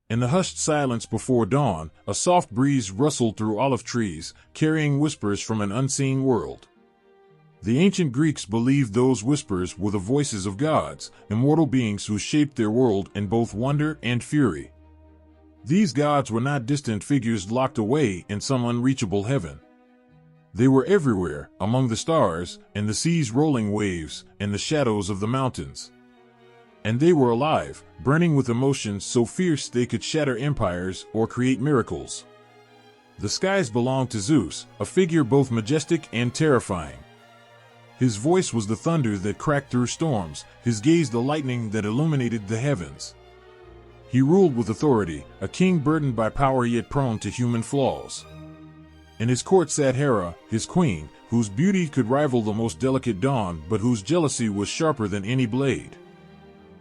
In the hushed silence before dawn, a soft breeze rustled through olive trees, carrying whispers from an unseen world. The ancient Greeks believed those whispers were the voices of gods, immortal beings who shaped their world in both wonder and fury. These gods were not distant figures locked away in some unreachable heaven. They were everywhere, among the stars, in the sea's rolling waves, in the shadows of the mountains. And they were alive, burning with emotions so fierce they could shatter empires or create miracles. The skies belonged to Zeus, a figure both majestic and terrifying. His voice was the thunder that cracked through storms, his gaze the lightning that illuminated the heavens. He ruled with authority, a king burdened by power yet prone to human flaws. In his court sat Hera, his queen, whose beauty could rival the most delicate dawn but whose jealousy was sharper than any blade.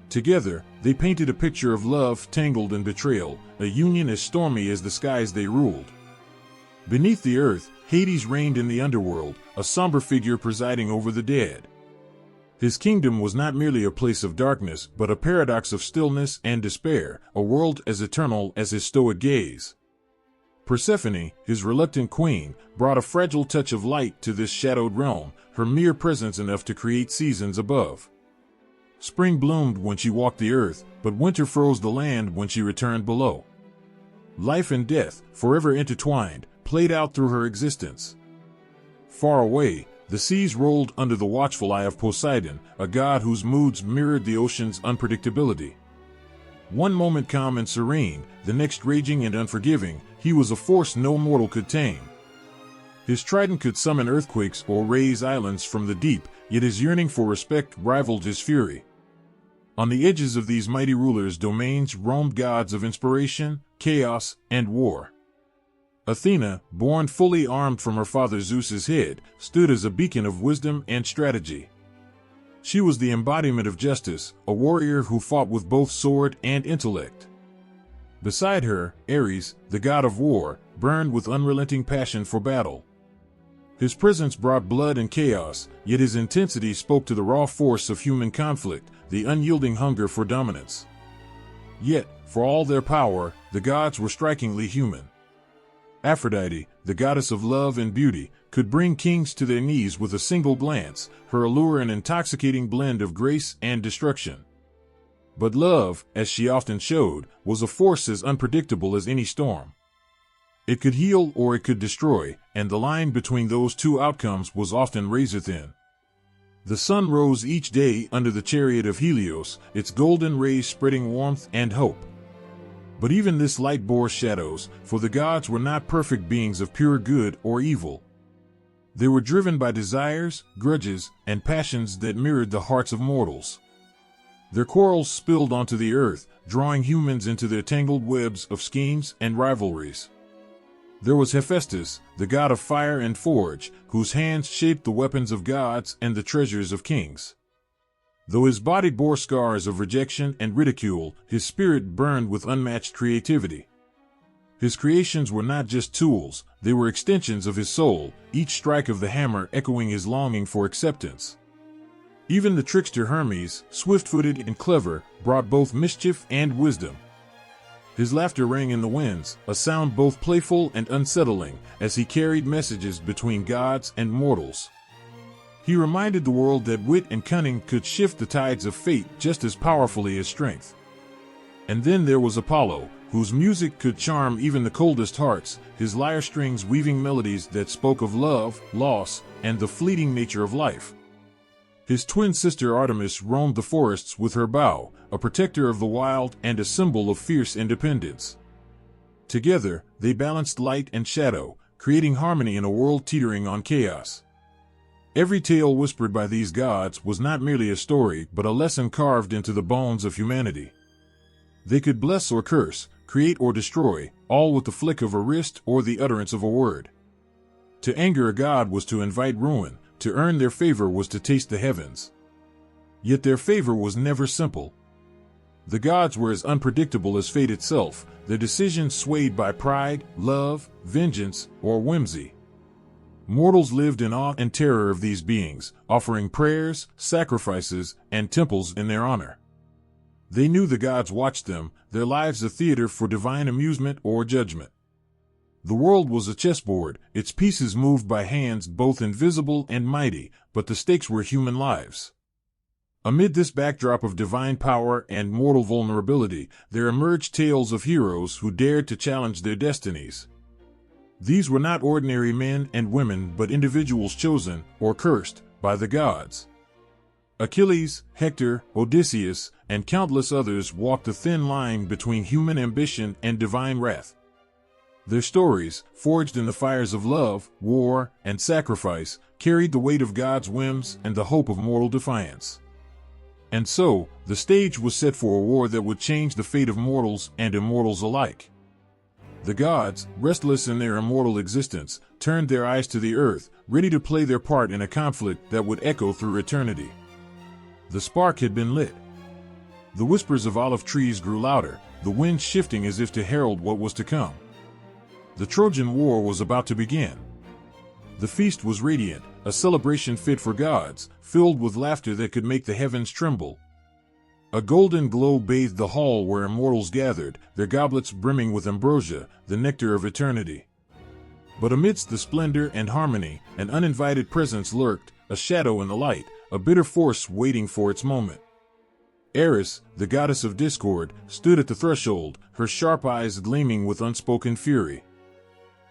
Together, they painted a picture of love tangled in betrayal, a union as stormy as the skies they ruled. Beneath the earth, Hades reigned in the underworld, a somber figure presiding over the dead. His kingdom was not merely a place of darkness, but a paradox of stillness and despair, a world as eternal as his stoic gaze. Persephone, his reluctant queen, brought a fragile touch of light to this shadowed realm, her mere presence enough to create seasons above. Spring bloomed when she walked the earth, but winter froze the land when she returned below. Life and death, forever intertwined, played out through her existence. Far away, the seas rolled under the watchful eye of Poseidon, a god whose moods mirrored the ocean's unpredictability. One moment calm and serene, the next raging and unforgiving, he was a force no mortal could tame. His trident could summon earthquakes or raise islands from the deep, yet his yearning for respect rivaled his fury. On the edges of these mighty rulers' domains roamed gods of inspiration, chaos, and war. Athena, born fully armed from her father Zeus's head, stood as a beacon of wisdom and strategy. She was the embodiment of justice, a warrior who fought with both sword and intellect. Beside her, Ares, the god of war, burned with unrelenting passion for battle. His presence brought blood and chaos, yet his intensity spoke to the raw force of human conflict, the unyielding hunger for dominance. Yet, for all their power, the gods were strikingly human. Aphrodite, the goddess of love and beauty, could bring kings to their knees with a single glance, her allure an intoxicating blend of grace and destruction. But love, as she often showed, was a force as unpredictable as any storm. It could heal or it could destroy, and the line between those two outcomes was often razor-thin. The sun rose each day under the chariot of Helios, its golden rays spreading warmth and hope. But even this light bore shadows, for the gods were not perfect beings of pure good or evil. They were driven by desires, grudges, and passions that mirrored the hearts of mortals. Their quarrels spilled onto the earth, drawing humans into their tangled webs of schemes and rivalries. There was Hephaestus, the god of fire and forge, whose hands shaped the weapons of gods and the treasures of kings. Though his body bore scars of rejection and ridicule, his spirit burned with unmatched creativity. His creations were not just tools, they were extensions of his soul, each strike of the hammer echoing his longing for acceptance. Even the trickster Hermes, swift-footed and clever, brought both mischief and wisdom. His laughter rang in the winds, a sound both playful and unsettling, as he carried messages between gods and mortals. He reminded the world that wit and cunning could shift the tides of fate just as powerfully as strength. And then there was Apollo, whose music could charm even the coldest hearts, his lyre strings weaving melodies that spoke of love, loss, and the fleeting nature of life. His twin sister Artemis roamed the forests with her bow, a protector of the wild and a symbol of fierce independence. Together, they balanced light and shadow, creating harmony in a world teetering on chaos. Every tale whispered by these gods was not merely a story, but a lesson carved into the bones of humanity. They could bless or curse, create or destroy, all with the flick of a wrist or the utterance of a word. To anger a god was to invite ruin, to earn their favor was to taste the heavens. Yet their favor was never simple. The gods were as unpredictable as fate itself, their decisions swayed by pride, love, vengeance, or whimsy. Mortals lived in awe and terror of these beings, offering prayers, sacrifices, and temples in their honor. They knew the gods watched them, their lives a theater for divine amusement or judgment. The world was a chessboard, its pieces moved by hands both invisible and mighty, but the stakes were human lives. Amid this backdrop of divine power and mortal vulnerability, there emerged tales of heroes who dared to challenge their destinies. These were not ordinary men and women but individuals chosen, or cursed, by the gods. Achilles, Hector, Odysseus, and countless others walked a thin line between human ambition and divine wrath. Their stories, forged in the fires of love, war, and sacrifice, carried the weight of God's whims and the hope of mortal defiance. And so, the stage was set for a war that would change the fate of mortals and immortals alike. The gods, restless in their immortal existence, turned their eyes to the earth, ready to play their part in a conflict that would echo through eternity. The spark had been lit. The whispers of olive trees grew louder, the wind shifting as if to herald what was to come. The Trojan War was about to begin. The feast was radiant, a celebration fit for gods, filled with laughter that could make the heavens tremble. A golden glow bathed the hall where immortals gathered, their goblets brimming with ambrosia, the nectar of eternity. But amidst the splendor and harmony, an uninvited presence lurked, a shadow in the light, a bitter force waiting for its moment. Eris, the goddess of discord, stood at the threshold, her sharp eyes gleaming with unspoken fury.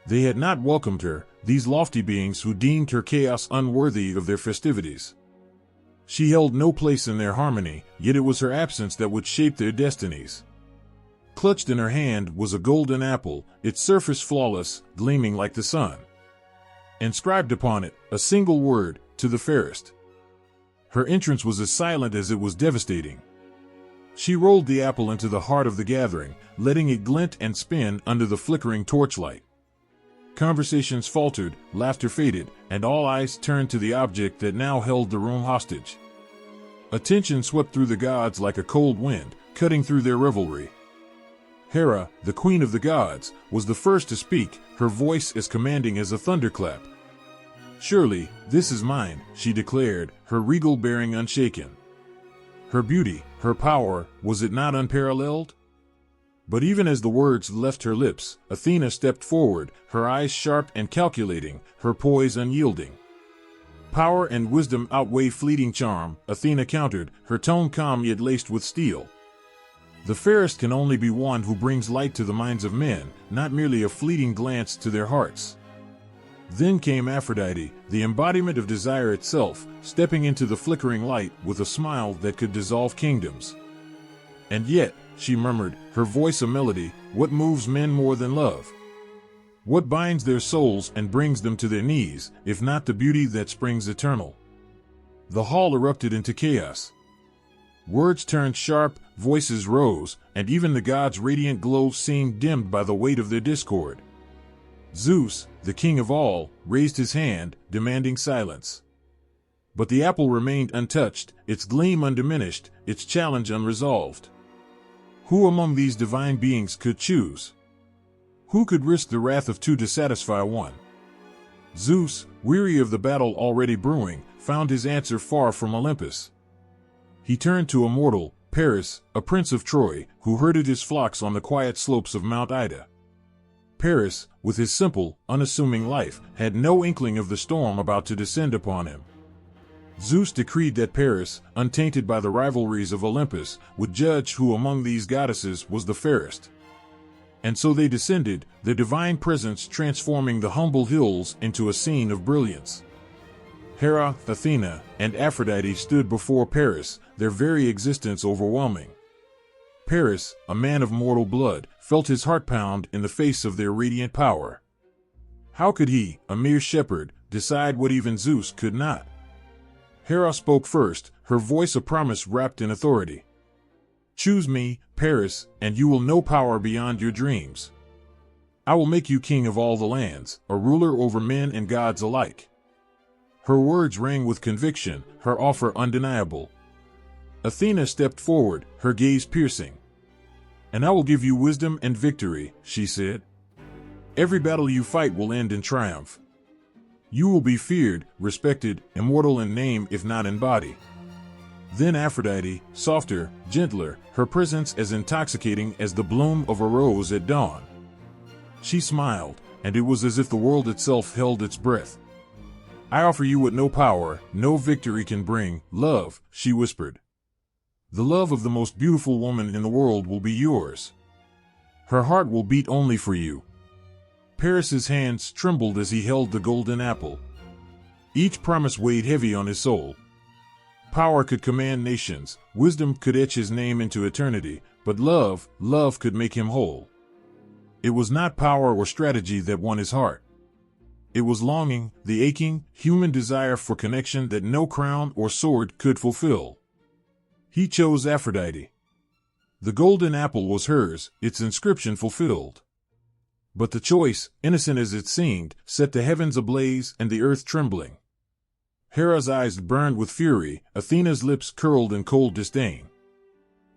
They had not welcomed her, these lofty beings who deemed her chaos unworthy of their festivities. She held no place in their harmony, yet it was her absence that would shape their destinies. Clutched in her hand was a golden apple, its surface flawless, gleaming like the sun. Inscribed upon it, a single word, to the fairest. Her entrance was as silent as it was devastating. She rolled the apple into the heart of the gathering, letting it glint and spin under the flickering torchlight. Conversations faltered, laughter faded, and all eyes turned to the object that now held the room hostage. Attention swept through the gods like a cold wind, cutting through their revelry. Hera, the queen of the gods, was the first to speak, her voice as commanding as a thunderclap. "Surely, this is mine," she declared, her regal bearing unshaken. Her beauty, her power, was it not unparalleled? But even as the words left her lips, Athena stepped forward, her eyes sharp and calculating, her poise unyielding. "Power and wisdom outweigh fleeting charm," Athena countered, her tone calm yet laced with steel. "The fairest can only be one who brings light to the minds of men, not merely a fleeting glance to their hearts." Then came Aphrodite, the embodiment of desire itself, stepping into the flickering light with a smile that could dissolve kingdoms. "And yet," she murmured, her voice a melody, "what moves men more than love? What binds their souls and brings them to their knees, if not the beauty that springs eternal?" The hall erupted into chaos. Words turned sharp, voices rose, and even the gods' radiant glow seemed dimmed by the weight of their discord. Zeus, the king of all, raised his hand, demanding silence. But the apple remained untouched, its gleam undiminished, its challenge unresolved. Who among these divine beings could choose? Who could risk the wrath of two to satisfy one? Zeus, weary of the battle already brewing, found his answer far from Olympus. He turned to a mortal, Paris, a prince of Troy, who herded his flocks on the quiet slopes of Mount Ida. Paris, with his simple, unassuming life, had no inkling of the storm about to descend upon him. Zeus decreed that Paris, untainted by the rivalries of Olympus, would judge who among these goddesses was the fairest. And so they descended, their divine presence transforming the humble hills into a scene of brilliance. Hera, Athena, and Aphrodite stood before Paris, their very existence overwhelming. Paris, a man of mortal blood, felt his heart pound in the face of their radiant power. How could he, a mere shepherd, decide what even Zeus could not? Hera spoke first, her voice a promise wrapped in authority. "Choose me, Paris, and you will know power beyond your dreams. I will make you king of all the lands, a ruler over men and gods alike." Her words rang with conviction, her offer undeniable. Athena stepped forward, her gaze piercing. "And I will give you wisdom and victory," she said. "Every battle you fight will end in triumph. You will be feared, respected, immortal in name if not in body." Then Aphrodite, softer, gentler, her presence as intoxicating as the bloom of a rose at dawn. She smiled, and it was as if the world itself held its breath. "I offer you what no power, no victory can bring, love," she whispered. "The love of the most beautiful woman in the world will be yours. Her heart will beat only for you." Paris's hands trembled as he held the golden apple. Each promise weighed heavy on his soul. Power could command nations, wisdom could etch his name into eternity, but love could make him whole. It was not power or strategy that won his heart. It was longing, the aching, human desire for connection that no crown or sword could fulfill. He chose Aphrodite. The golden apple was hers, its inscription fulfilled. But the choice, innocent as it seemed, set the heavens ablaze and the earth trembling. Hera's eyes burned with fury, Athena's lips curled in cold disdain.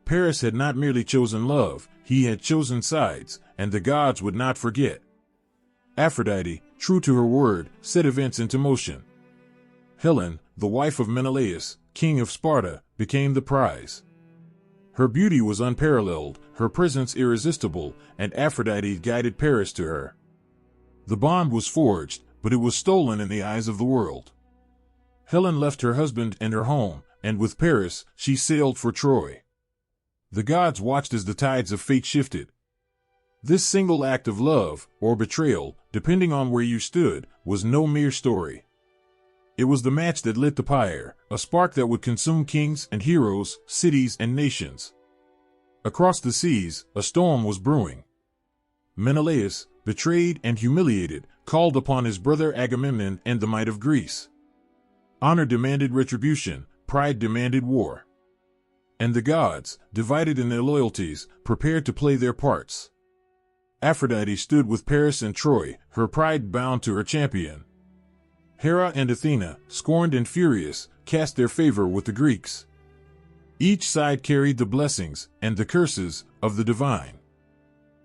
Paris had not merely chosen love, he had chosen sides, and the gods would not forget. Aphrodite, true to her word, set events into motion. Helen, the wife of Menelaus, king of Sparta, became the prize. Her beauty was unparalleled, her presence irresistible, and Aphrodite guided Paris to her. The bond was forged, but it was stolen in the eyes of the world. Helen left her husband and her home, and with Paris, she sailed for Troy. The gods watched as the tides of fate shifted. This single act of love, or betrayal, depending on where you stood, was no mere story. It was the match that lit the pyre, a spark that would consume kings and heroes, cities and nations. Across the seas, a storm was brewing. Menelaus, betrayed and humiliated, called upon his brother Agamemnon and the might of Greece. Honor demanded retribution, pride demanded war. And the gods, divided in their loyalties, prepared to play their parts. Aphrodite stood with Paris and Troy, her pride bound to her champion. Hera and Athena, scorned and furious, cast their favor with the Greeks. Each side carried the blessings and the curses of the divine.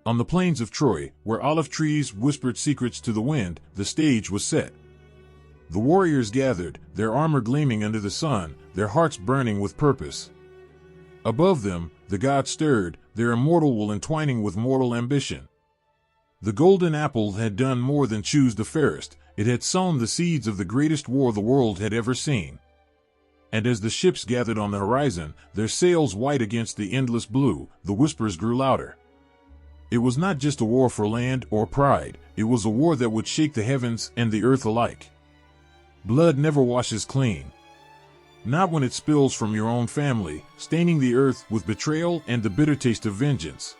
On the plains of Troy, where olive trees whispered secrets to the wind, the stage was set. The warriors gathered, their armor gleaming under the sun, their hearts burning with purpose. Above them, the gods stirred, their immortal will entwining with mortal ambition. The golden apple had done more than choose the fairest, it had sown the seeds of the greatest war the world had ever seen. And as the ships gathered on the horizon, their sails white against the endless blue, the whispers grew louder. It was not just a war for land or pride, it was a war that would shake the heavens and the earth alike. Blood never washes clean. Not when it spills from your own family, staining the earth with betrayal and the bitter taste of vengeance.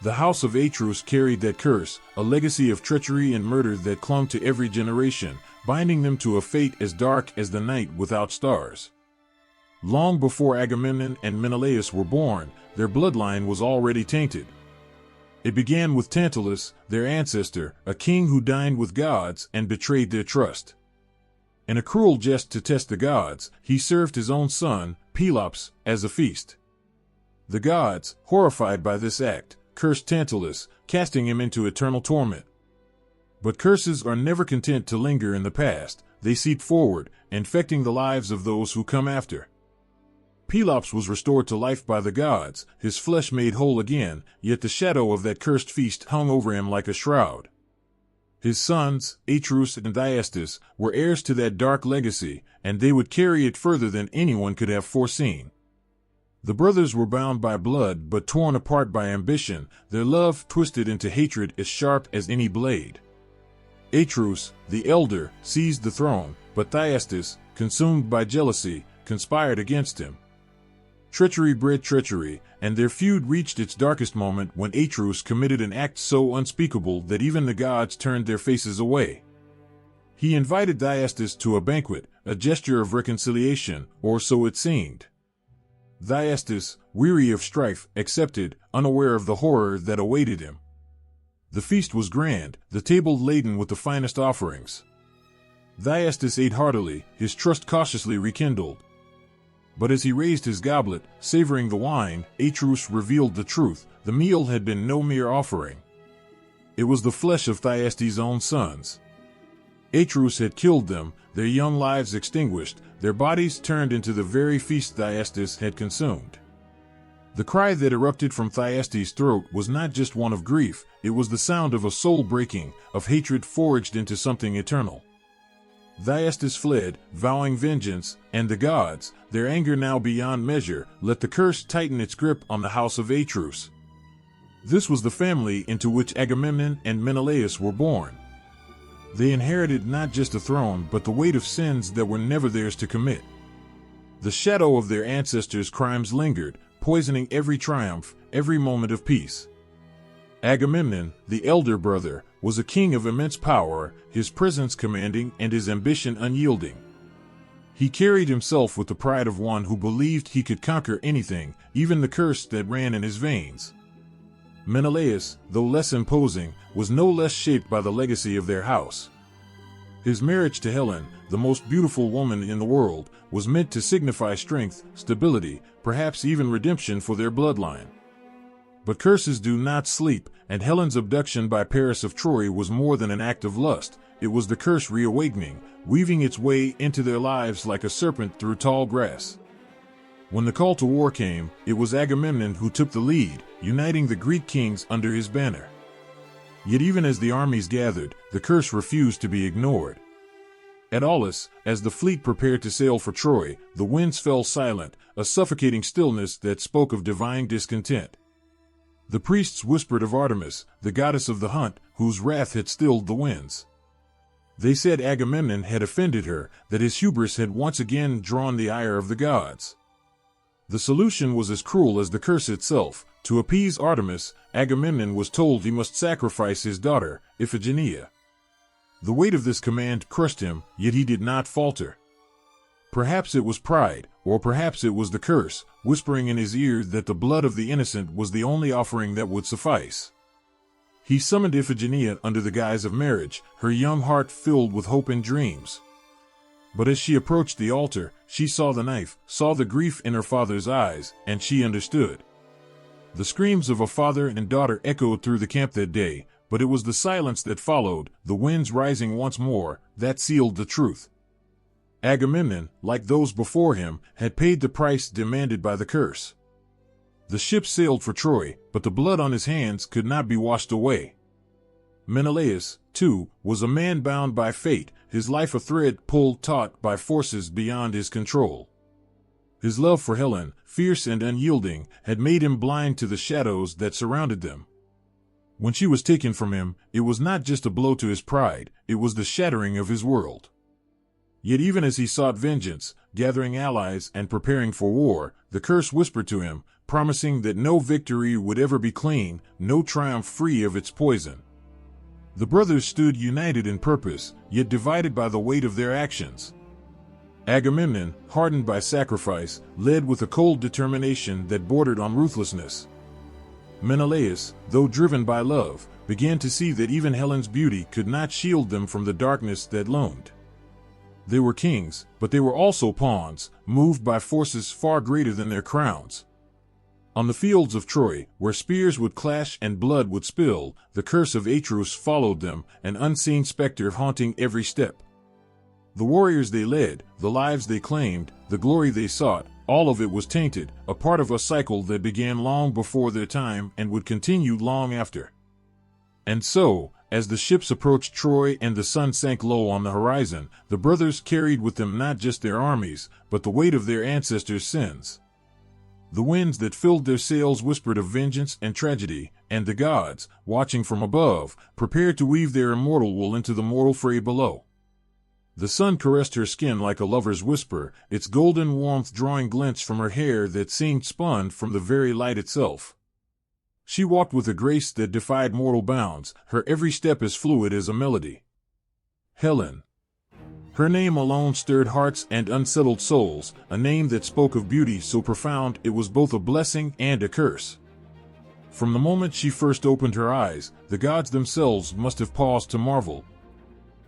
The house of Atreus carried that curse, a legacy of treachery and murder that clung to every generation, binding them to a fate as dark as the night without stars. Long before Agamemnon and Menelaus were born, their bloodline was already tainted. It began with Tantalus, their ancestor, a king who dined with gods and betrayed their trust. In a cruel jest to test the gods, he served his own son, Pelops, as a feast. The gods, horrified by this act, cursed Tantalus, casting him into eternal torment. But curses are never content to linger in the past, they seep forward, infecting the lives of those who come after. Pelops was restored to life by the gods, his flesh made whole again, yet the shadow of that cursed feast hung over him like a shroud. His sons, Atreus and Thyestes, were heirs to that dark legacy, and they would carry it further than anyone could have foreseen. The brothers were bound by blood but torn apart by ambition, their love twisted into hatred as sharp as any blade. Atreus, the elder, seized the throne, but Thyestes, consumed by jealousy, conspired against him. Treachery bred treachery, and their feud reached its darkest moment when Atreus committed an act so unspeakable that even the gods turned their faces away. He invited Thyestes to a banquet, a gesture of reconciliation, or so it seemed. Thyestes, weary of strife, accepted, unaware of the horror that awaited him. The feast was grand, the table laden with the finest offerings. Thyestes ate heartily, his trust cautiously rekindled. But as he raised his goblet, savoring the wine, Atreus revealed the truth. The meal had been no mere offering. It was the flesh of Thyestes' own sons. Atreus had killed them, their young lives extinguished, their bodies turned into the very feast Thyestes had consumed. The cry that erupted from Thyestes' throat was not just one of grief, it was the sound of a soul breaking, of hatred forged into something eternal. Thyestes fled, vowing vengeance, and the gods, their anger now beyond measure, let the curse tighten its grip on the house of Atreus. This was the family into which Agamemnon and Menelaus were born. They inherited not just a throne but the weight of sins that were never theirs to commit. The shadow of their ancestors' crimes lingered, poisoning every triumph, every moment of peace. Agamemnon, the elder brother, was a king of immense power, his presence commanding and his ambition unyielding. He carried himself with the pride of one who believed he could conquer anything, even the curse that ran in his veins. Menelaus, though less imposing, was no less shaped by the legacy of their house. His marriage to Helen, the most beautiful woman in the world, was meant to signify strength, stability, perhaps even redemption for their bloodline. But curses do not sleep, and Helen's abduction by Paris of Troy was more than an act of lust. It was the curse reawakening, weaving its way into their lives like a serpent through tall grass. When the call to war came, it was Agamemnon who took the lead, uniting the Greek kings under his banner. Yet even as the armies gathered, the curse refused to be ignored. At Aulis, as the fleet prepared to sail for Troy, the winds fell silent, a suffocating stillness that spoke of divine discontent. The priests whispered of Artemis, the goddess of the hunt, whose wrath had stilled the winds. They said Agamemnon had offended her, that his hubris had once again drawn the ire of the gods. The solution was as cruel as the curse itself. To appease Artemis, Agamemnon was told he must sacrifice his daughter, Iphigenia. The weight of this command crushed him, yet he did not falter. Perhaps it was pride, or perhaps it was the curse, whispering in his ear that the blood of the innocent was the only offering that would suffice. He summoned Iphigenia under the guise of marriage, her young heart filled with hope and dreams. But as she approached the altar, she saw the knife, saw the grief in her father's eyes, and she understood. The screams of a father and daughter echoed through the camp that day, but it was the silence that followed, the winds rising once more, that sealed the truth. Agamemnon, like those before him, had paid the price demanded by the curse. The ship sailed for Troy, but the blood on his hands could not be washed away. Menelaus, too, was a man bound by fate, his life a thread pulled taut by forces beyond his control. His love for Helen, fierce and unyielding, had made him blind to the shadows that surrounded them. When she was taken from him, it was not just a blow to his pride, it was the shattering of his world. Yet even as he sought vengeance, gathering allies and preparing for war, the curse whispered to him, promising that no victory would ever be clean, no triumph free of its poison. The brothers stood united in purpose, yet divided by the weight of their actions. Agamemnon, hardened by sacrifice, led with a cold determination that bordered on ruthlessness. Menelaus, though driven by love, began to see that even Helen's beauty could not shield them from the darkness that loomed. They were kings, but they were also pawns, moved by forces far greater than their crowns. On the fields of Troy, where spears would clash and blood would spill, the curse of Atreus followed them, an unseen specter haunting every step. The warriors they led, the lives they claimed, the glory they sought, all of it was tainted, a part of a cycle that began long before their time and would continue long after. And so, as the ships approached Troy and the sun sank low on the horizon, the brothers carried with them not just their armies, but the weight of their ancestors' sins. The winds that filled their sails whispered of vengeance and tragedy, and the gods, watching from above, prepared to weave their immortal wool into the mortal fray below. The sun caressed her skin like a lover's whisper, its golden warmth drawing glints from her hair that seemed spun from the very light itself. She walked with a grace that defied mortal bounds, her every step as fluid as a melody. Helen. Her name alone stirred hearts and unsettled souls, a name that spoke of beauty so profound it was both a blessing and a curse. From the moment she first opened her eyes, the gods themselves must have paused to marvel.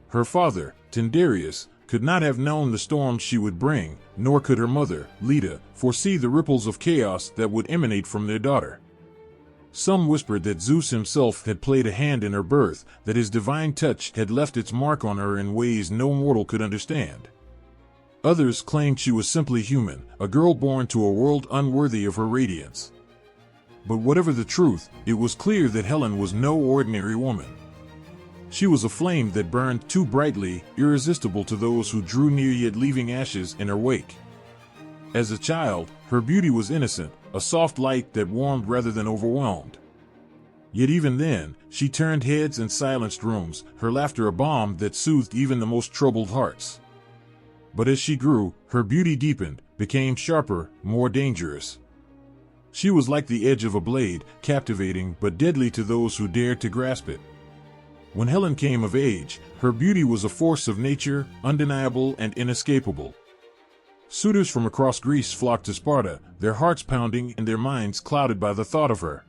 Her father, Tyndareus, could not have known the storm she would bring, nor could her mother, Leda, foresee the ripples of chaos that would emanate from their daughter. Some whispered that Zeus himself had played a hand in her birth, that his divine touch had left its mark on her in ways no mortal could understand. Others claimed she was simply human, a girl born to a world unworthy of her radiance. But whatever the truth, it was clear that Helen was no ordinary woman. She was a flame that burned too brightly, irresistible to those who drew near, yet leaving ashes in her wake. As a child, her beauty was innocent, a soft light that warmed rather than overwhelmed. Yet even then, she turned heads and silenced rooms, her laughter a balm that soothed even the most troubled hearts. But as she grew, her beauty deepened, became sharper, more dangerous. She was like the edge of a blade, captivating but deadly to those who dared to grasp it. When Helen came of age, her beauty was a force of nature, undeniable and inescapable. Suitors from across Greece flocked to Sparta, their hearts pounding and their minds clouded by the thought of her.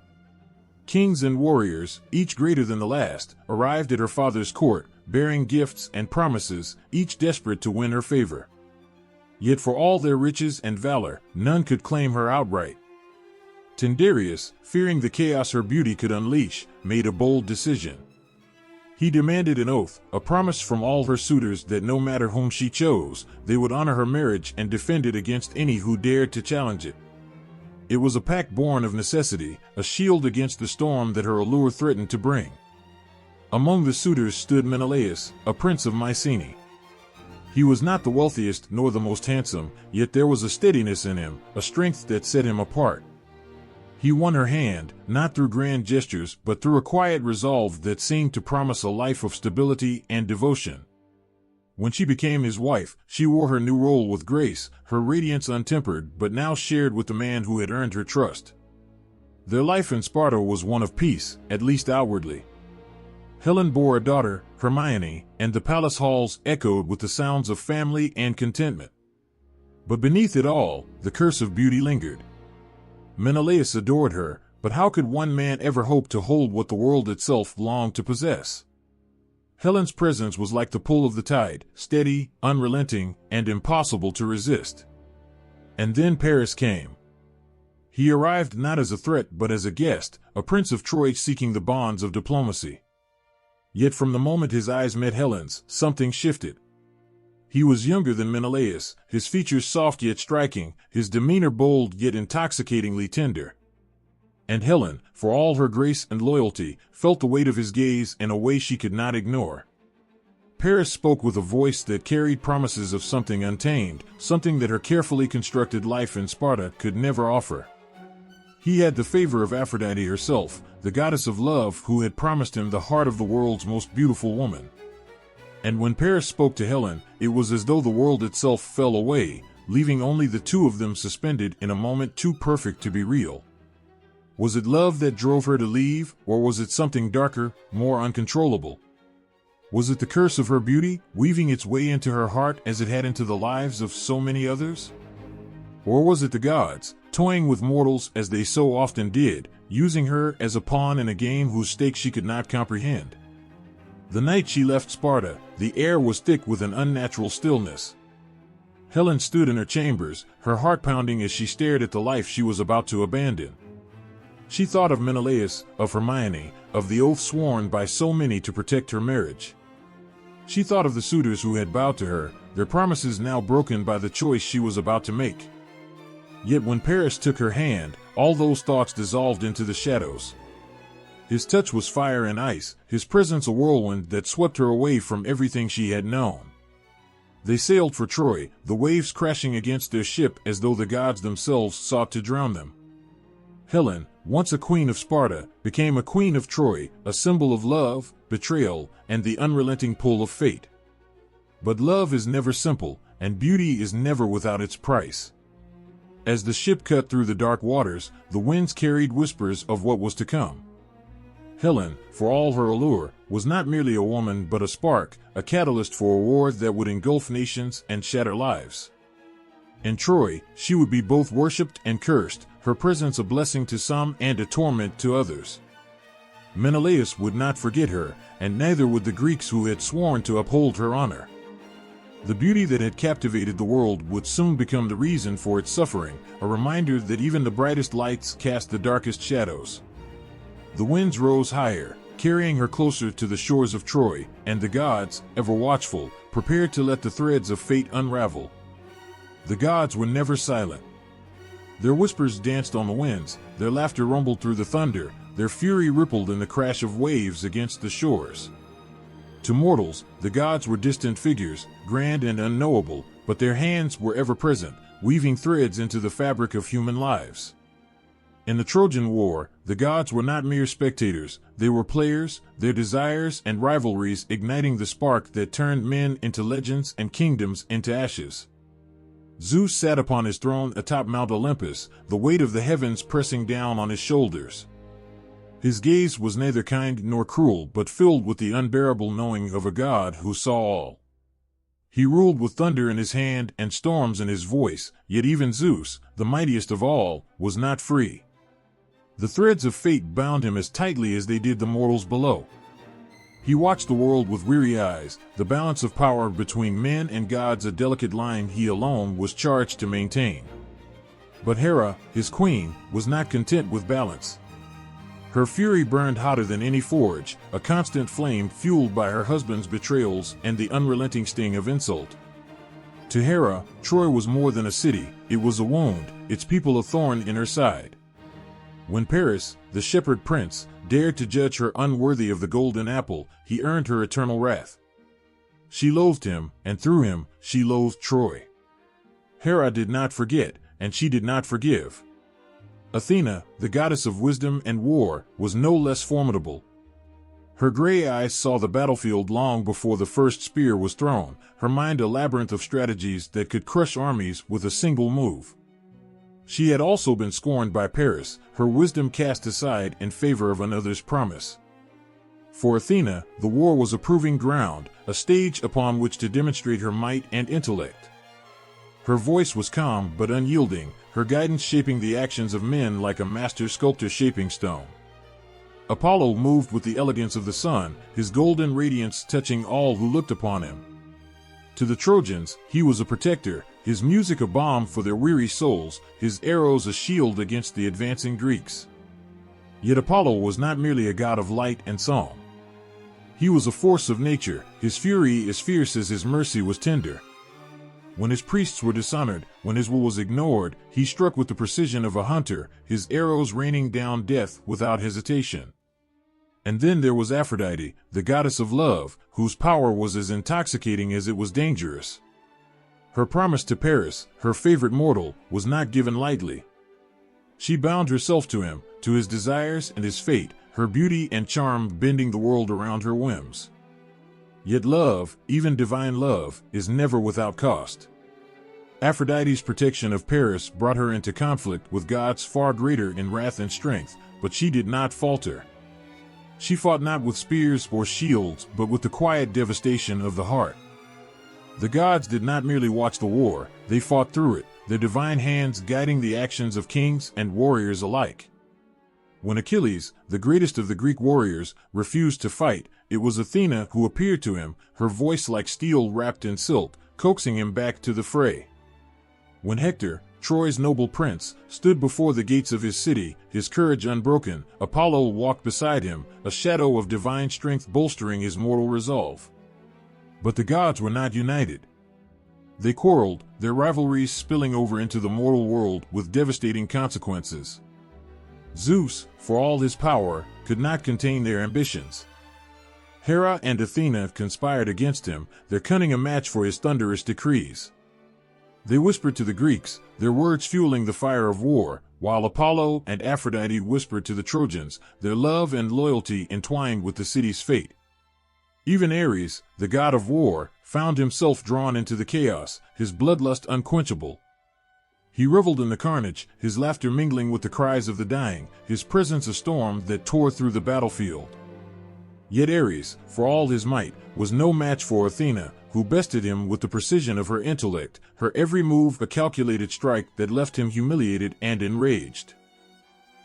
Kings and warriors, each greater than the last, arrived at her father's court, bearing gifts and promises, each desperate to win her favor. Yet for all their riches and valor, none could claim her outright. Tyndareus, fearing the chaos her beauty could unleash, made a bold decision. He demanded an oath, a promise from all her suitors that no matter whom she chose, they would honor her marriage and defend it against any who dared to challenge it. It was a pact born of necessity, a shield against the storm that her allure threatened to bring. Among the suitors stood Menelaus, a prince of Mycenae. He was not the wealthiest nor the most handsome, yet there was a steadiness in him, a strength that set him apart. He won her hand, not through grand gestures, but through a quiet resolve that seemed to promise a life of stability and devotion. When she became his wife, she wore her new role with grace, her radiance untempered, but now shared with the man who had earned her trust. Their life in Sparta was one of peace, at least outwardly. Helen bore a daughter, Hermione, and the palace halls echoed with the sounds of family and contentment. But beneath it all, the curse of beauty lingered. Menelaus adored her, but how could one man ever hope to hold what the world itself longed to possess? Helen's presence was like the pull of the tide, steady, unrelenting, and impossible to resist. And then Paris came. He arrived not as a threat but as a guest, a prince of Troy seeking the bonds of diplomacy. Yet from the moment his eyes met Helen's, something shifted. He was younger than Menelaus, his features soft yet striking, his demeanor bold yet intoxicatingly tender. And Helen, for all her grace and loyalty, felt the weight of his gaze in a way she could not ignore. Paris spoke with a voice that carried promises of something untamed, something that her carefully constructed life in Sparta could never offer. He had the favor of Aphrodite herself, the goddess of love who had promised him the heart of the world's most beautiful woman. And when Paris spoke to Helen, it was as though the world itself fell away, leaving only the two of them suspended in a moment too perfect to be real. Was it love that drove her to leave, or was it something darker, more uncontrollable? Was it the curse of her beauty, weaving its way into her heart as it had into the lives of so many others? Or was it the gods, toying with mortals as they so often did, using her as a pawn in a game whose stakes she could not comprehend? The night she left Sparta, the air was thick with an unnatural stillness. Helen stood in her chambers, her heart pounding as she stared at the life she was about to abandon. She thought of Menelaus, of Hermione, of the oath sworn by so many to protect her marriage. She thought of the suitors who had bowed to her, their promises now broken by the choice she was about to make. Yet when Paris took her hand, all those thoughts dissolved into the shadows. His touch was fire and ice, his presence a whirlwind that swept her away from everything she had known. They sailed for Troy, the waves crashing against their ship as though the gods themselves sought to drown them. Helen, once a queen of Sparta, became a queen of Troy, a symbol of love, betrayal, and the unrelenting pull of fate. But love is never simple, and beauty is never without its price. As the ship cut through the dark waters, the winds carried whispers of what was to come. Helen, for all her allure, was not merely a woman but a spark, a catalyst for a war that would engulf nations and shatter lives. In Troy, she would be both worshipped and cursed, her presence a blessing to some and a torment to others. Menelaus would not forget her, and neither would the Greeks who had sworn to uphold her honor. The beauty that had captivated the world would soon become the reason for its suffering, a reminder that even the brightest lights cast the darkest shadows. The winds rose higher, carrying her closer to the shores of Troy, and the gods, ever watchful, prepared to let the threads of fate unravel. The gods were never silent. Their whispers danced on the winds, their laughter rumbled through the thunder, their fury rippled in the crash of waves against the shores. To mortals, the gods were distant figures, grand and unknowable, but their hands were ever present, weaving threads into the fabric of human lives. In the Trojan War, the gods were not mere spectators, they were players, their desires and rivalries igniting the spark that turned men into legends and kingdoms into ashes. Zeus sat upon his throne atop Mount Olympus, the weight of the heavens pressing down on his shoulders. His gaze was neither kind nor cruel, but filled with the unbearable knowing of a God who saw all. He ruled with thunder in his hand and storms in his voice, yet even Zeus, the mightiest of all, was not free. The threads of fate bound him as tightly as they did the mortals below. He watched the world with weary eyes, the balance of power between men and gods a delicate line he alone was charged to maintain. But Hera, his queen, was not content with balance. Her fury burned hotter than any forge, a constant flame fueled by her husband's betrayals and the unrelenting sting of insult. To Hera, Troy was more than a city, it was a wound, its people a thorn in her side. When Paris, the shepherd prince, dared to judge her unworthy of the golden apple, he earned her eternal wrath. She loathed him, and through him, she loathed Troy. Hera did not forget, and she did not forgive. Athena, the goddess of wisdom and war, was no less formidable. Her gray eyes saw the battlefield long before the first spear was thrown, her mind a labyrinth of strategies that could crush armies with a single move. She had also been scorned by Paris, her wisdom cast aside in favor of another's promise. For Athena, the war was a proving ground, a stage upon which to demonstrate her might and intellect. Her voice was calm but unyielding, her guidance shaping the actions of men like a master sculptor shaping stone. Apollo moved with the elegance of the sun, his golden radiance touching all who looked upon him. To the Trojans, he was a protector, his music a balm for their weary souls, his arrows a shield against the advancing Greeks. Yet Apollo was not merely a god of light and song. He was a force of nature, his fury as fierce as his mercy was tender. When his priests were dishonored, when his will was ignored, he struck with the precision of a hunter, his arrows raining down death without hesitation. And then there was Aphrodite, the goddess of love, whose power was as intoxicating as it was dangerous. Her promise to Paris, her favorite mortal, was not given lightly. She bound herself to him, to his desires and his fate, her beauty and charm bending the world around her whims. Yet love, even divine love, is never without cost. Aphrodite's protection of Paris brought her into conflict with gods far greater in wrath and strength, but she did not falter. She fought not with spears or shields, but with the quiet devastation of the heart. The gods did not merely watch the war, they fought through it, their divine hands guiding the actions of kings and warriors alike. When Achilles, the greatest of the Greek warriors, refused to fight, it was Athena who appeared to him, her voice like steel wrapped in silk, coaxing him back to the fray. When Hector, Troy's noble prince, stood before the gates of his city, his courage unbroken, Apollo walked beside him, a shadow of divine strength bolstering his mortal resolve. But the gods were not united. They quarreled, their rivalries spilling over into the mortal world with devastating consequences. Zeus, for all his power, could not contain their ambitions. Hera and Athena conspired against him, their cunning a match for his thunderous decrees. They whispered to the Greeks, their words fueling the fire of war, while Apollo and Aphrodite whispered to the Trojans, their love and loyalty entwined with the city's fate. Even Ares, the god of war, found himself drawn into the chaos, his bloodlust unquenchable. He reveled in the carnage, his laughter mingling with the cries of the dying, his presence a storm that tore through the battlefield. Yet Ares, for all his might, was no match for Athena, who bested him with the precision of her intellect, her every move a calculated strike that left him humiliated and enraged.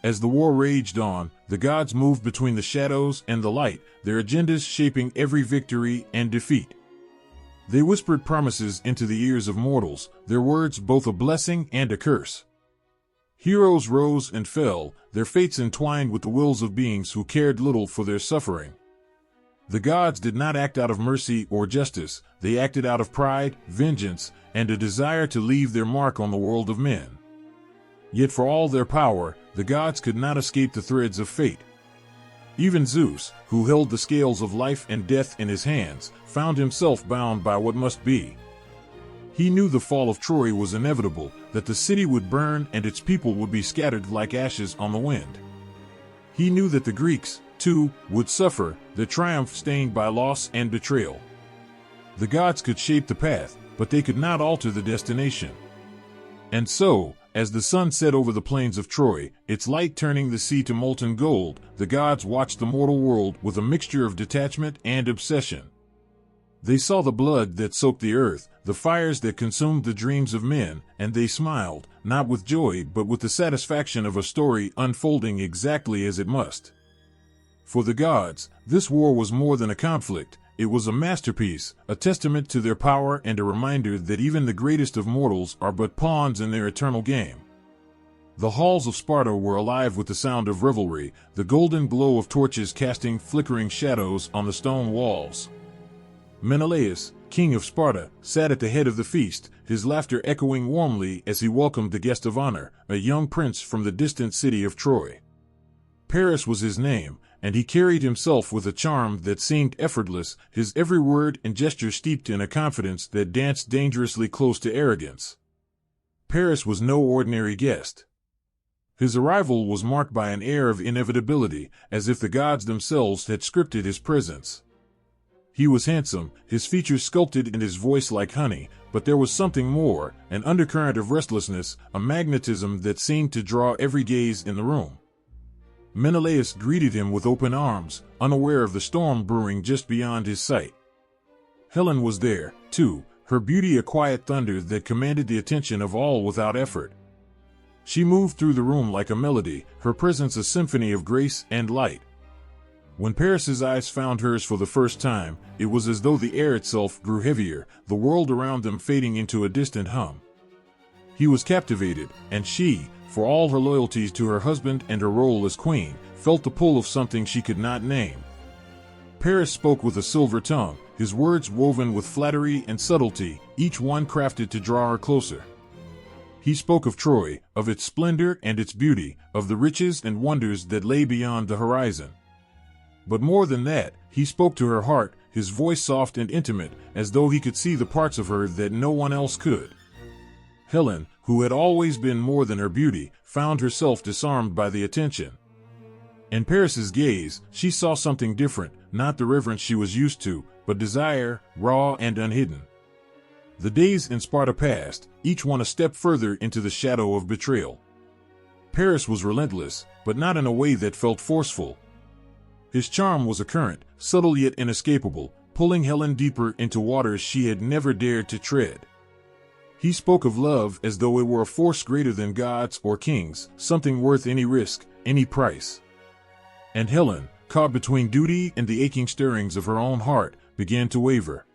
As the war raged on, the gods moved between the shadows and the light, their agendas shaping every victory and defeat. They whispered promises into the ears of mortals, their words both a blessing and a curse. Heroes rose and fell, their fates entwined with the wills of beings who cared little for their suffering. The gods did not act out of mercy or justice, they acted out of pride, vengeance, and a desire to leave their mark on the world of men. Yet for all their power, the gods could not escape the threads of fate. Even Zeus, who held the scales of life and death in his hands, found himself bound by what must be. He knew the fall of Troy was inevitable, that the city would burn and its people would be scattered like ashes on the wind. He knew that the Greeks, too, would suffer, their triumph stained by loss and betrayal. The gods could shape the path, but they could not alter the destination. And so, as the sun set over the plains of Troy, its light turning the sea to molten gold, the gods watched the mortal world with a mixture of detachment and obsession. They saw the blood that soaked the earth, the fires that consumed the dreams of men, and they smiled, not with joy but with the satisfaction of a story unfolding exactly as it must. For the gods, this war was more than a conflict, it was a masterpiece, a testament to their power and a reminder that even the greatest of mortals are but pawns in their eternal game. The halls of Sparta were alive with the sound of revelry, the golden glow of torches casting flickering shadows on the stone walls. Menelaus, king of Sparta, sat at the head of the feast, his laughter echoing warmly as he welcomed the guest of honor, a young prince from the distant city of Troy. Paris was his name, and he carried himself with a charm that seemed effortless, his every word and gesture steeped in a confidence that danced dangerously close to arrogance. Paris was no ordinary guest. His arrival was marked by an air of inevitability, as if the gods themselves had scripted his presence. He was handsome, his features sculpted and his voice like honey, but there was something more, an undercurrent of restlessness, a magnetism that seemed to draw every gaze in the room. Menelaus greeted him with open arms, unaware of the storm brewing just beyond his sight. Helen was there, too, her beauty a quiet thunder that commanded the attention of all without effort. She moved through the room like a melody, her presence a symphony of grace and light. When Paris's eyes found hers for the first time, it was as though the air itself grew heavier, the world around them fading into a distant hum. He was captivated, and she, for all her loyalties to her husband and her role as queen, felt the pull of something she could not name. Paris spoke with a silver tongue, his words woven with flattery and subtlety, each one crafted to draw her closer. He spoke of Troy, of its splendor and its beauty, of the riches and wonders that lay beyond the horizon. But more than that, he spoke to her heart, his voice soft and intimate, as though he could see the parts of her that no one else could. Helen, who had always been more than her beauty, found herself disarmed by the attention. In Paris's gaze, she saw something different, not the reverence she was used to, but desire, raw and unhidden. The days in Sparta passed, each one a step further into the shadow of betrayal. Paris was relentless, but not in a way that felt forceful. His charm was a current, subtle yet inescapable, pulling Helen deeper into waters she had never dared to tread. He spoke of love as though it were a force greater than gods or kings, something worth any risk, any price. And Helen, caught between duty and the aching stirrings of her own heart, began to waver.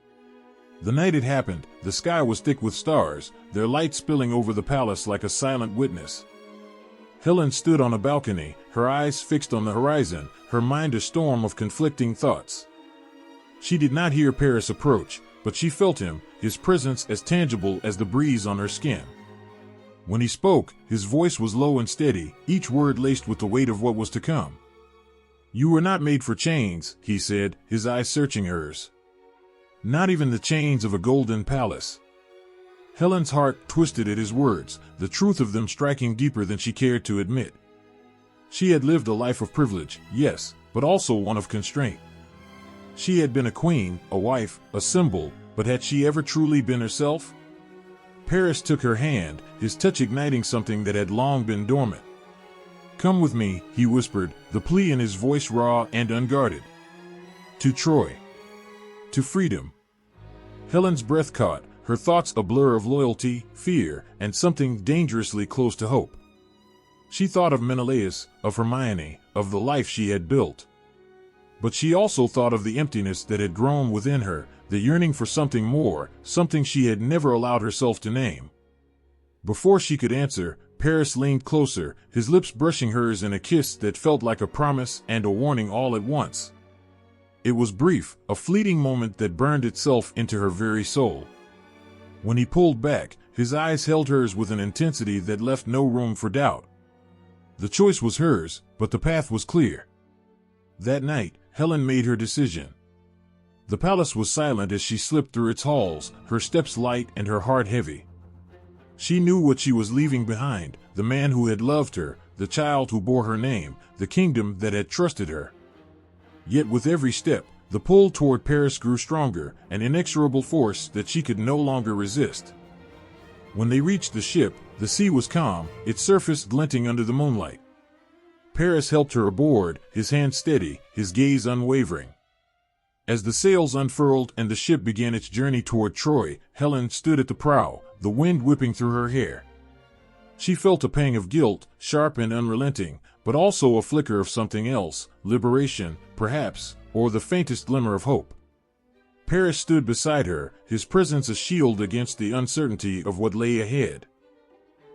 The night it happened, the sky was thick with stars, their light spilling over the palace like a silent witness. Helen stood on a balcony, her eyes fixed on the horizon, her mind a storm of conflicting thoughts. She did not hear Paris approach, but she felt him, his presence as tangible as the breeze on her skin. When he spoke, his voice was low and steady, each word laced with the weight of what was to come. "You were not made for chains," he said, his eyes searching hers. "Not even the chains of a golden palace." Helen's heart twisted at his words, the truth of them striking deeper than she cared to admit. She had lived a life of privilege, yes, but also one of constraint. She had been a queen, a wife, a symbol, but had she ever truly been herself? Paris took her hand, his touch igniting something that had long been dormant. "Come with me," he whispered, the plea in his voice raw and unguarded. "To Troy. To freedom." Helen's breath caught, her thoughts a blur of loyalty, fear, and something dangerously close to hope. She thought of Menelaus, of Hermione, of the life she had built. But she also thought of the emptiness that had grown within her, the yearning for something more, something she had never allowed herself to name. Before she could answer, Paris leaned closer, his lips brushing hers in a kiss that felt like a promise and a warning all at once. It was brief, a fleeting moment that burned itself into her very soul. When he pulled back, his eyes held hers with an intensity that left no room for doubt. The choice was hers, but the path was clear. That night, Helen made her decision. The palace was silent as she slipped through its halls, her steps light and her heart heavy. She knew what she was leaving behind, the man who had loved her, the child who bore her name, the kingdom that had trusted her. Yet with every step, the pull toward Paris grew stronger, an inexorable force that she could no longer resist. When they reached the ship, the sea was calm, its surface glinting under the moonlight. Paris helped her aboard, his hand steady, his gaze unwavering. As the sails unfurled and the ship began its journey toward Troy, Helen stood at the prow, the wind whipping through her hair. She felt a pang of guilt, sharp and unrelenting, but also a flicker of something else, liberation, perhaps, or the faintest glimmer of hope. Paris stood beside her, his presence a shield against the uncertainty of what lay ahead.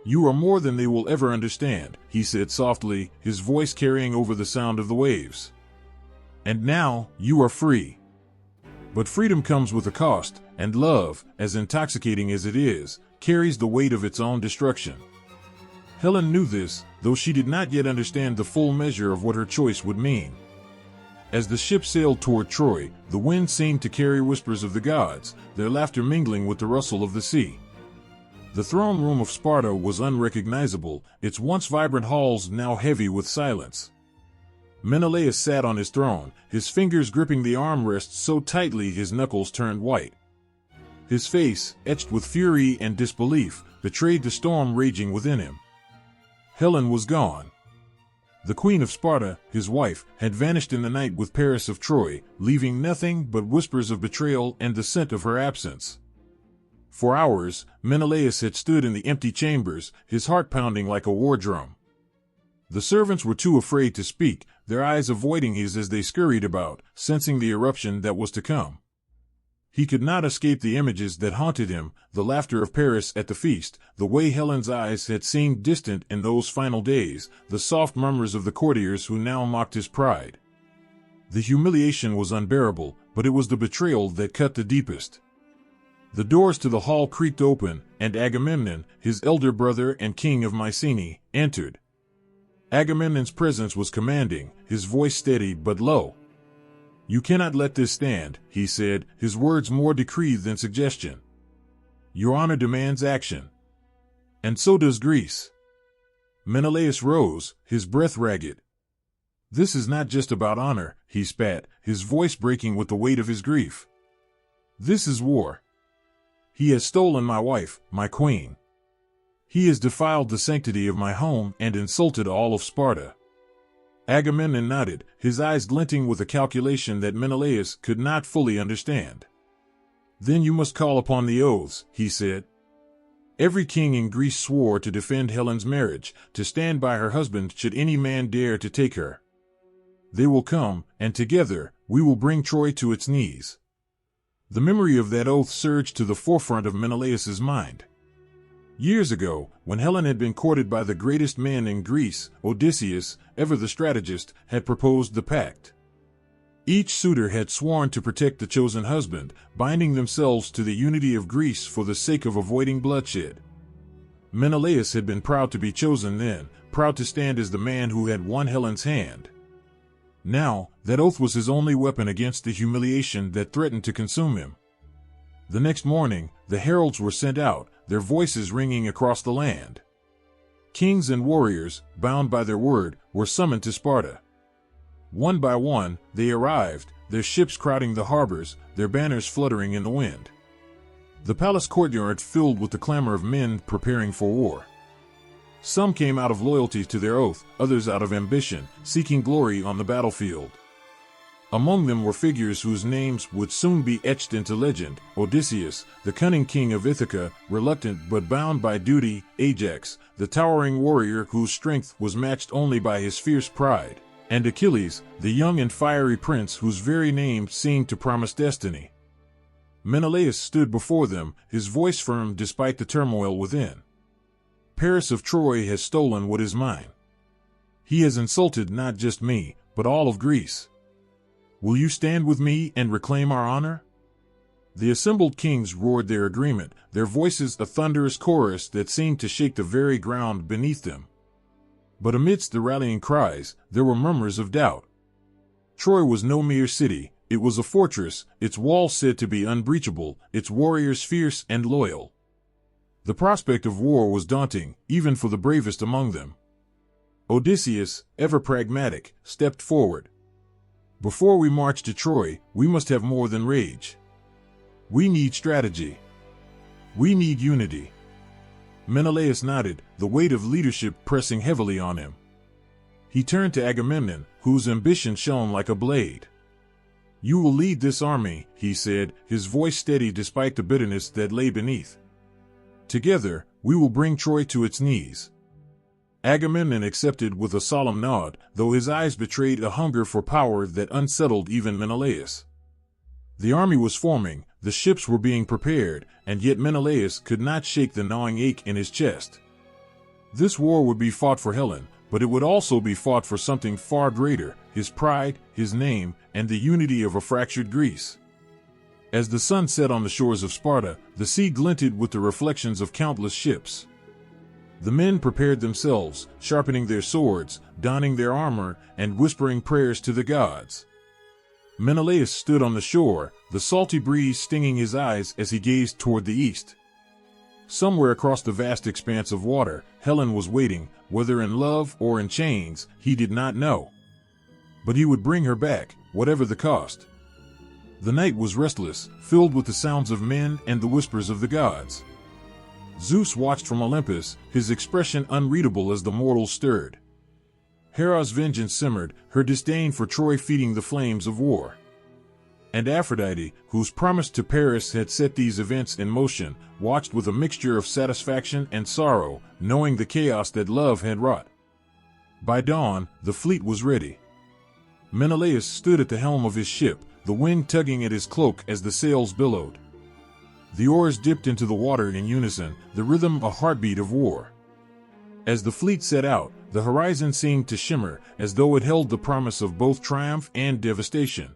"You are more than they will ever understand," he said softly, his voice carrying over the sound of the waves. "And now, you are free. But freedom comes with a cost, and love, as intoxicating as it is, carries the weight of its own destruction." Helen knew this, though she did not yet understand the full measure of what her choice would mean. As the ship sailed toward Troy, the wind seemed to carry whispers of the gods, their laughter mingling with the rustle of the sea. The throne room of Sparta was unrecognizable, its once vibrant halls now heavy with silence. Menelaus sat on his throne, his fingers gripping the armrests so tightly his knuckles turned white. His face, etched with fury and disbelief, betrayed the storm raging within him. Helen was gone. The Queen of Sparta, his wife, had vanished in the night with Paris of Troy, leaving nothing but whispers of betrayal and the scent of her absence. For hours, Menelaus had stood in the empty chambers, his heart pounding like a war drum. The servants were too afraid to speak, their eyes avoiding his as they scurried about, sensing the eruption that was to come. He could not escape the images that haunted him, the laughter of Paris at the feast, the way Helen's eyes had seemed distant in those final days, the soft murmurs of the courtiers who now mocked his pride. The humiliation was unbearable, but it was the betrayal that cut the deepest. The doors to the hall creaked open, and Agamemnon, his elder brother and king of Mycenae, entered. Agamemnon's presence was commanding, his voice steady but low. "You cannot let this stand," he said, his words more decree than suggestion. "Your honor demands action. And so does Greece." Menelaus rose, his breath ragged. "This is not just about honor," he spat, his voice breaking with the weight of his grief. "This is war. He has stolen my wife, my queen. He has defiled the sanctity of my home and insulted all of Sparta." Agamemnon nodded, his eyes glinting with a calculation that Menelaus could not fully understand. "Then you must call upon the oaths," he said. "Every king in Greece swore to defend Helen's marriage, to stand by her husband should any man dare to take her. They will come, and together, we will bring Troy to its knees." The memory of that oath surged to the forefront of Menelaus's mind. Years ago, when Helen had been courted by the greatest man in Greece, Odysseus, ever the strategist, had proposed the pact. Each suitor had sworn to protect the chosen husband, binding themselves to the unity of Greece for the sake of avoiding bloodshed. Menelaus had been proud to be chosen then, proud to stand as the man who had won Helen's hand. Now, that oath was his only weapon against the humiliation that threatened to consume him. The next morning, the heralds were sent out, their voices ringing across the land. Kings and warriors, bound by their word, were summoned to Sparta. One by one, they arrived, their ships crowding the harbors, their banners fluttering in the wind. The palace courtyard filled with the clamor of men preparing for war. Some came out of loyalty to their oath, others out of ambition, seeking glory on the battlefield. Among them were figures whose names would soon be etched into legend: Odysseus, the cunning king of Ithaca, reluctant but bound by duty; Ajax, the towering warrior whose strength was matched only by his fierce pride; and Achilles, the young and fiery prince whose very name seemed to promise destiny. Menelaus stood before them, his voice firm despite the turmoil within. Paris of Troy has stolen what is mine. He has insulted not just me, but all of Greece. Will you stand with me and reclaim our honor?" The assembled kings roared their agreement, their voices a thunderous chorus that seemed to shake the very ground beneath them. But amidst the rallying cries, there were murmurs of doubt. Troy was no mere city, it was a fortress, its walls said to be unbreachable, its warriors fierce and loyal. The prospect of war was daunting, even for the bravest among them. Odysseus, ever pragmatic, stepped forward. "Before we march to Troy, we must have more than rage. We need strategy. We need unity." Menelaus nodded, the weight of leadership pressing heavily on him. He turned to Agamemnon, whose ambition shone like a blade. "You will lead this army," he said, his voice steady despite the bitterness that lay beneath. "Together, we will bring Troy to its knees." Agamemnon accepted with a solemn nod, though his eyes betrayed a hunger for power that unsettled even Menelaus. The army was forming, the ships were being prepared, and yet Menelaus could not shake the gnawing ache in his chest. This war would be fought for Helen, but it would also be fought for something far greater, his pride, his name, and the unity of a fractured Greece. As the sun set on the shores of Sparta, the sea glinted with the reflections of countless ships. The men prepared themselves, sharpening their swords, donning their armor, and whispering prayers to the gods. Menelaus stood on the shore, the salty breeze stinging his eyes as he gazed toward the east. Somewhere across the vast expanse of water, Helen was waiting, whether in love or in chains, he did not know. But he would bring her back, whatever the cost. The night was restless, filled with the sounds of men and the whispers of the gods. Zeus watched from Olympus, his expression unreadable as the mortals stirred. Hera's vengeance simmered, her disdain for Troy feeding the flames of war. And Aphrodite, whose promise to Paris had set these events in motion, watched with a mixture of satisfaction and sorrow, knowing the chaos that love had wrought. By dawn, the fleet was ready. Menelaus stood at the helm of his ship, the wind tugging at his cloak as the sails billowed. The oars dipped into the water in unison, the rhythm a heartbeat of war. As the fleet set out, the horizon seemed to shimmer, as though it held the promise of both triumph and devastation.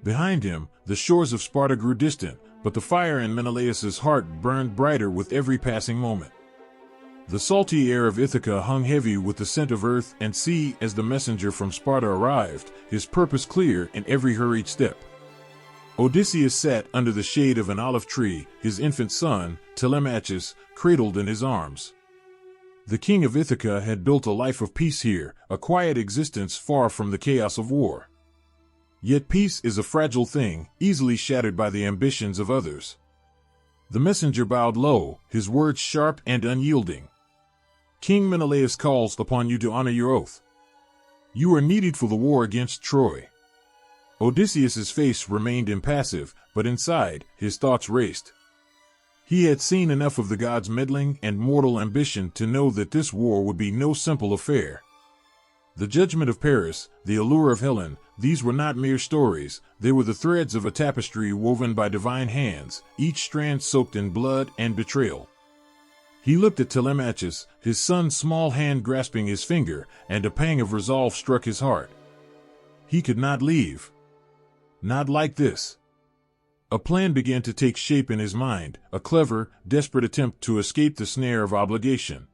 Behind him, the shores of Sparta grew distant, but the fire in Menelaus's heart burned brighter with every passing moment. The salty air of Ithaca hung heavy with the scent of earth and sea as the messenger from Sparta arrived, his purpose clear in every hurried step. Odysseus sat under the shade of an olive tree, his infant son, Telemachus, cradled in his arms. The king of Ithaca had built a life of peace here, a quiet existence far from the chaos of war. Yet peace is a fragile thing, easily shattered by the ambitions of others. The messenger bowed low, his words sharp and unyielding. "King Menelaus calls upon you to honor your oath. You are needed for the war against Troy." Odysseus's face remained impassive, but inside, his thoughts raced. He had seen enough of the gods' meddling and mortal ambition to know that this war would be no simple affair. The judgment of Paris, the allure of Helen, these were not mere stories, they were the threads of a tapestry woven by divine hands, each strand soaked in blood and betrayal. He looked at Telemachus, his son's small hand grasping his finger, and a pang of resolve struck his heart. He could not leave. Not like this. A plan began to take shape in his mind, a clever, desperate attempt to escape the snare of obligation.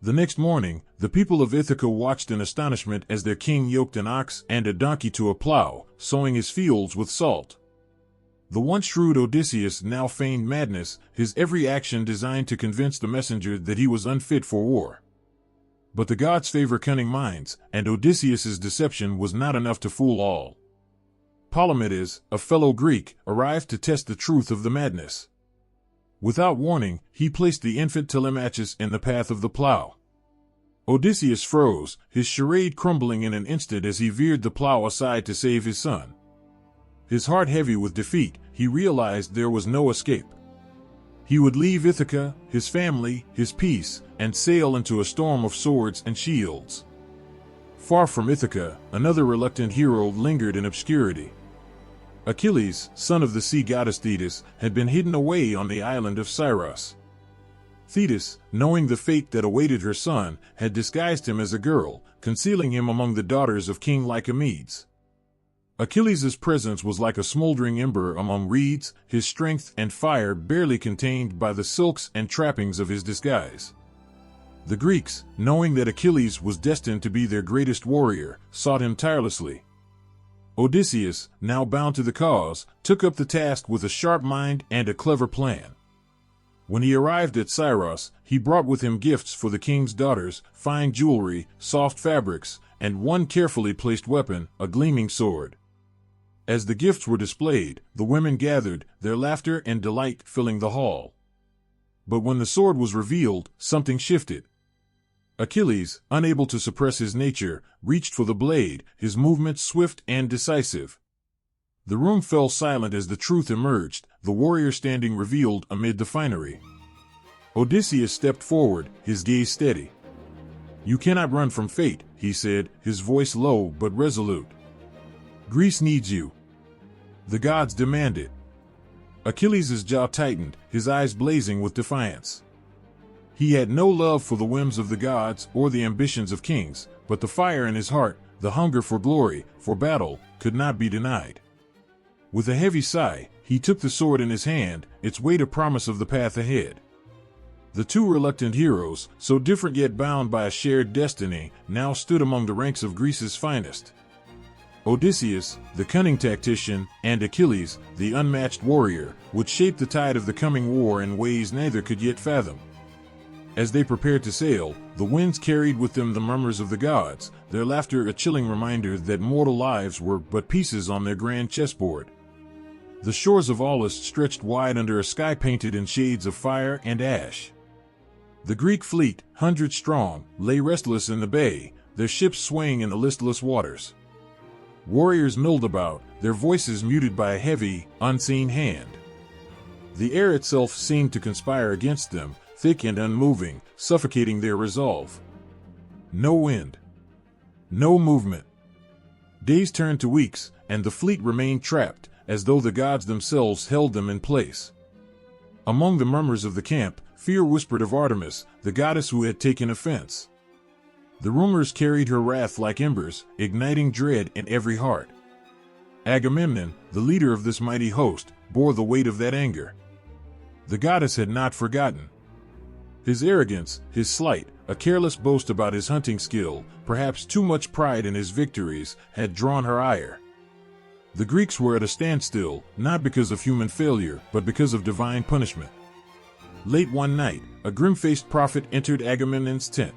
The next morning, the people of Ithaca watched in astonishment as their king yoked an ox and a donkey to a plow, sowing his fields with salt. The once shrewd Odysseus now feigned madness, his every action designed to convince the messenger that he was unfit for war. But the gods favor cunning minds, and Odysseus's deception was not enough to fool all. Polymedes, a fellow Greek, arrived to test the truth of the madness. Without warning, he placed the infant Telemachus in the path of the plow. Odysseus froze, his charade crumbling in an instant as he veered the plow aside to save his son. His heart heavy with defeat, he realized there was no escape. He would leave Ithaca, his family, his peace, and sail into a storm of swords and shields. Far from Ithaca, another reluctant hero lingered in obscurity. Achilles, son of the sea goddess Thetis, had been hidden away on the island of Scyros. Thetis, knowing the fate that awaited her son, had disguised him as a girl, concealing him among the daughters of King Lycomedes. Achilles' presence was like a smoldering ember among reeds, his strength and fire barely contained by the silks and trappings of his disguise. The Greeks, knowing that Achilles was destined to be their greatest warrior, sought him tirelessly. Odysseus, now bound to the cause, took up the task with a sharp mind and a clever plan. When he arrived at Scyros, he brought with him gifts for the king's daughters, fine jewelry, soft fabrics, and one carefully placed weapon, a gleaming sword. As the gifts were displayed, the women gathered, their laughter and delight filling the hall. But when the sword was revealed, something shifted. Achilles, unable to suppress his nature, reached for the blade, his movements swift and decisive. The room fell silent as the truth emerged, the warrior standing revealed amid the finery. Odysseus stepped forward, his gaze steady. "You cannot run from fate," he said, his voice low but resolute. "Greece needs you. The gods demand it." Achilles' jaw tightened, his eyes blazing with defiance. He had no love for the whims of the gods or the ambitions of kings, but the fire in his heart, the hunger for glory, for battle, could not be denied. With a heavy sigh, he took the sword in his hand, its weight a promise of the path ahead. The two reluctant heroes, so different yet bound by a shared destiny, now stood among the ranks of Greece's finest. Odysseus, the cunning tactician, and Achilles, the unmatched warrior, would shape the tide of the coming war in ways neither could yet fathom. As they prepared to sail, the winds carried with them the murmurs of the gods, their laughter a chilling reminder that mortal lives were but pieces on their grand chessboard. The shores of Aulis stretched wide under a sky painted in shades of fire and ash. The Greek fleet, 100 strong, lay restless in the bay, their ships swaying in the listless waters. Warriors milled about, their voices muted by a heavy, unseen hand. The air itself seemed to conspire against them, thick and unmoving, suffocating their resolve. No wind. No movement. Days turned to weeks, and the fleet remained trapped, as though the gods themselves held them in place. Among the murmurs of the camp, fear whispered of Artemis, the goddess who had taken offense. The rumors carried her wrath like embers, igniting dread in every heart. Agamemnon, the leader of this mighty host, bore the weight of that anger. The goddess had not forgotten. His arrogance, his slight, a careless boast about his hunting skill, perhaps too much pride in his victories, had drawn her ire. The Greeks were at a standstill, not because of human failure, but because of divine punishment. Late one night, a grim-faced prophet entered Agamemnon's tent.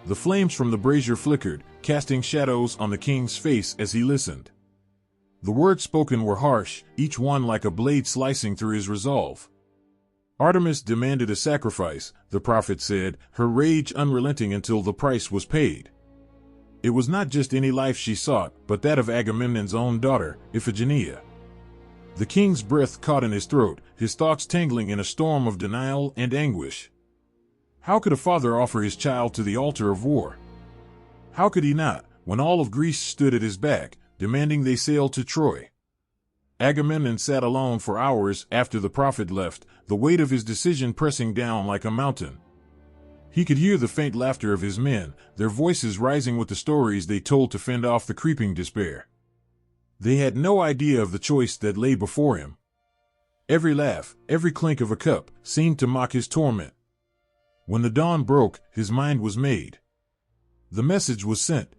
The flames from the brazier flickered, casting shadows on the king's face as he listened. The words spoken were harsh, each one like a blade slicing through his resolve. Artemis demanded a sacrifice, the prophet said, her rage unrelenting until the price was paid. It was not just any life she sought, but that of Agamemnon's own daughter, Iphigenia. The king's breath caught in his throat, his thoughts tangling in a storm of denial and anguish. How could a father offer his child to the altar of war? How could he not, when all of Greece stood at his back, demanding they sail to Troy? Agamemnon sat alone for hours after the prophet left, the weight of his decision pressing down like a mountain. He could hear the faint laughter of his men, their voices rising with the stories they told to fend off the creeping despair. They had no idea of the choice that lay before him. Every laugh, every clink of a cup, seemed to mock his torment. When the dawn broke, his mind was made. The message was sent.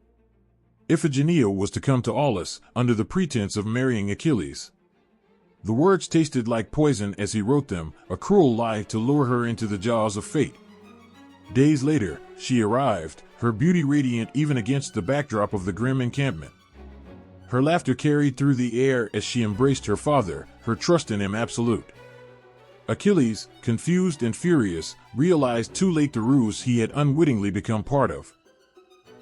Iphigenia was to come to Aulis, under the pretense of marrying Achilles. The words tasted like poison as he wrote them, a cruel lie to lure her into the jaws of fate. Days later, she arrived, her beauty radiant even against the backdrop of the grim encampment. Her laughter carried through the air as she embraced her father, her trust in him absolute. Achilles, confused and furious, realized too late the ruse he had unwittingly become part of.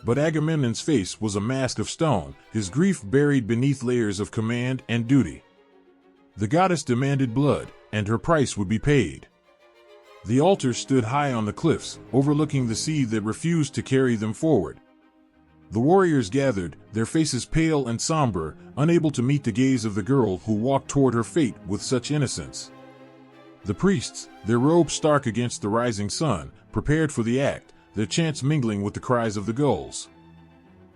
But Agamemnon's face was a mask of stone, his grief buried beneath layers of command and duty. The goddess demanded blood, and her price would be paid. The altar stood high on the cliffs, overlooking the sea that refused to carry them forward. The warriors gathered, their faces pale and somber, unable to meet the gaze of the girl who walked toward her fate with such innocence. The priests, their robes stark against the rising sun, prepared for the act, their chants mingling with the cries of the gulls.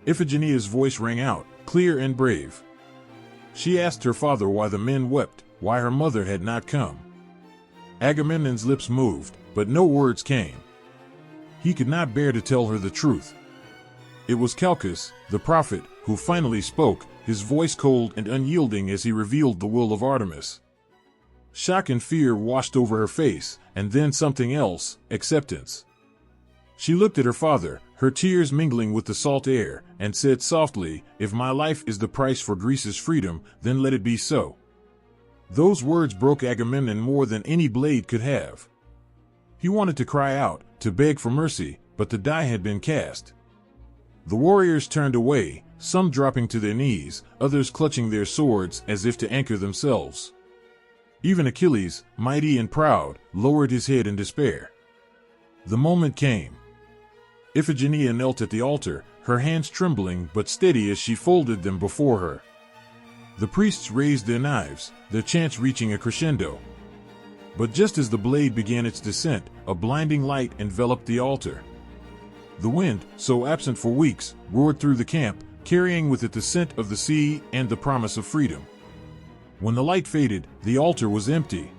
Iphigenia's voice rang out, clear and brave. She asked her father why the men wept, why her mother had not come. Agamemnon's lips moved, but no words came. He could not bear to tell her the truth. It was Calchas, the prophet, who finally spoke, his voice cold and unyielding as he revealed the will of Artemis. Shock and fear washed over her face, and then something else, acceptance. She looked at her father, her tears mingling with the salt air, and said softly, "If my life is the price for Greece's freedom, then let it be so." Those words broke Agamemnon more than any blade could have. He wanted to cry out, to beg for mercy, but the die had been cast. The warriors turned away, some dropping to their knees, others clutching their swords as if to anchor themselves. Even Achilles, mighty and proud, lowered his head in despair. The moment came. Iphigenia knelt at the altar, her hands trembling but steady as she folded them before her. The priests raised their knives, their chants reaching a crescendo. But just as the blade began its descent, a blinding light enveloped the altar. The wind, so absent for weeks, roared through the camp, carrying with it the scent of the sea and the promise of freedom. When the light faded, the altar was empty.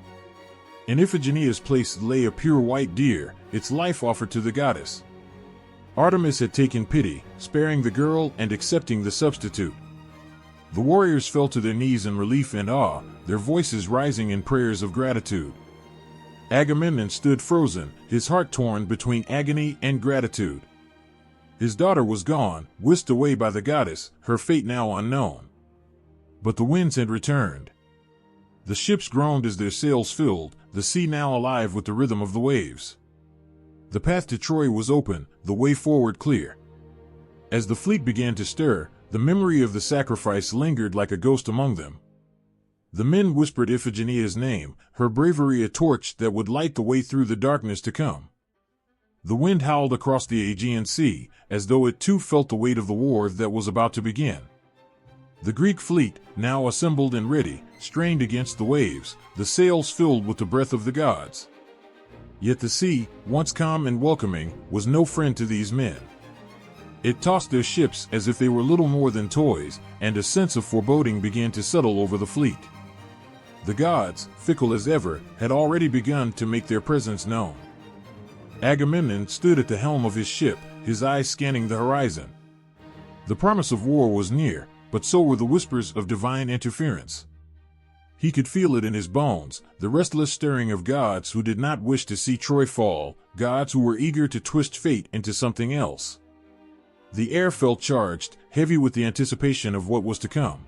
In Iphigenia's place lay a pure white deer, its life offered to the goddess. Artemis had taken pity, sparing the girl and accepting the substitute. The warriors fell to their knees in relief and awe, their voices rising in prayers of gratitude. Agamemnon stood frozen, his heart torn between agony and gratitude. His daughter was gone, whisked away by the goddess, her fate now unknown. But the winds had returned. The ships groaned as their sails filled, the sea now alive with the rhythm of the waves. The path to Troy was open, the way forward clear. As the fleet began to stir, the memory of the sacrifice lingered like a ghost among them. The men whispered Iphigenia's name, her bravery a torch that would light the way through the darkness to come. The wind howled across the Aegean Sea, as though it too felt the weight of the war that was about to begin. The Greek fleet, now assembled and ready, strained against the waves, the sails filled with the breath of the gods. Yet the sea, once calm and welcoming, was no friend to these men. It tossed their ships as if they were little more than toys, and a sense of foreboding began to settle over the fleet. The gods, fickle as ever, had already begun to make their presence known. Agamemnon stood at the helm of his ship, his eyes scanning the horizon. The promise of war was near, but so were the whispers of divine interference. He could feel it in his bones, the restless stirring of gods who did not wish to see Troy fall, gods who were eager to twist fate into something else. The air felt charged, heavy with the anticipation of what was to come.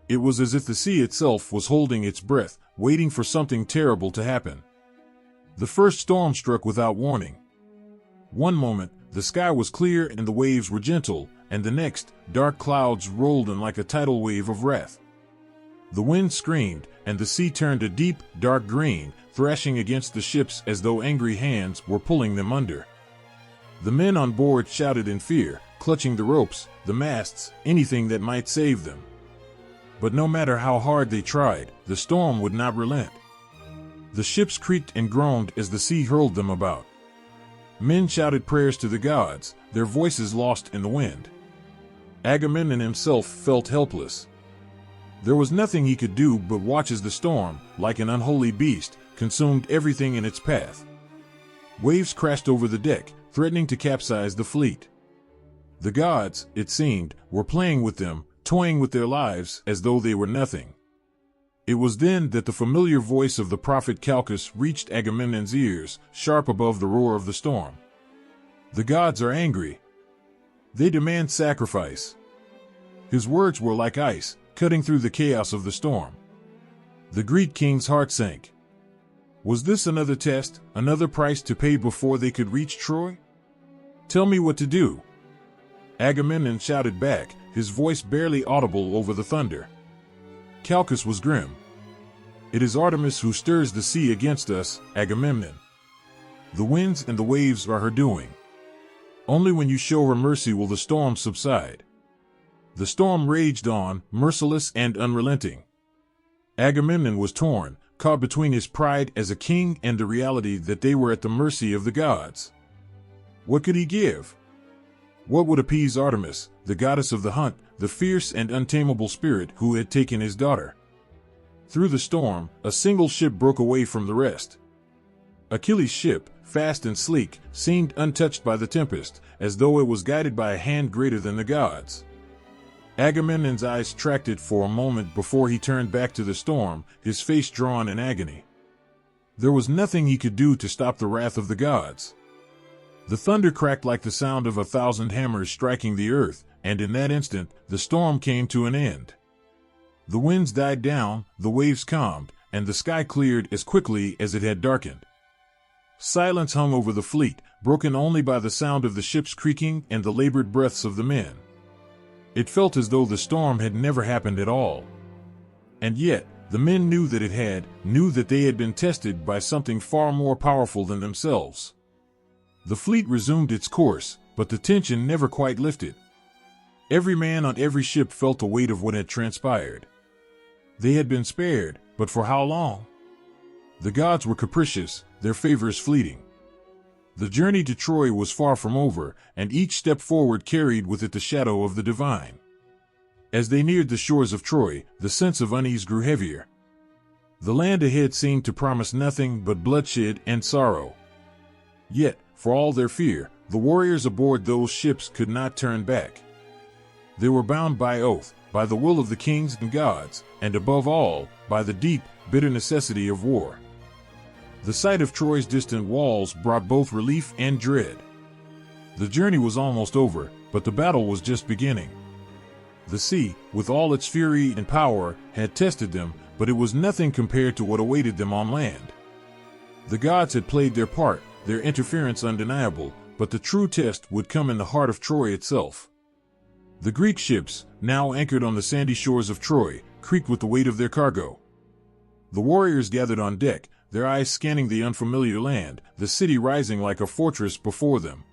It was as if the sea itself was holding its breath, waiting for something terrible to happen. The first storm struck without warning. One moment, the sky was clear and the waves were gentle, and the next, dark clouds rolled in like a tidal wave of wrath. The wind screamed, and the sea turned a deep, dark green, thrashing against the ships as though angry hands were pulling them under. The men on board shouted in fear, clutching the ropes, the masts, anything that might save them. But no matter how hard they tried, the storm would not relent. The ships creaked and groaned as the sea hurled them about. Men shouted prayers to the gods, their voices lost in the wind. Agamemnon himself felt helpless. There was nothing he could do but watch as the storm, like an unholy beast, consumed everything in its path. Waves crashed over the deck, threatening to capsize the fleet. The gods, it seemed, were playing with them, toying with their lives as though they were nothing. It was then that the familiar voice of the prophet Calchas reached Agamemnon's ears, sharp above the roar of the storm. The gods are angry. They demand sacrifice. His words were like ice, cutting through the chaos of the storm. The Greek king's heart sank. Was this another test, another price to pay before they could reach Troy? Tell me what to do. Agamemnon shouted back, his voice barely audible over the thunder. Calchas was grim. It is Artemis who stirs the sea against us, Agamemnon. The winds and the waves are her doing. Only when you show her mercy will the storm subside. The storm raged on, merciless and unrelenting. Agamemnon was torn, caught between his pride as a king and the reality that they were at the mercy of the gods. What could he give? What would appease Artemis, the goddess of the hunt, the fierce and untamable spirit who had taken his daughter? Through the storm, a single ship broke away from the rest. Achilles' ship, fast and sleek, seemed untouched by the tempest, as though it was guided by a hand greater than the gods. Agamemnon's eyes tracked it for a moment before he turned back to the storm, his face drawn in agony. There was nothing he could do to stop the wrath of the gods. The thunder cracked like the sound of 1,000 hammers striking the earth, and in that instant, the storm came to an end. The winds died down, the waves calmed, and the sky cleared as quickly as it had darkened. Silence hung over the fleet, broken only by the sound of the ship's creaking and the labored breaths of the men. It felt as though the storm had never happened at all. And yet, the men knew that it had, knew that they had been tested by something far more powerful than themselves. The fleet resumed its course, but the tension never quite lifted. Every man on every ship felt the weight of what had transpired. They had been spared, but for how long? The gods were capricious, their favors fleeting. The journey to Troy was far from over, and each step forward carried with it the shadow of the divine. As they neared the shores of Troy, the sense of unease grew heavier. The land ahead seemed to promise nothing but bloodshed and sorrow. Yet, for all their fear, the warriors aboard those ships could not turn back. They were bound by oath, by the will of the kings and gods, and above all, by the deep, bitter necessity of war. The sight of Troy's distant walls brought both relief and dread. The journey was almost over, but the battle was just beginning. The sea, with all its fury and power, had tested them, but it was nothing compared to what awaited them on land. The gods had played their part, their interference undeniable, but the true test would come in the heart of Troy itself. The Greek ships, now anchored on the sandy shores of Troy, creaked with the weight of their cargo. The warriors gathered on deck, their eyes scanning the unfamiliar land, the city rising like a fortress before them.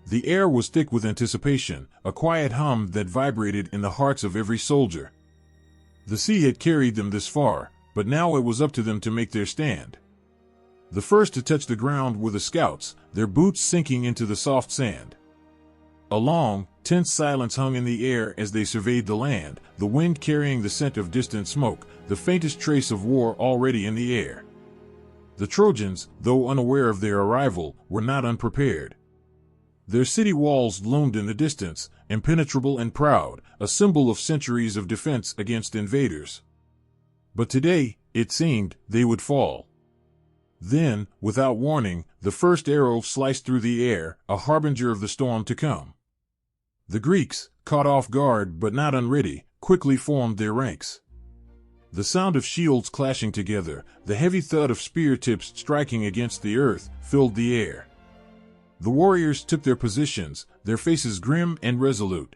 The air was thick with anticipation, a quiet hum that vibrated in the hearts of every soldier. The sea had carried them this far, but now it was up to them to make their stand. The first to touch the ground were the scouts, their boots sinking into the soft sand. A long, tense silence hung in the air as they surveyed the land, the wind carrying the scent of distant smoke, the faintest trace of war already in the air. The Trojans, though unaware of their arrival, were not unprepared. Their city walls loomed in the distance, impenetrable and proud, a symbol of centuries of defense against invaders. But today, it seemed, they would fall. Then, without warning, the first arrow sliced through the air, a harbinger of the storm to come. The Greeks, caught off guard but not unready, quickly formed their ranks. The sound of shields clashing together, the heavy thud of spear tips striking against the earth, filled the air. The warriors took their positions, their faces grim and resolute.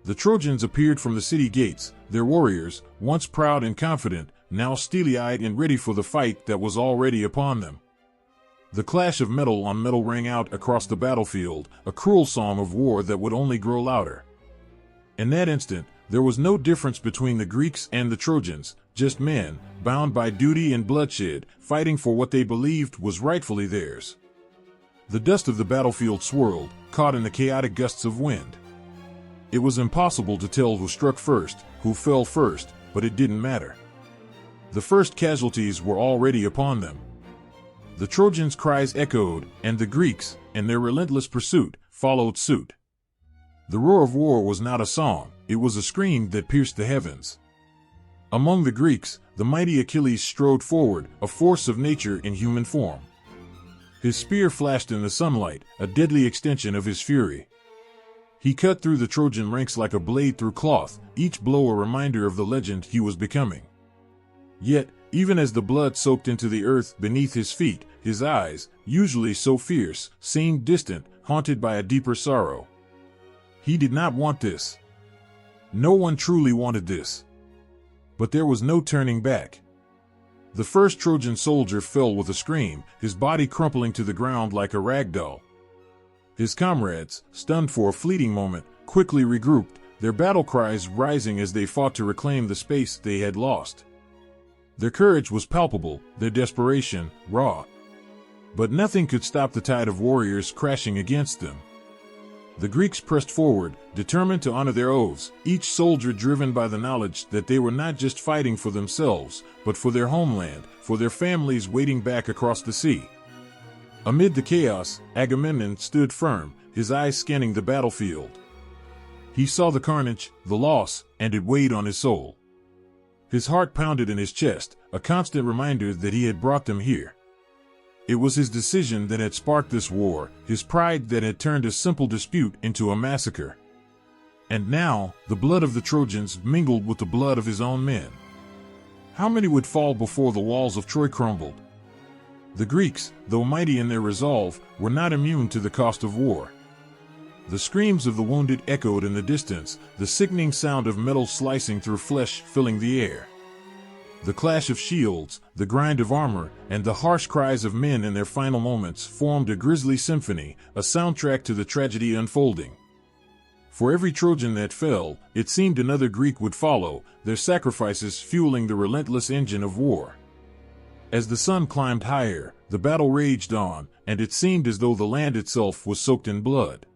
The Trojans appeared from the city gates, their warriors, once proud and confident, now steely-eyed and ready for the fight that was already upon them. The clash of metal on metal rang out across the battlefield, a cruel song of war that would only grow louder. In that instant, there was no difference between the Greeks and the Trojans, just men, bound by duty and bloodshed, fighting for what they believed was rightfully theirs. The dust of the battlefield swirled, caught in the chaotic gusts of wind. It was impossible to tell who struck first, who fell first, but it didn't matter. The first casualties were already upon them. The Trojans' cries echoed, and the Greeks, in their relentless pursuit, followed suit. The roar of war was not a song, it was a scream that pierced the heavens. Among the Greeks, the mighty Achilles strode forward, a force of nature in human form. His spear flashed in the sunlight, a deadly extension of his fury. He cut through the Trojan ranks like a blade through cloth, each blow a reminder of the legend he was becoming. Yet, even as the blood soaked into the earth beneath his feet, his eyes, usually so fierce, seemed distant, haunted by a deeper sorrow. He did not want this. No one truly wanted this. But there was no turning back. The first Trojan soldier fell with a scream, his body crumpling to the ground like a rag doll. His comrades, stunned for a fleeting moment, quickly regrouped, their battle cries rising as they fought to reclaim the space they had lost. Their courage was palpable, their desperation raw. But nothing could stop the tide of warriors crashing against them. The Greeks pressed forward, determined to honor their oaths, each soldier driven by the knowledge that they were not just fighting for themselves, but for their homeland, for their families waiting back across the sea. Amid the chaos, Agamemnon stood firm, his eyes scanning the battlefield. He saw the carnage, the loss, and it weighed on his soul. His heart pounded in his chest, a constant reminder that he had brought them here. It was his decision that had sparked this war, his pride that had turned a simple dispute into a massacre. And now, the blood of the Trojans mingled with the blood of his own men. How many would fall before the walls of Troy crumbled? The Greeks, though mighty in their resolve, were not immune to the cost of war. The screams of the wounded echoed in the distance, the sickening sound of metal slicing through flesh filling the air. The clash of shields, the grind of armor, and the harsh cries of men in their final moments formed a grisly symphony, a soundtrack to the tragedy unfolding. For every Trojan that fell, it seemed another Greek would follow, their sacrifices fueling the relentless engine of war. As the sun climbed higher, the battle raged on, and it seemed as though the land itself was soaked in blood.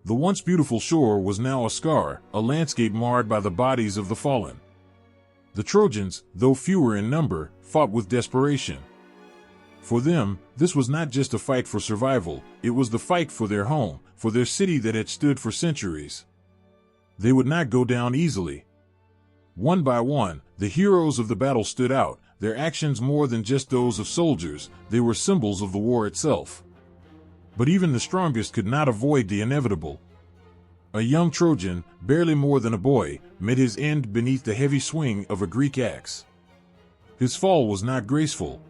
The once beautiful shore was now a scar, a landscape marred by the bodies of the fallen. The Trojans, though fewer in number, fought with desperation. For them, this was not just a fight for survival, it was the fight for their home, for their city that had stood for centuries. They would not go down easily. One by one, the heroes of the battle stood out, their actions more than just those of soldiers, they were symbols of the war itself. But even the strongest could not avoid the inevitable. A young Trojan, barely more than a boy, met his end beneath the heavy swing of a Greek axe. His fall was not graceful.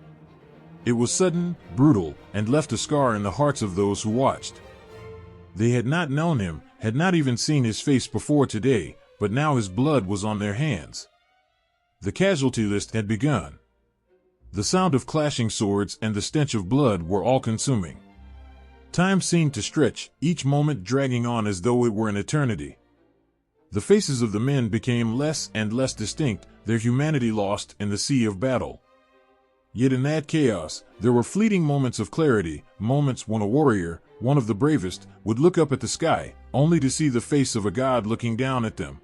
It was sudden, brutal, and left a scar in the hearts of those who watched. They had not known him, had not even seen his face before today, but now his blood was on their hands. The casualty list had begun. The sound of clashing swords and the stench of blood were all-consuming. Time seemed to stretch, each moment dragging on as though it were an eternity. The faces of the men became less and less distinct, their humanity lost in the sea of battle. Yet in that chaos, there were fleeting moments of clarity, moments when a warrior, one of the bravest, would look up at the sky, only to see the face of a god looking down at them.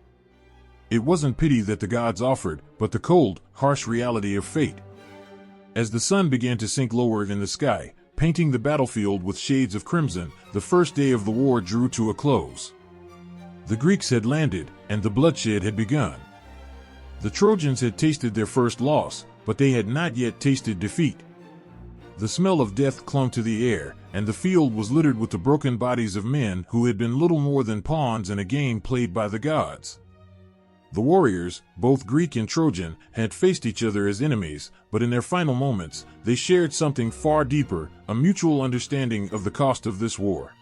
It wasn't pity that the gods offered, but the cold, harsh reality of fate. As the sun began to sink lower in the sky, painting the battlefield with shades of crimson, the first day of the war drew to a close. The Greeks had landed, and the bloodshed had begun. The Trojans had tasted their first loss, but they had not yet tasted defeat. The smell of death clung to the air, and the field was littered with the broken bodies of men who had been little more than pawns in a game played by the gods. The warriors, both Greek and Trojan, had faced each other as enemies, but in their final moments, they shared something far deeper, a mutual understanding of the cost of this war.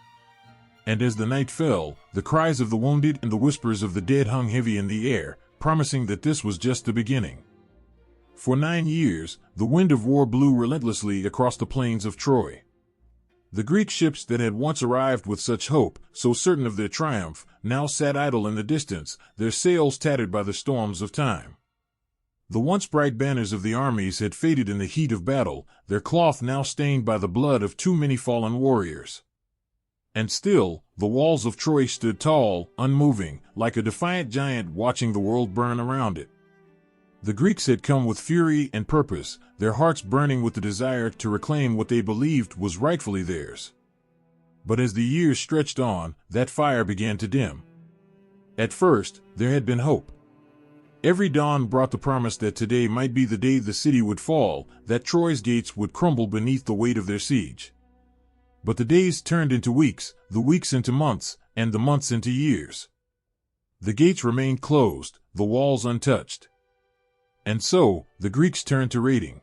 And as the night fell, the cries of the wounded and the whispers of the dead hung heavy in the air, promising that this was just the beginning. For 9 years, the wind of war blew relentlessly across the plains of Troy. The Greek ships that had once arrived with such hope, so certain of their triumph, now sat idle in the distance, their sails tattered by the storms of time. The once bright banners of the armies had faded in the heat of battle, their cloth now stained by the blood of too many fallen warriors. And still, the walls of Troy stood tall, unmoving, like a defiant giant watching the world burn around it. The Greeks had come with fury and purpose, their hearts burning with the desire to reclaim what they believed was rightfully theirs. But as the years stretched on, that fire began to dim. At first, there had been hope. Every dawn brought the promise that today might be the day the city would fall, that Troy's gates would crumble beneath the weight of their siege. But the days turned into weeks, the weeks into months, and the months into years. The gates remained closed, the walls untouched. And so, the Greeks turned to raiding.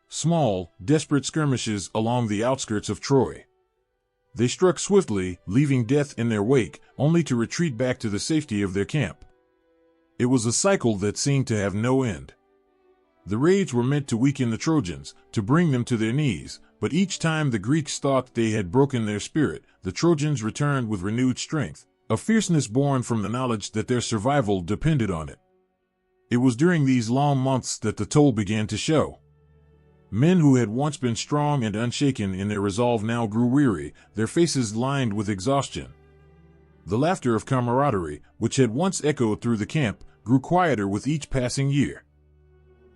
Small, desperate skirmishes along the outskirts of Troy. They struck swiftly, leaving death in their wake, only to retreat back to the safety of their camp. It was a cycle that seemed to have no end. The raids were meant to weaken the Trojans, to bring them to their knees, but each time the Greeks thought they had broken their spirit, the Trojans returned with renewed strength, a fierceness born from the knowledge that their survival depended on it. It was during these long months that the toll began to show. Men who had once been strong and unshaken in their resolve now grew weary, their faces lined with exhaustion. The laughter of camaraderie, which had once echoed through the camp, grew quieter with each passing year.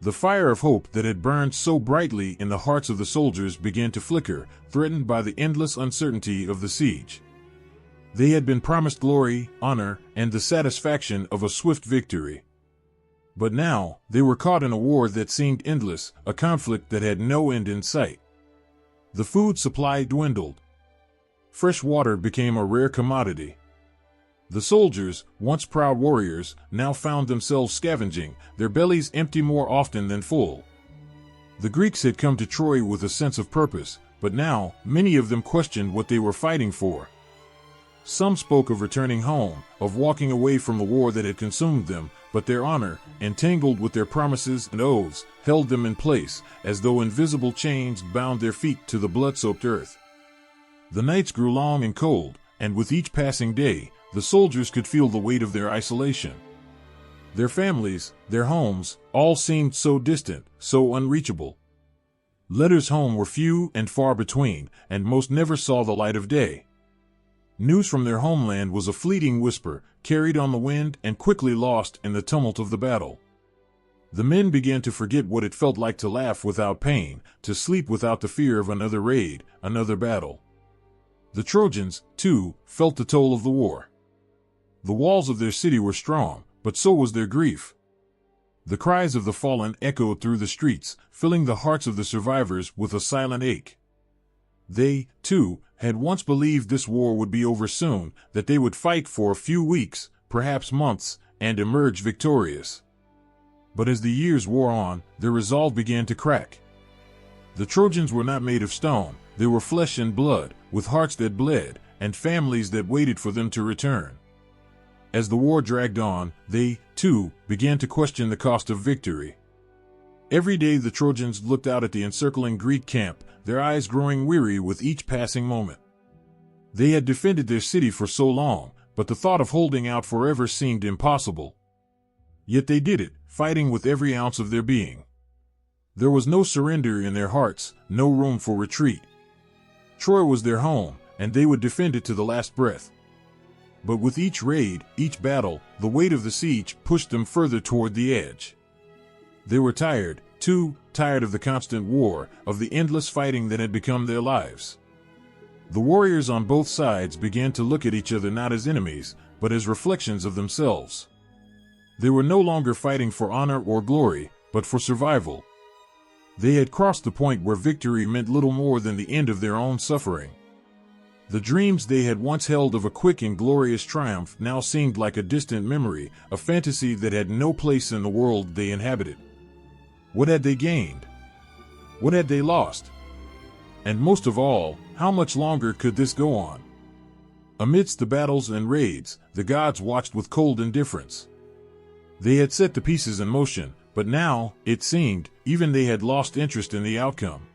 The fire of hope that had burned so brightly in the hearts of the soldiers began to flicker, threatened by the endless uncertainty of the siege. They had been promised glory, honor, and the satisfaction of a swift victory. But now, they were caught in a war that seemed endless, a conflict that had no end in sight. The food supply dwindled. Fresh water became a rare commodity. The soldiers, once proud warriors, now found themselves scavenging, their bellies empty more often than full. The Greeks had come to Troy with a sense of purpose, but now, many of them questioned what they were fighting for. Some spoke of returning home, of walking away from the war that had consumed them, but their honor, entangled with their promises and oaths, held them in place, as though invisible chains bound their feet to the blood-soaked earth. The nights grew long and cold, and with each passing day, the soldiers could feel the weight of their isolation. Their families, their homes, all seemed so distant, so unreachable. Letters home were few and far between, and most never saw the light of day. News from their homeland was a fleeting whisper, carried on the wind and quickly lost in the tumult of the battle. The men began to forget what it felt like to laugh without pain, to sleep without the fear of another raid, another battle. The Trojans, too, felt the toll of the war. The walls of their city were strong, but so was their grief. The cries of the fallen echoed through the streets, filling the hearts of the survivors with a silent ache. They, too, had once believed this war would be over soon, that they would fight for a few weeks, perhaps months, and emerge victorious. But as the years wore on, their resolve began to crack. The Trojans were not made of stone, they were flesh and blood, with hearts that bled, and families that waited for them to return. As the war dragged on, they, too, began to question the cost of victory. Every day the Trojans looked out at the encircling Greek camp, their eyes growing weary with each passing moment. They had defended their city for so long, but the thought of holding out forever seemed impossible. Yet they did it, fighting with every ounce of their being. There was no surrender in their hearts, no room for retreat. Troy was their home, and they would defend it to the last breath. But with each raid, each battle, the weight of the siege pushed them further toward the edge. They were tired, too, tired of the constant war, of the endless fighting that had become their lives. The warriors on both sides began to look at each other not as enemies, but as reflections of themselves. They were no longer fighting for honor or glory, but for survival. They had crossed the point where victory meant little more than the end of their own suffering. The dreams they had once held of a quick and glorious triumph now seemed like a distant memory, a fantasy that had no place in the world they inhabited. What had they gained? What had they lost? And most of all, how much longer could this go on? Amidst the battles and raids, the gods watched with cold indifference. They had set the pieces in motion, but now, it seemed, even they had lost interest in the outcome.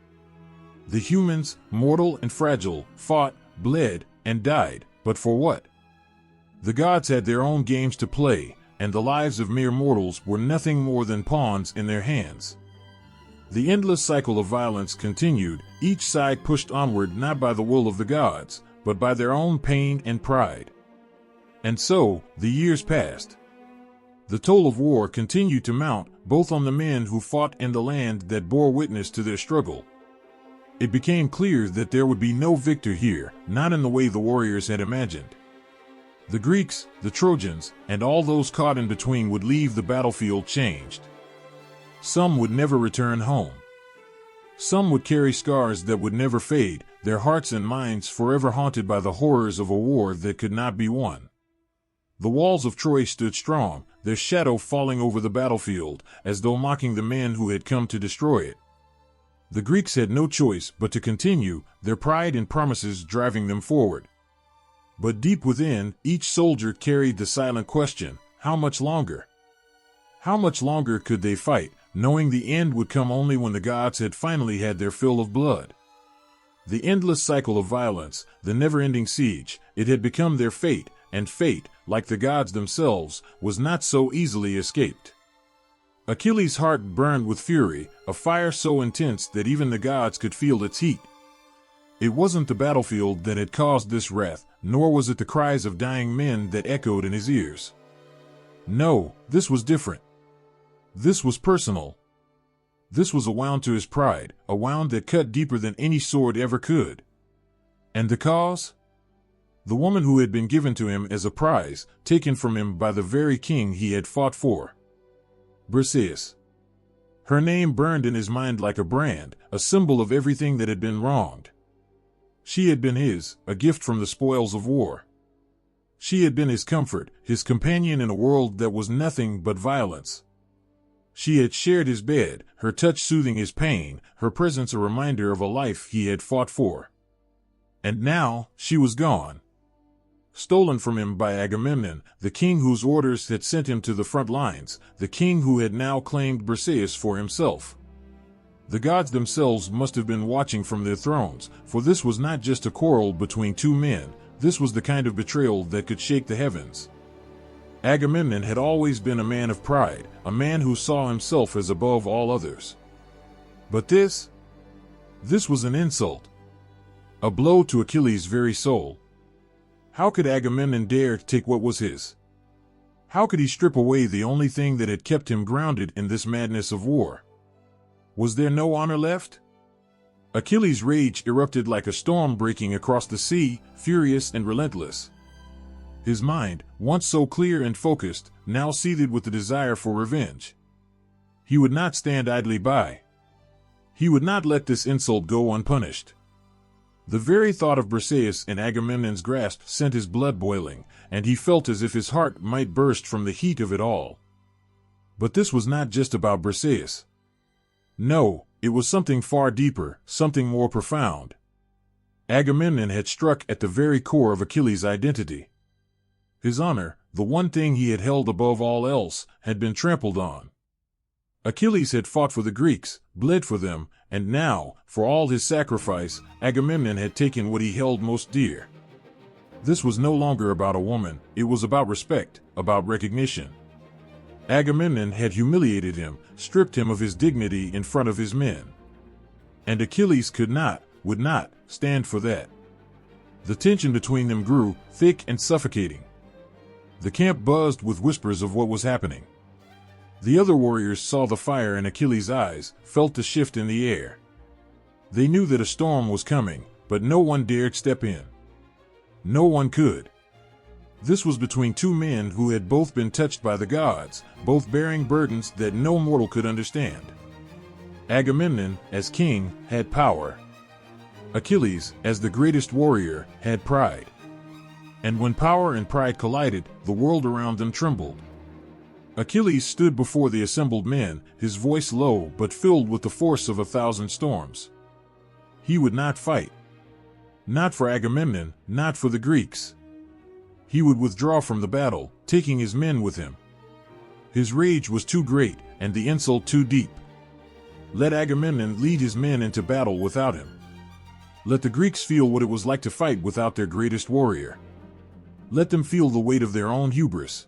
The humans, mortal and fragile, fought, bled, and died, but for what? The gods had their own games to play, and the lives of mere mortals were nothing more than pawns in their hands. The endless cycle of violence continued, each side pushed onward not by the will of the gods, but by their own pain and pride. And so, the years passed. The toll of war continued to mount, both on the men who fought and the land that bore witness to their struggle. It became clear that there would be no victor here, not in the way the warriors had imagined. The Greeks, the Trojans, and all those caught in between would leave the battlefield changed. Some would never return home. Some would carry scars that would never fade, their hearts and minds forever haunted by the horrors of a war that could not be won. The walls of Troy stood strong, their shadow falling over the battlefield, as though mocking the men who had come to destroy it. The Greeks had no choice but to continue, their pride and promises driving them forward. But deep within, each soldier carried the silent question, how much longer? How much longer could they fight, knowing the end would come only when the gods had finally had their fill of blood? The endless cycle of violence, the never-ending siege, it had become their fate, and fate, like the gods themselves, was not so easily escaped. Achilles' heart burned with fury, a fire so intense that even the gods could feel its heat. It wasn't the battlefield that had caused this wrath, nor was it the cries of dying men that echoed in his ears. No, this was different. This was personal. This was a wound to his pride, a wound that cut deeper than any sword ever could. And the cause? The woman who had been given to him as a prize, taken from him by the very king he had fought for. Briseis. Her name burned in his mind like a brand, a symbol of everything that had been wronged. She had been his, a gift from the spoils of war. She had been his comfort, his companion in a world that was nothing but violence. She had shared his bed, her touch soothing his pain, her presence a reminder of a life he had fought for. And now, she was gone. Stolen from him by Agamemnon, the king whose orders had sent him to the front lines, the king who had now claimed Briseis for himself. The gods themselves must have been watching from their thrones, for this was not just a quarrel between two men, this was the kind of betrayal that could shake the heavens. Agamemnon had always been a man of pride, a man who saw himself as above all others. But this was an insult. A blow to Achilles' very soul. How could Agamemnon dare take what was his? How could he strip away the only thing that had kept him grounded in this madness of war? Was there no honor left? Achilles' rage erupted like a storm breaking across the sea, furious and relentless. His mind, once so clear and focused, now seethed with the desire for revenge. He would not stand idly by. He would not let this insult go unpunished. The very thought of Briseis in Agamemnon's grasp sent his blood boiling, and he felt as if his heart might burst from the heat of it all. But this was not just about Briseis. No, it was something far deeper, something more profound. Agamemnon had struck at the very core of Achilles' identity. His honor, the one thing he had held above all else, had been trampled on. Achilles had fought for the Greeks, bled for them, and now, for all his sacrifice, Agamemnon had taken what he held most dear. This was no longer about a woman, it was about respect, about recognition. Agamemnon had humiliated him, stripped him of his dignity in front of his men. And Achilles would not, stand for that. The tension between them grew, thick and suffocating. The camp buzzed with whispers of what was happening. The other warriors saw the fire in Achilles' eyes, felt the shift in the air. They knew that a storm was coming, but no one dared step in. No one could. This was between two men who had both been touched by the gods, both bearing burdens that no mortal could understand. Agamemnon, as king, had power. Achilles, as the greatest warrior, had pride. And when power and pride collided, the world around them trembled. Achilles stood before the assembled men, his voice low but filled with the force of 1,000 storms. He would not fight. Not for Agamemnon, not for the Greeks. He would withdraw from the battle, taking his men with him. His rage was too great, and the insult too deep. Let Agamemnon lead his men into battle without him. Let the Greeks feel what it was like to fight without their greatest warrior. Let them feel the weight of their own hubris.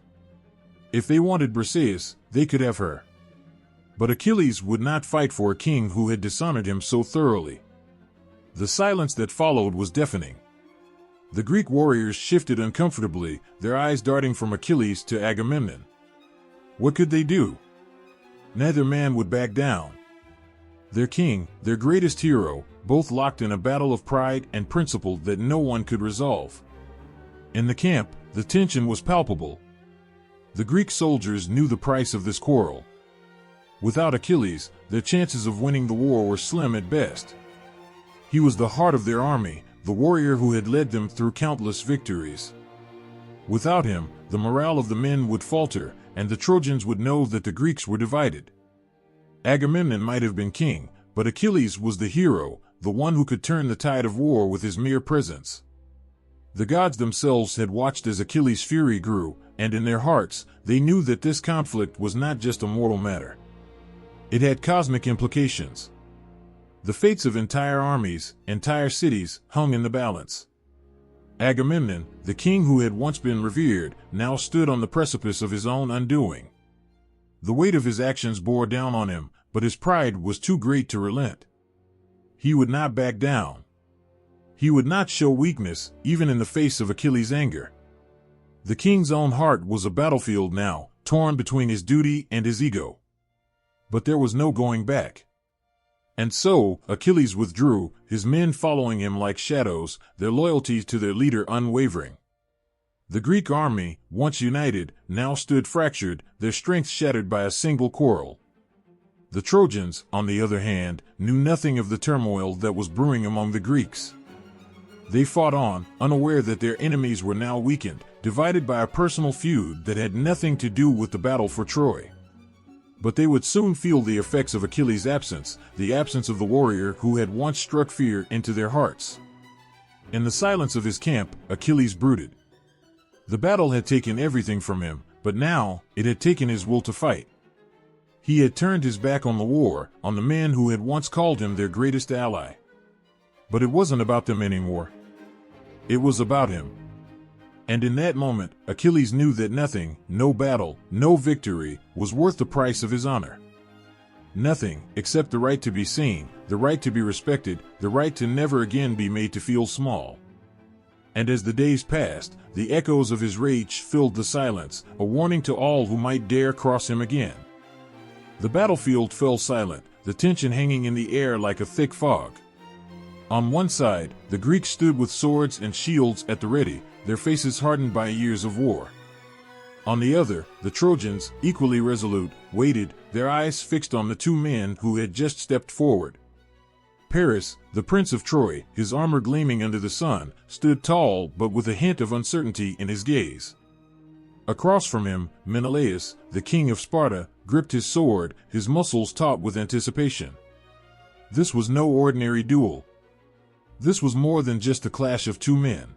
If they wanted Briseis, they could have her. But Achilles would not fight for a king who had dishonored him so thoroughly. The silence that followed was deafening. The Greek warriors shifted uncomfortably, their eyes darting from Achilles to Agamemnon. What could they do? Neither man would back down. Their king, their greatest hero, both locked in a battle of pride and principle that no one could resolve. In the camp, the tension was palpable. The Greek soldiers knew the price of this quarrel. Without Achilles, their chances of winning the war were slim at best. He was the heart of their army, the warrior who had led them through countless victories. Without him, the morale of the men would falter, and the Trojans would know that the Greeks were divided. Agamemnon might have been king, but Achilles was the hero, the one who could turn the tide of war with his mere presence. The gods themselves had watched as Achilles' fury grew, and in their hearts, they knew that this conflict was not just a mortal matter. It had cosmic implications. The fates of entire armies, entire cities, hung in the balance. Agamemnon, the king who had once been revered, now stood on the precipice of his own undoing. The weight of his actions bore down on him, but his pride was too great to relent. He would not back down. He would not show weakness, even in the face of Achilles' anger. The king's own heart was a battlefield now, torn between his duty and his ego. But there was no going back. And so, Achilles withdrew, his men following him like shadows, their loyalty to their leader unwavering. The Greek army, once united, now stood fractured, their strength shattered by a single quarrel. The Trojans, on the other hand, knew nothing of the turmoil that was brewing among the Greeks. They fought on, unaware that their enemies were now weakened, divided by a personal feud that had nothing to do with the battle for Troy. But they would soon feel the effects of Achilles' absence, the absence of the warrior who had once struck fear into their hearts. In the silence of his camp, Achilles brooded. The battle had taken everything from him, but now it had taken his will to fight. He had turned his back on the war, on the men who had once called him their greatest ally. But it wasn't about them anymore. It was about him. And in that moment, Achilles knew that nothing, no battle, no victory, was worth the price of his honor. Nothing, except the right to be seen, the right to be respected, the right to never again be made to feel small. And as the days passed, the echoes of his rage filled the silence, a warning to all who might dare cross him again. The battlefield fell silent, the tension hanging in the air like a thick fog. On one side, the Greeks stood with swords and shields at the ready, their faces hardened by years of war. On the other, the Trojans, equally resolute, waited, their eyes fixed on the two men who had just stepped forward. Paris, the prince of Troy, his armor gleaming under the sun, stood tall but with a hint of uncertainty in his gaze. Across from him, Menelaus, the king of Sparta, gripped his sword, his muscles taut with anticipation. This was no ordinary duel. This was more than just the clash of two men.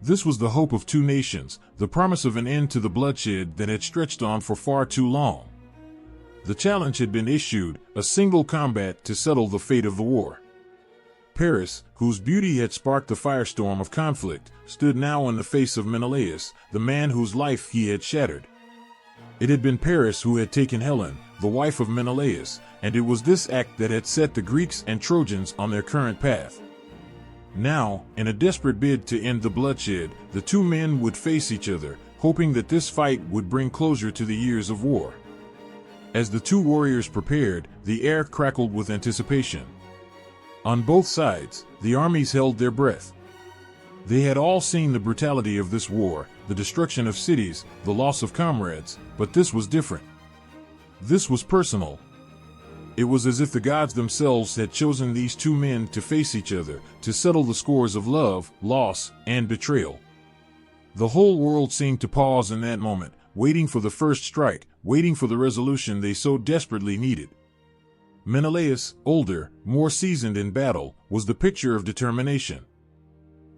This was the hope of two nations, the promise of an end to the bloodshed that had stretched on for far too long. The challenge had been issued, a single combat to settle the fate of the war. Paris, whose beauty had sparked the firestorm of conflict, stood now in the face of Menelaus, the man whose life he had shattered. It had been Paris who had taken Helen, the wife of Menelaus, and it was this act that had set the Greeks and Trojans on their current path. Now, in a desperate bid to end the bloodshed, the two men would face each other, hoping that this fight would bring closure to the years of war. As the two warriors prepared, the air crackled with anticipation. On both sides, the armies held their breath. They had all seen the brutality of this war, the destruction of cities, the loss of comrades, but this was different. This was personal. It was as if the gods themselves had chosen these two men to face each other, to settle the scores of love, loss, and betrayal. The whole world seemed to pause in that moment, waiting for the first strike, waiting for the resolution they so desperately needed. Menelaus, older, more seasoned in battle, was the picture of determination.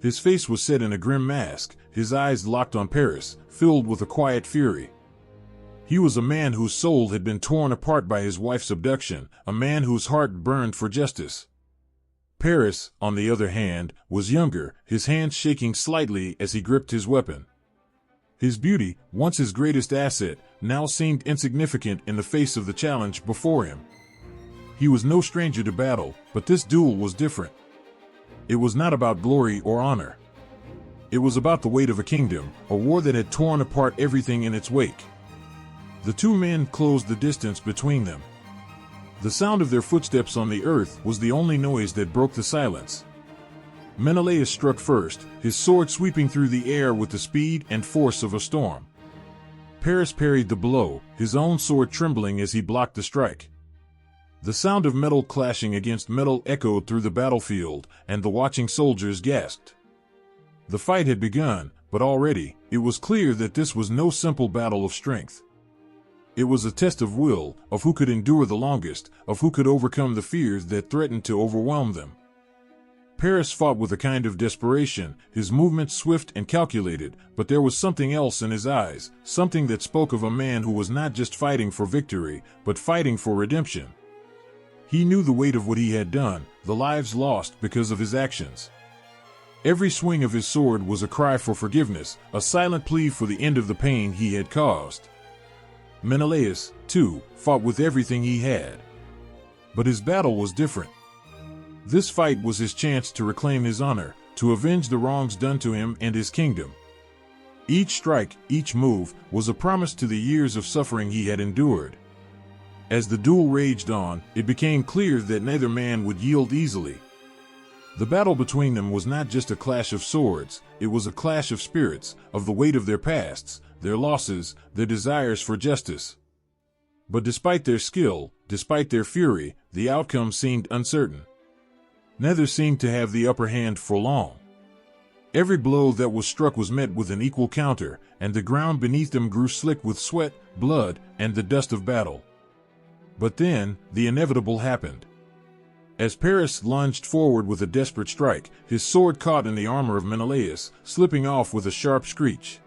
His face was set in a grim mask, his eyes locked on Paris, filled with a quiet fury. He was a man whose soul had been torn apart by his wife's abduction, a man whose heart burned for justice. Paris, on the other hand, was younger, his hands shaking slightly as he gripped his weapon. His beauty, once his greatest asset, now seemed insignificant in the face of the challenge before him. He was no stranger to battle, but this duel was different. It was not about glory or honor. It was about the weight of a kingdom, a war that had torn apart everything in its wake. The two men closed the distance between them. The sound of their footsteps on the earth was the only noise that broke the silence. Menelaus struck first, his sword sweeping through the air with the speed and force of a storm. Paris parried the blow, his own sword trembling as he blocked the strike. The sound of metal clashing against metal echoed through the battlefield, and the watching soldiers gasped. The fight had begun, but already, it was clear that this was no simple battle of strength. It was a test of will, of who could endure the longest, of who could overcome the fears that threatened to overwhelm them. Paris fought with a kind of desperation, his movements swift and calculated, but there was something else in his eyes, something that spoke of a man who was not just fighting for victory, but fighting for redemption. He knew the weight of what he had done, the lives lost because of his actions. Every swing of his sword was a cry for forgiveness, a silent plea for the end of the pain he had caused. Menelaus, too, fought with everything he had. But his battle was different. This fight was his chance to reclaim his honor, to avenge the wrongs done to him and his kingdom. Each strike, each move, was a promise to the years of suffering he had endured. As the duel raged on, it became clear that neither man would yield easily. The battle between them was not just a clash of swords, it was a clash of spirits, of the weight of their pasts, their losses, their desires for justice. But despite their skill, despite their fury, the outcome seemed uncertain. Neither seemed to have the upper hand for long. Every blow that was struck was met with an equal counter, and the ground beneath them grew slick with sweat, blood, and the dust of battle. But then, the inevitable happened. As Paris lunged forward with a desperate strike, his sword caught in the armor of Menelaus, slipping off with a sharp screech.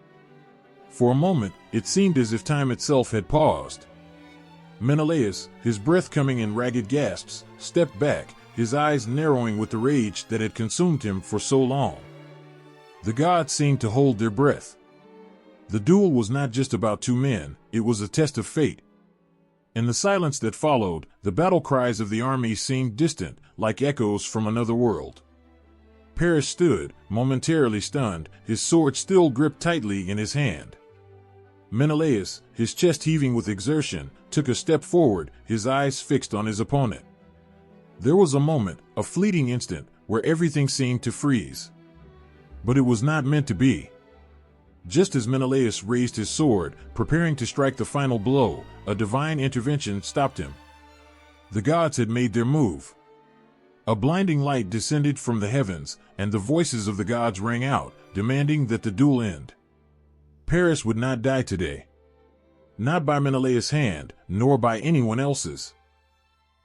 For a moment, it seemed as if time itself had paused. Menelaus, his breath coming in ragged gasps, stepped back, his eyes narrowing with the rage that had consumed him for so long. The gods seemed to hold their breath. The duel was not just about two men, it was a test of fate. In the silence that followed, the battle cries of the army seemed distant, like echoes from another world. Paris stood, momentarily stunned, his sword still gripped tightly in his hand. Menelaus, his chest heaving with exertion, took a step forward, his eyes fixed on his opponent. There was a moment, a fleeting instant, where everything seemed to freeze. But it was not meant to be. Just as Menelaus raised his sword, preparing to strike the final blow, a divine intervention stopped him. The gods had made their move. A blinding light descended from the heavens, and the voices of the gods rang out, demanding that the duel end. Paris would not die today. Not by Menelaus' hand, nor by anyone else's.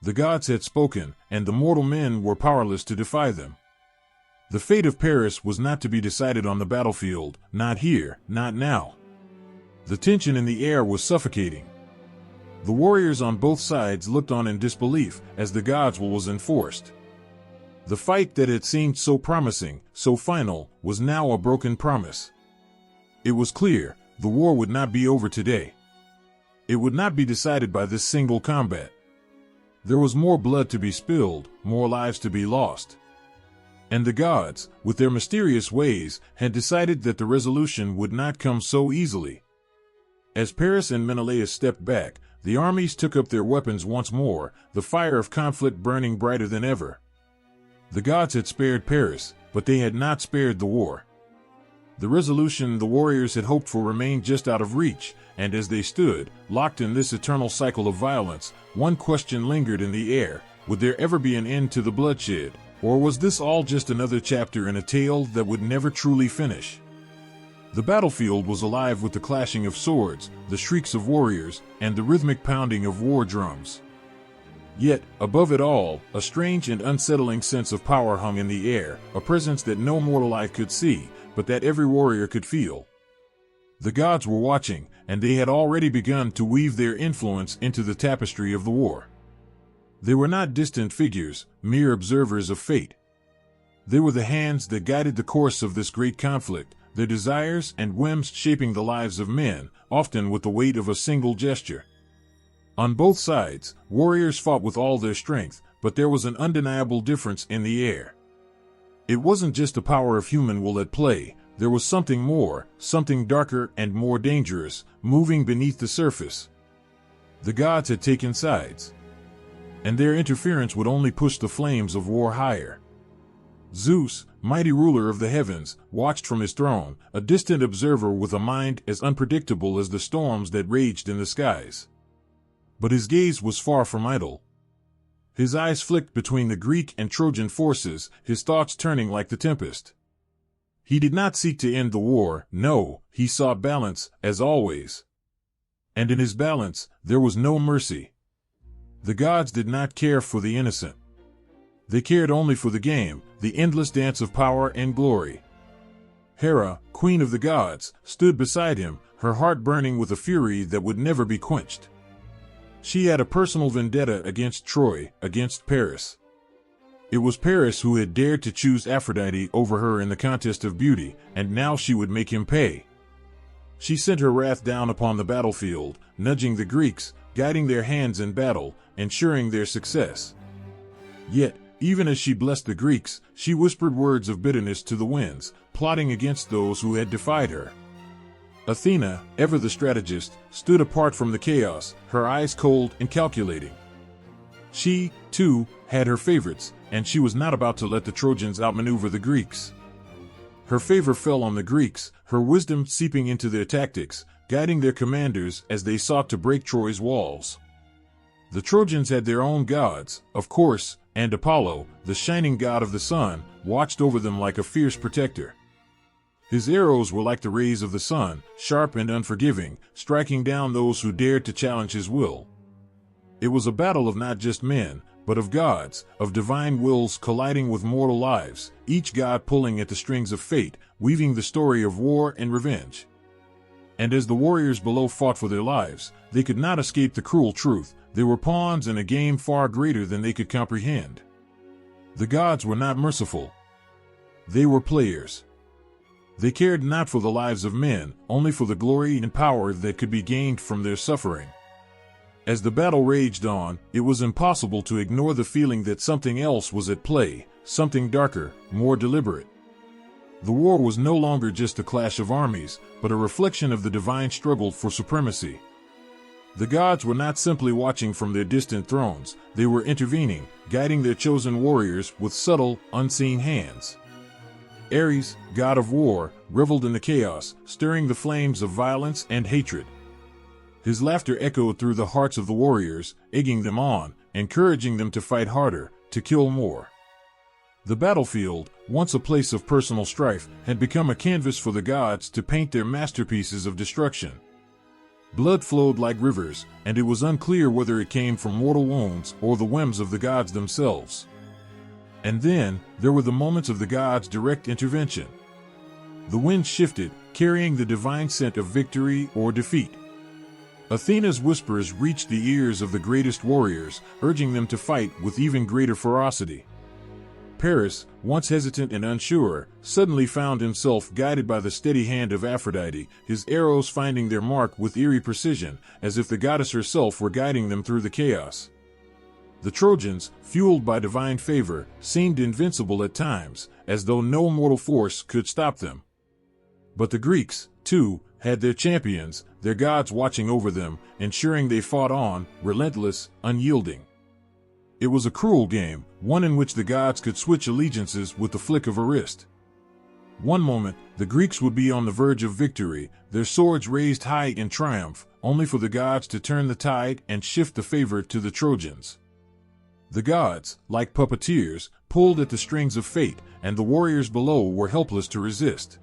The gods had spoken, and the mortal men were powerless to defy them. The fate of Paris was not to be decided on the battlefield, not here, not now. The tension in the air was suffocating. The warriors on both sides looked on in disbelief as the gods' will was enforced. The fight that had seemed so promising, so final, was now a broken promise. It was clear, the war would not be over today. It would not be decided by this single combat. There was more blood to be spilled, more lives to be lost. And the gods, with their mysterious ways, had decided that the resolution would not come so easily. As Paris and Menelaus stepped back, the armies took up their weapons once more, the fire of conflict burning brighter than ever. The gods had spared Paris, but they had not spared the war. The resolution the warriors had hoped for remained just out of reach, and as they stood, locked in this eternal cycle of violence, one question lingered in the air: would there ever be an end to the bloodshed? Or was this all just another chapter in a tale that would never truly finish? The battlefield was alive with the clashing of swords, the shrieks of warriors, and the rhythmic pounding of war drums. Yet, above it all, a strange and unsettling sense of power hung in the air, a presence that no mortal eye could see, but that every warrior could feel. The gods were watching, and they had already begun to weave their influence into the tapestry of the war. They were not distant figures, mere observers of fate. They were the hands that guided the course of this great conflict, their desires and whims shaping the lives of men, often with the weight of a single gesture. On both sides, warriors fought with all their strength, but there was an undeniable difference in the air. It wasn't just the power of human will at play, there was something more, something darker and more dangerous, moving beneath the surface. The gods had taken sides, and their interference would only push the flames of war higher. Zeus, mighty ruler of the heavens, watched from his throne, a distant observer with a mind as unpredictable as the storms that raged in the skies. But his gaze was far from idle. His eyes flicked between the Greek and Trojan forces, his thoughts turning like the tempest. He did not seek to end the war, no, he sought balance, as always. And in his balance, there was no mercy. The gods did not care for the innocent. They cared only for the game, the endless dance of power and glory. Hera, queen of the gods, stood beside him, her heart burning with a fury that would never be quenched. She had a personal vendetta against Troy, against Paris. It was Paris who had dared to choose Aphrodite over her in the contest of beauty, and now she would make him pay. She sent her wrath down upon the battlefield, nudging the Greeks, guiding their hands in battle, ensuring their success. Yet, even as she blessed the Greeks, she whispered words of bitterness to the winds, plotting against those who had defied her. Athena, ever the strategist, stood apart from the chaos, her eyes cold and calculating. She, too, had her favorites, and she was not about to let the Trojans outmaneuver the Greeks. Her favor fell on the Greeks, her wisdom seeping into their tactics, guiding their commanders as they sought to break Troy's walls. The Trojans had their own gods, of course, and Apollo, the shining god of the sun, watched over them like a fierce protector. His arrows were like the rays of the sun, sharp and unforgiving, striking down those who dared to challenge his will. It was a battle of not just men, but of gods, of divine wills colliding with mortal lives, each god pulling at the strings of fate, weaving the story of war and revenge. And as the warriors below fought for their lives, they could not escape the cruel truth: they were pawns in a game far greater than they could comprehend. The gods were not merciful. They were players. They cared not for the lives of men, only for the glory and power that could be gained from their suffering. As the battle raged on, it was impossible to ignore the feeling that something else was at play, something darker, more deliberate. The war was no longer just a clash of armies, but a reflection of the divine struggle for supremacy. The gods were not simply watching from their distant thrones, they were intervening, guiding their chosen warriors with subtle, unseen hands. Ares, god of war, reveled in the chaos, stirring the flames of violence and hatred. His laughter echoed through the hearts of the warriors, egging them on, encouraging them to fight harder, to kill more. The battlefield, once a place of personal strife, had become a canvas for the gods to paint their masterpieces of destruction. Blood flowed like rivers, and it was unclear whether it came from mortal wounds or the whims of the gods themselves. And then, there were the moments of the gods' direct intervention. The wind shifted, carrying the divine scent of victory or defeat. Athena's whispers reached the ears of the greatest warriors, urging them to fight with even greater ferocity. Paris, once hesitant and unsure, suddenly found himself guided by the steady hand of Aphrodite, his arrows finding their mark with eerie precision, as if the goddess herself were guiding them through the chaos. The Trojans, fueled by divine favor, seemed invincible at times, as though no mortal force could stop them. But the Greeks, too, had their champions, their gods watching over them, ensuring they fought on, relentless, unyielding. It was a cruel game, one in which the gods could switch allegiances with the flick of a wrist. One moment, the Greeks would be on the verge of victory, their swords raised high in triumph, only for the gods to turn the tide and shift the favor to the Trojans. The gods, like puppeteers, pulled at the strings of fate, and the warriors below were helpless to resist.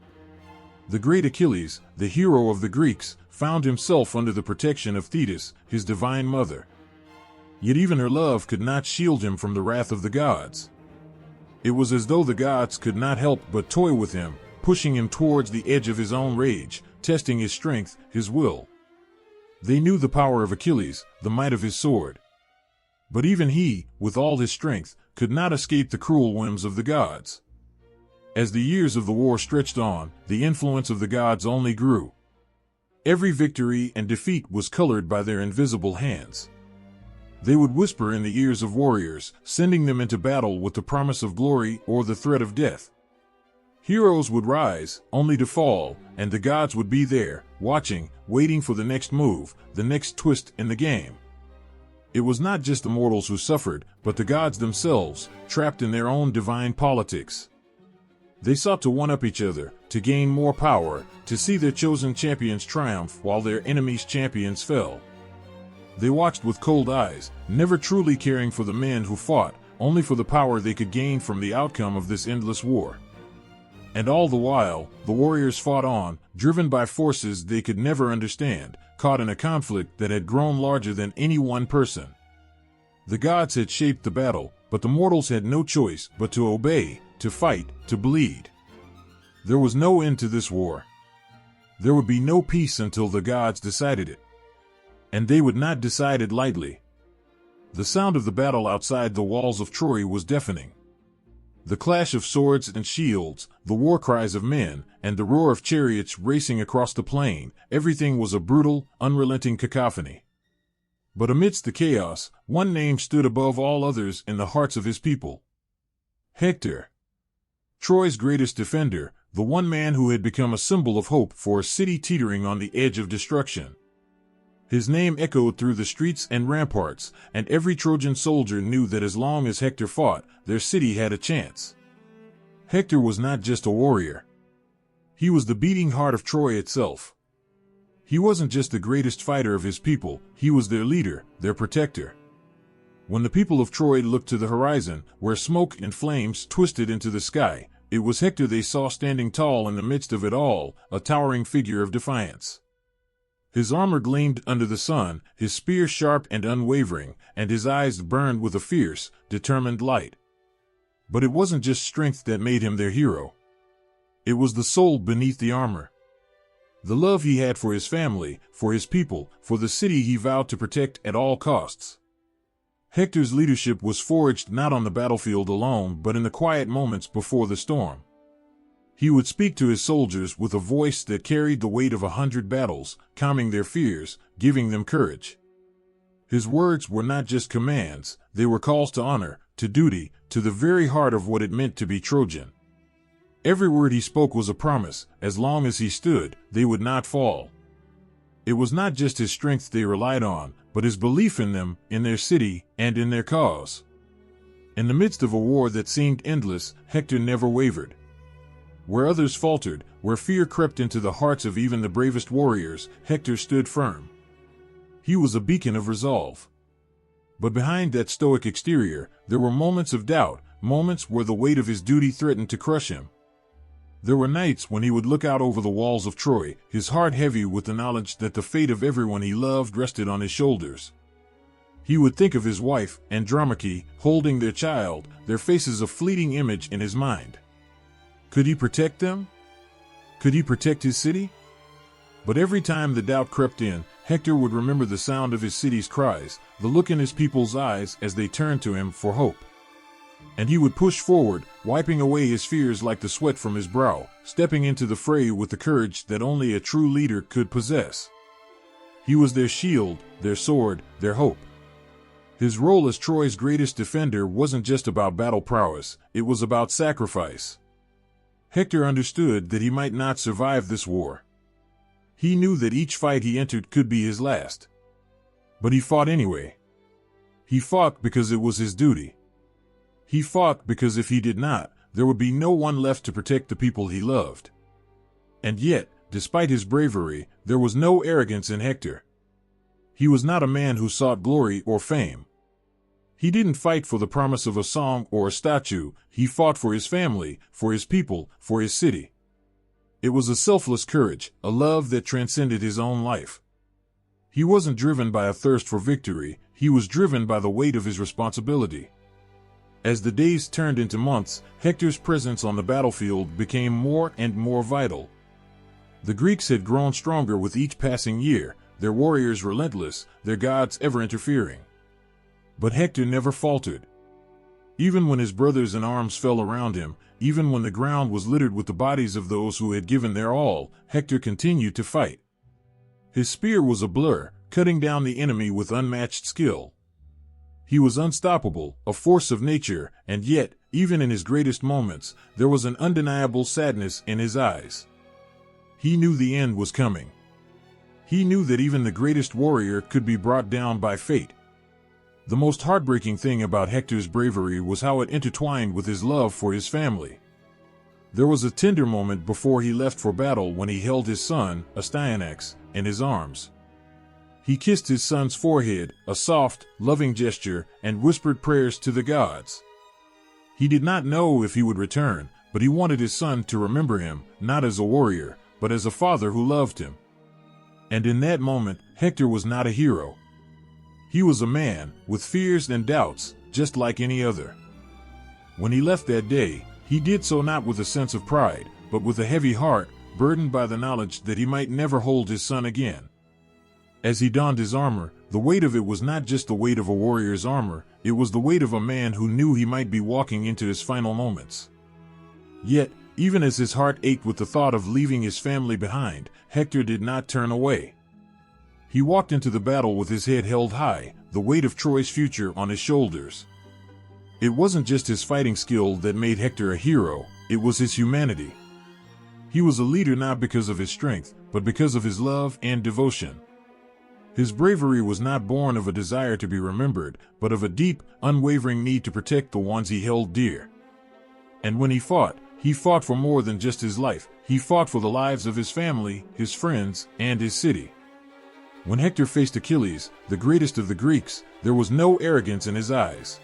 The great Achilles, the hero of the Greeks, found himself under the protection of Thetis, his divine mother. Yet even her love could not shield him from the wrath of the gods. It was as though the gods could not help but toy with him, pushing him towards the edge of his own rage, testing his strength, his will. They knew the power of Achilles, the might of his sword. But even he, with all his strength, could not escape the cruel whims of the gods. As the years of the war stretched on, the influence of the gods only grew. Every victory and defeat was colored by their invisible hands. They would whisper in the ears of warriors, sending them into battle with the promise of glory or the threat of death. Heroes would rise, only to fall, and the gods would be there, watching, waiting for the next move, the next twist in the game. It was not just the mortals who suffered, but the gods themselves, trapped in their own divine politics. They sought to one-up each other, to gain more power, to see their chosen champions triumph while their enemies' champions fell. They watched with cold eyes, never truly caring for the men who fought, only for the power they could gain from the outcome of this endless war. And all the while, the warriors fought on, driven by forces they could never understand, caught in a conflict that had grown larger than any one person. The gods had shaped the battle, but the mortals had no choice but to obey, to fight, to bleed. There was no end to this war. There would be no peace until the gods decided it. And they would not decide it lightly. The sound of the battle outside the walls of Troy was deafening. The clash of swords and shields, the war cries of men, and the roar of chariots racing across the plain, everything was a brutal, unrelenting cacophony. But amidst the chaos, one name stood above all others in the hearts of his people. Hector. Troy's greatest defender, the one man who had become a symbol of hope for a city teetering on the edge of destruction. His name echoed through the streets and ramparts, and every Trojan soldier knew that as long as Hector fought, their city had a chance. Hector was not just a warrior. He was the beating heart of Troy itself. He wasn't just the greatest fighter of his people, he was their leader, their protector. When the people of Troy looked to the horizon, where smoke and flames twisted into the sky, it was Hector they saw standing tall in the midst of it all, a towering figure of defiance. His armor gleamed under the sun, his spear sharp and unwavering, and his eyes burned with a fierce, determined light. But it wasn't just strength that made him their hero. It was the soul beneath the armor. The love he had for his family, for his people, for the city he vowed to protect at all costs. Hector's leadership was forged not on the battlefield alone, but in the quiet moments before the storm. He would speak to his soldiers with a voice that carried the weight of 100 battles, calming their fears, giving them courage. His words were not just commands, they were calls to honor, to duty, to the very heart of what it meant to be Trojan. Every word he spoke was a promise, as long as he stood, they would not fall. It was not just his strength they relied on, but his belief in them, in their city, and in their cause. In the midst of a war that seemed endless, Hector never wavered. Where others faltered, where fear crept into the hearts of even the bravest warriors, Hector stood firm. He was a beacon of resolve. But behind that stoic exterior, there were moments of doubt, moments where the weight of his duty threatened to crush him. There were nights when he would look out over the walls of Troy, his heart heavy with the knowledge that the fate of everyone he loved rested on his shoulders. He would think of his wife, Andromache, holding their child, their faces a fleeting image in his mind. Could he protect them? Could he protect his city? But every time the doubt crept in, Hector would remember the sound of his city's cries, the look in his people's eyes as they turned to him for hope. And he would push forward, wiping away his fears like the sweat from his brow, stepping into the fray with the courage that only a true leader could possess. He was their shield, their sword, their hope. His role as Troy's greatest defender wasn't just about battle prowess, it was about sacrifice. Hector understood that he might not survive this war. He knew that each fight he entered could be his last. But he fought anyway. He fought because it was his duty. He fought because if he did not, there would be no one left to protect the people he loved. And yet, despite his bravery, there was no arrogance in Hector. He was not a man who sought glory or fame. He didn't fight for the promise of a song or a statue, he fought for his family, for his people, for his city. It was a selfless courage, a love that transcended his own life. He wasn't driven by a thirst for victory, he was driven by the weight of his responsibility. As the days turned into months, Hector's presence on the battlefield became more and more vital. The Greeks had grown stronger with each passing year, their warriors relentless, their gods ever interfering. But Hector never faltered. Even when his brothers in arms fell around him, even when the ground was littered with the bodies of those who had given their all, Hector continued to fight. His spear was a blur, cutting down the enemy with unmatched skill. He was unstoppable, a force of nature, and yet, even in his greatest moments, there was an undeniable sadness in his eyes. He knew the end was coming. He knew that even the greatest warrior could be brought down by fate. The most heartbreaking thing about Hector's bravery was how it intertwined with his love for his family. There was a tender moment before he left for battle when he held his son, Astyanax, in his arms. He kissed his son's forehead, a soft, loving gesture, and whispered prayers to the gods. He did not know if he would return, but he wanted his son to remember him, not as a warrior, but as a father who loved him. And in that moment, Hector was not a hero. He was a man, with fears and doubts, just like any other. When he left that day, he did so not with a sense of pride, but with a heavy heart, burdened by the knowledge that he might never hold his son again. As he donned his armor, The weight of it was not just the weight of a warrior's armor, it was the weight of a man who knew he might be walking into his final moments. Yet, even as his heart ached with the thought of leaving his family behind, Hector did not turn away. He walked into the battle with his head held high, the weight of Troy's future on his shoulders. It wasn't just his fighting skill that made Hector a hero, it was his humanity. He was a leader not because of his strength, but because of his love and devotion. His bravery was not born of a desire to be remembered, but of a deep, unwavering need to protect the ones he held dear. And when he fought for more than just his life. He fought for the lives of his family, his friends, and his city. When Hector faced Achilles, the greatest of the Greeks, there was no arrogance in his eyes.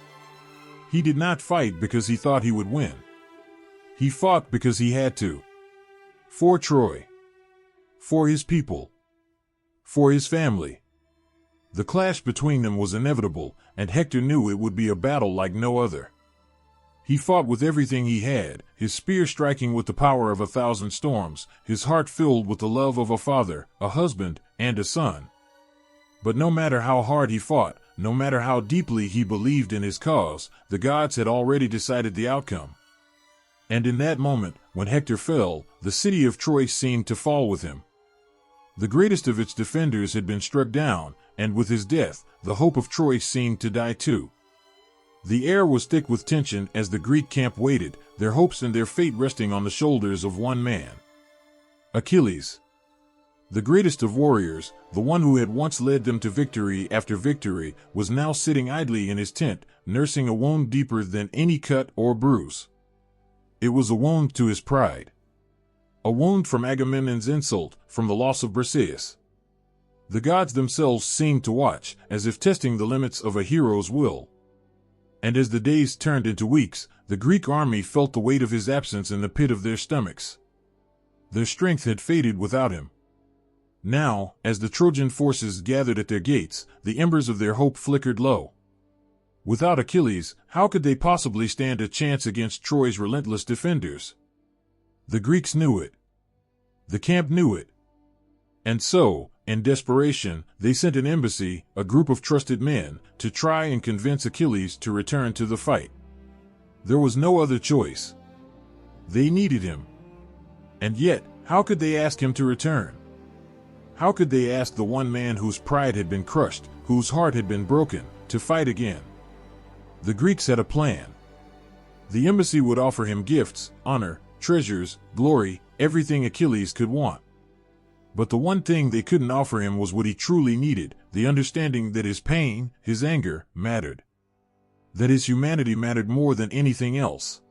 He did not fight because he thought he would win. He fought because he had to. For Troy. For his people. For his family. The clash between them was inevitable, and Hector knew it would be a battle like no other. He fought with everything he had, his spear striking with the power of 1,000 storms, his heart filled with the love of a father, a husband, and a son. But no matter how hard he fought, no matter how deeply he believed in his cause, the gods had already decided the outcome. And in that moment, when Hector fell, the city of Troy seemed to fall with him. The greatest of its defenders had been struck down, and with his death, the hope of Troy seemed to die too. The air was thick with tension as the Greek camp waited, their hopes and their fate resting on the shoulders of one man. Achilles. The greatest of warriors, the one who had once led them to victory after victory, was now sitting idly in his tent, nursing a wound deeper than any cut or bruise. It was a wound to his pride. A wound from Agamemnon's insult, from the loss of Briseis. The gods themselves seemed to watch, as if testing the limits of a hero's will. And as the days turned into weeks, the Greek army felt the weight of his absence in the pit of their stomachs. Their strength had faded without him. Now, as the Trojan forces gathered at their gates, the embers of their hope flickered low. Without Achilles, how could they possibly stand a chance against Troy's relentless defenders? The Greeks knew it. The camp knew it. And so, in desperation, they sent an embassy, a group of trusted men, to try and convince Achilles to return to the fight. There was no other choice. They needed him. And yet, how could they ask him to return? How could they ask the one man whose pride had been crushed, whose heart had been broken, to fight again? The Greeks had a plan. The embassy would offer him gifts, honor, treasures, glory, everything Achilles could want. But the one thing they couldn't offer him was what he truly needed, the understanding that his pain, his anger, mattered. That his humanity mattered more than anything else.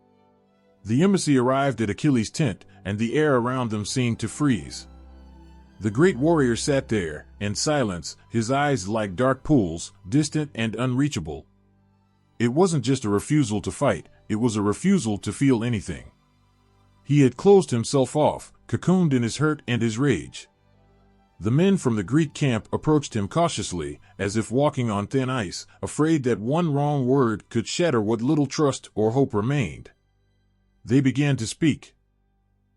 The embassy arrived at Achilles' tent, and the air around them seemed to freeze. The great warrior sat there, in silence, his eyes like dark pools, distant and unreachable. It wasn't just a refusal to fight, it was a refusal to feel anything. He had closed himself off, cocooned in his hurt and his rage. The men from the Greek camp approached him cautiously, as if walking on thin ice, afraid that one wrong word could shatter what little trust or hope remained. They began to speak.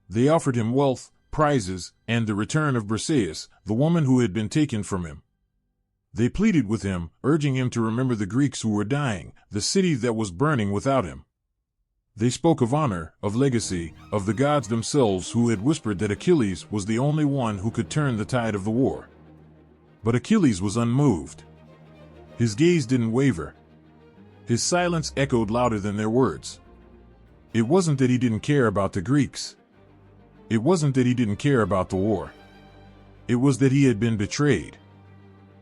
They offered him wealth, prizes, and the return of Briseis, the woman who had been taken from him. They pleaded with him, urging him to remember the Greeks who were dying, the city that was burning without him. They spoke of honor, of legacy, of the gods themselves who had whispered that Achilles was the only one who could turn the tide of the war. But Achilles was unmoved. His gaze didn't waver. His silence echoed louder than their words. It wasn't that he didn't care about the Greeks. It wasn't that he didn't care about the war. It was that he had been betrayed.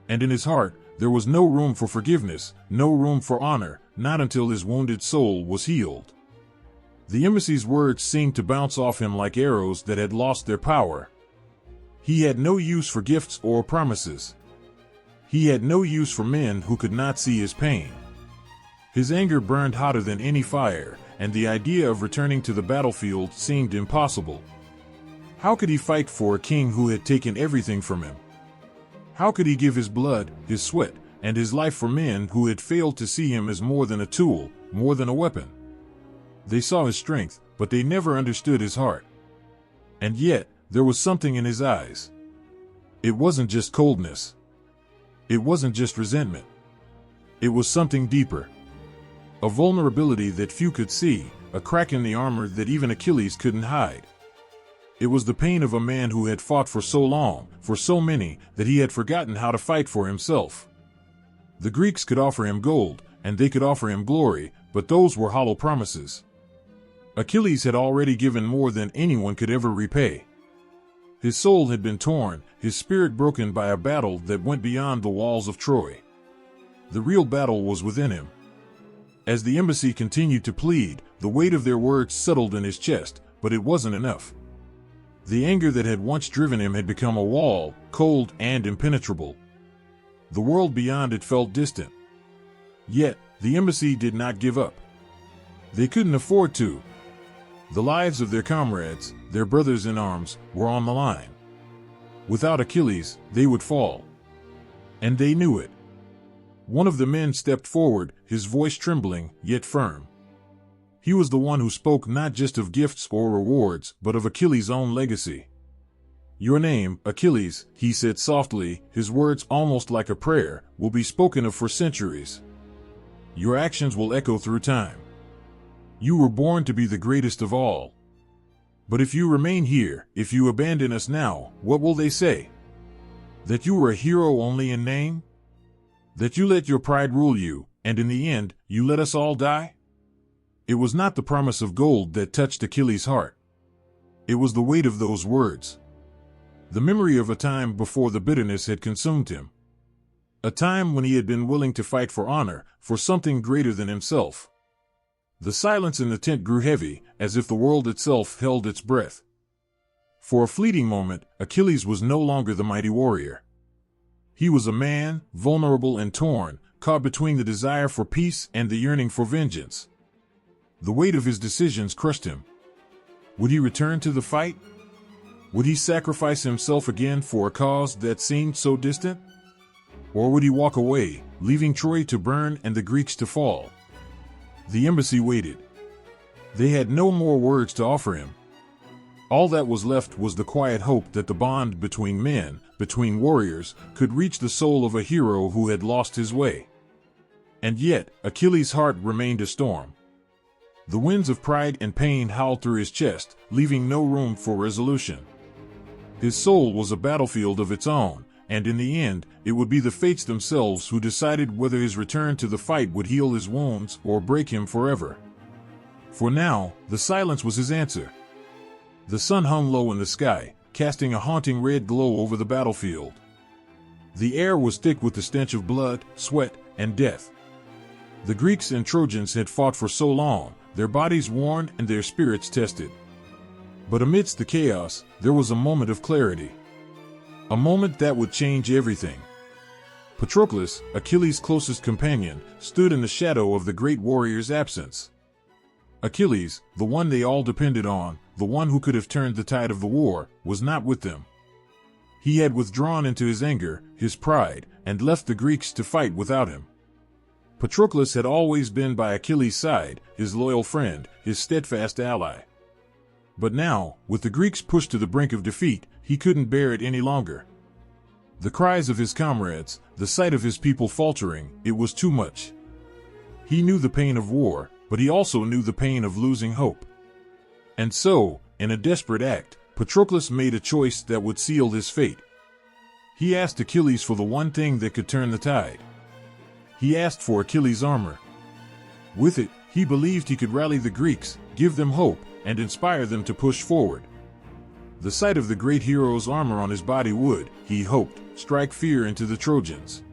And in his heart, there was no room for forgiveness, no room for honor, not until his wounded soul was healed. The embassy's words seemed to bounce off him like arrows that had lost their power. He had no use for gifts or promises. He had no use for men who could not see his pain. His anger burned hotter than any fire, and the idea of returning to the battlefield seemed impossible. How could he fight for a king who had taken everything from him? How could he give his blood, his sweat, and his life for men who had failed to see him as more than a tool, more than a weapon? They saw his strength, but they never understood his heart. And yet, there was something in his eyes. It wasn't just coldness. It wasn't just resentment. It was something deeper. A vulnerability that few could see, a crack in the armor that even Achilles couldn't hide. It was the pain of a man who had fought for so long, for so many, that he had forgotten how to fight for himself. The Greeks could offer him gold, and they could offer him glory, but those were hollow promises. Achilles had already given more than anyone could ever repay. His soul had been torn, his spirit broken by a battle that went beyond the walls of Troy. The real battle was within him. As the embassy continued to plead, the weight of their words settled in his chest, but it wasn't enough. The anger that had once driven him had become a wall, cold and impenetrable. The world beyond it felt distant. Yet, the embassy did not give up. They couldn't afford to. The lives of their comrades, their brothers in arms, were on the line. Without Achilles, they would fall. And they knew it. One of the men stepped forward, his voice trembling, yet firm. He was the one who spoke not just of gifts or rewards, but of Achilles' own legacy. "Your name, Achilles," he said softly, his words almost like a prayer, "will be spoken of for centuries. Your actions will echo through time. You were born to be the greatest of all. But if you remain here, if you abandon us now, what will they say? That you were a hero only in name? That you let your pride rule you, and in the end, you let us all die?" It was not the promise of gold that touched Achilles' heart. It was the weight of those words. The memory of a time before the bitterness had consumed him. A time when he had been willing to fight for honor, for something greater than himself. The silence in the tent grew heavy, as if the world itself held its breath. For a fleeting moment, Achilles was no longer the mighty warrior. He was a man, vulnerable and torn, caught between the desire for peace and the yearning for vengeance. The weight of his decisions crushed him. Would he return to the fight? Would he sacrifice himself again for a cause that seemed so distant? Or would he walk away, leaving Troy to burn and the Greeks to fall? The embassy waited. They had no more words to offer him. All that was left was the quiet hope that the bond between men, between warriors, could reach the soul of a hero who had lost his way. And yet, Achilles' heart remained a storm. The winds of pride and pain howled through his chest, leaving no room for resolution. His soul was a battlefield of its own, and in the end, it would be the fates themselves who decided whether his return to the fight would heal his wounds or break him forever. For now, the silence was his answer. The sun hung low in the sky, casting a haunting red glow over the battlefield. The air was thick with the stench of blood, sweat, and death. The Greeks and Trojans had fought for so long, their bodies worn and their spirits tested. But amidst the chaos, there was a moment of clarity. A moment that would change everything. Patroclus, Achilles' closest companion, stood in the shadow of the great warrior's absence. Achilles, the one they all depended on, the one who could have turned the tide of the war, was not with them. He had withdrawn into his anger, his pride, and left the Greeks to fight without him. Patroclus had always been by Achilles' side, his loyal friend, his steadfast ally. But now, with the Greeks pushed to the brink of defeat, he couldn't bear it any longer. The cries of his comrades, the sight of his people faltering, it was too much. He knew the pain of war, but he also knew the pain of losing hope. And so, in a desperate act, Patroclus made a choice that would seal his fate. He asked Achilles for the one thing that could turn the tide. He asked for Achilles' armor. With it, he believed he could rally the Greeks, give them hope, and inspire them to push forward. The sight of the great hero's armor on his body would, he hoped, strike fear into the Trojans.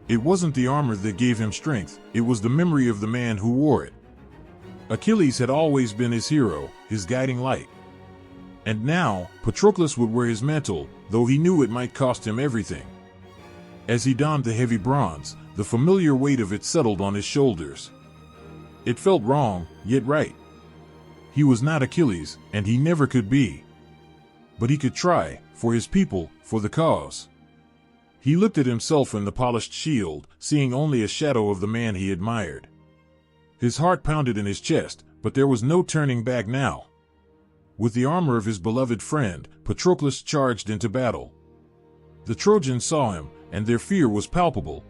It wasn't the armor that gave him strength, it was the memory of the man who wore it. Achilles had always been his hero, his guiding light. And now, Patroclus would wear his mantle, though he knew it might cost him everything. As he donned the heavy bronze, the familiar weight of it settled on his shoulders. It felt wrong, yet right. He was not Achilles, and he never could be. But he could try, for his people, for the cause. He looked at himself in the polished shield, seeing only a shadow of the man he admired. His heart pounded in his chest, but there was no turning back now. With the armor of his beloved friend, Patroclus charged into battle. The Trojans saw him, and their fear was palpable.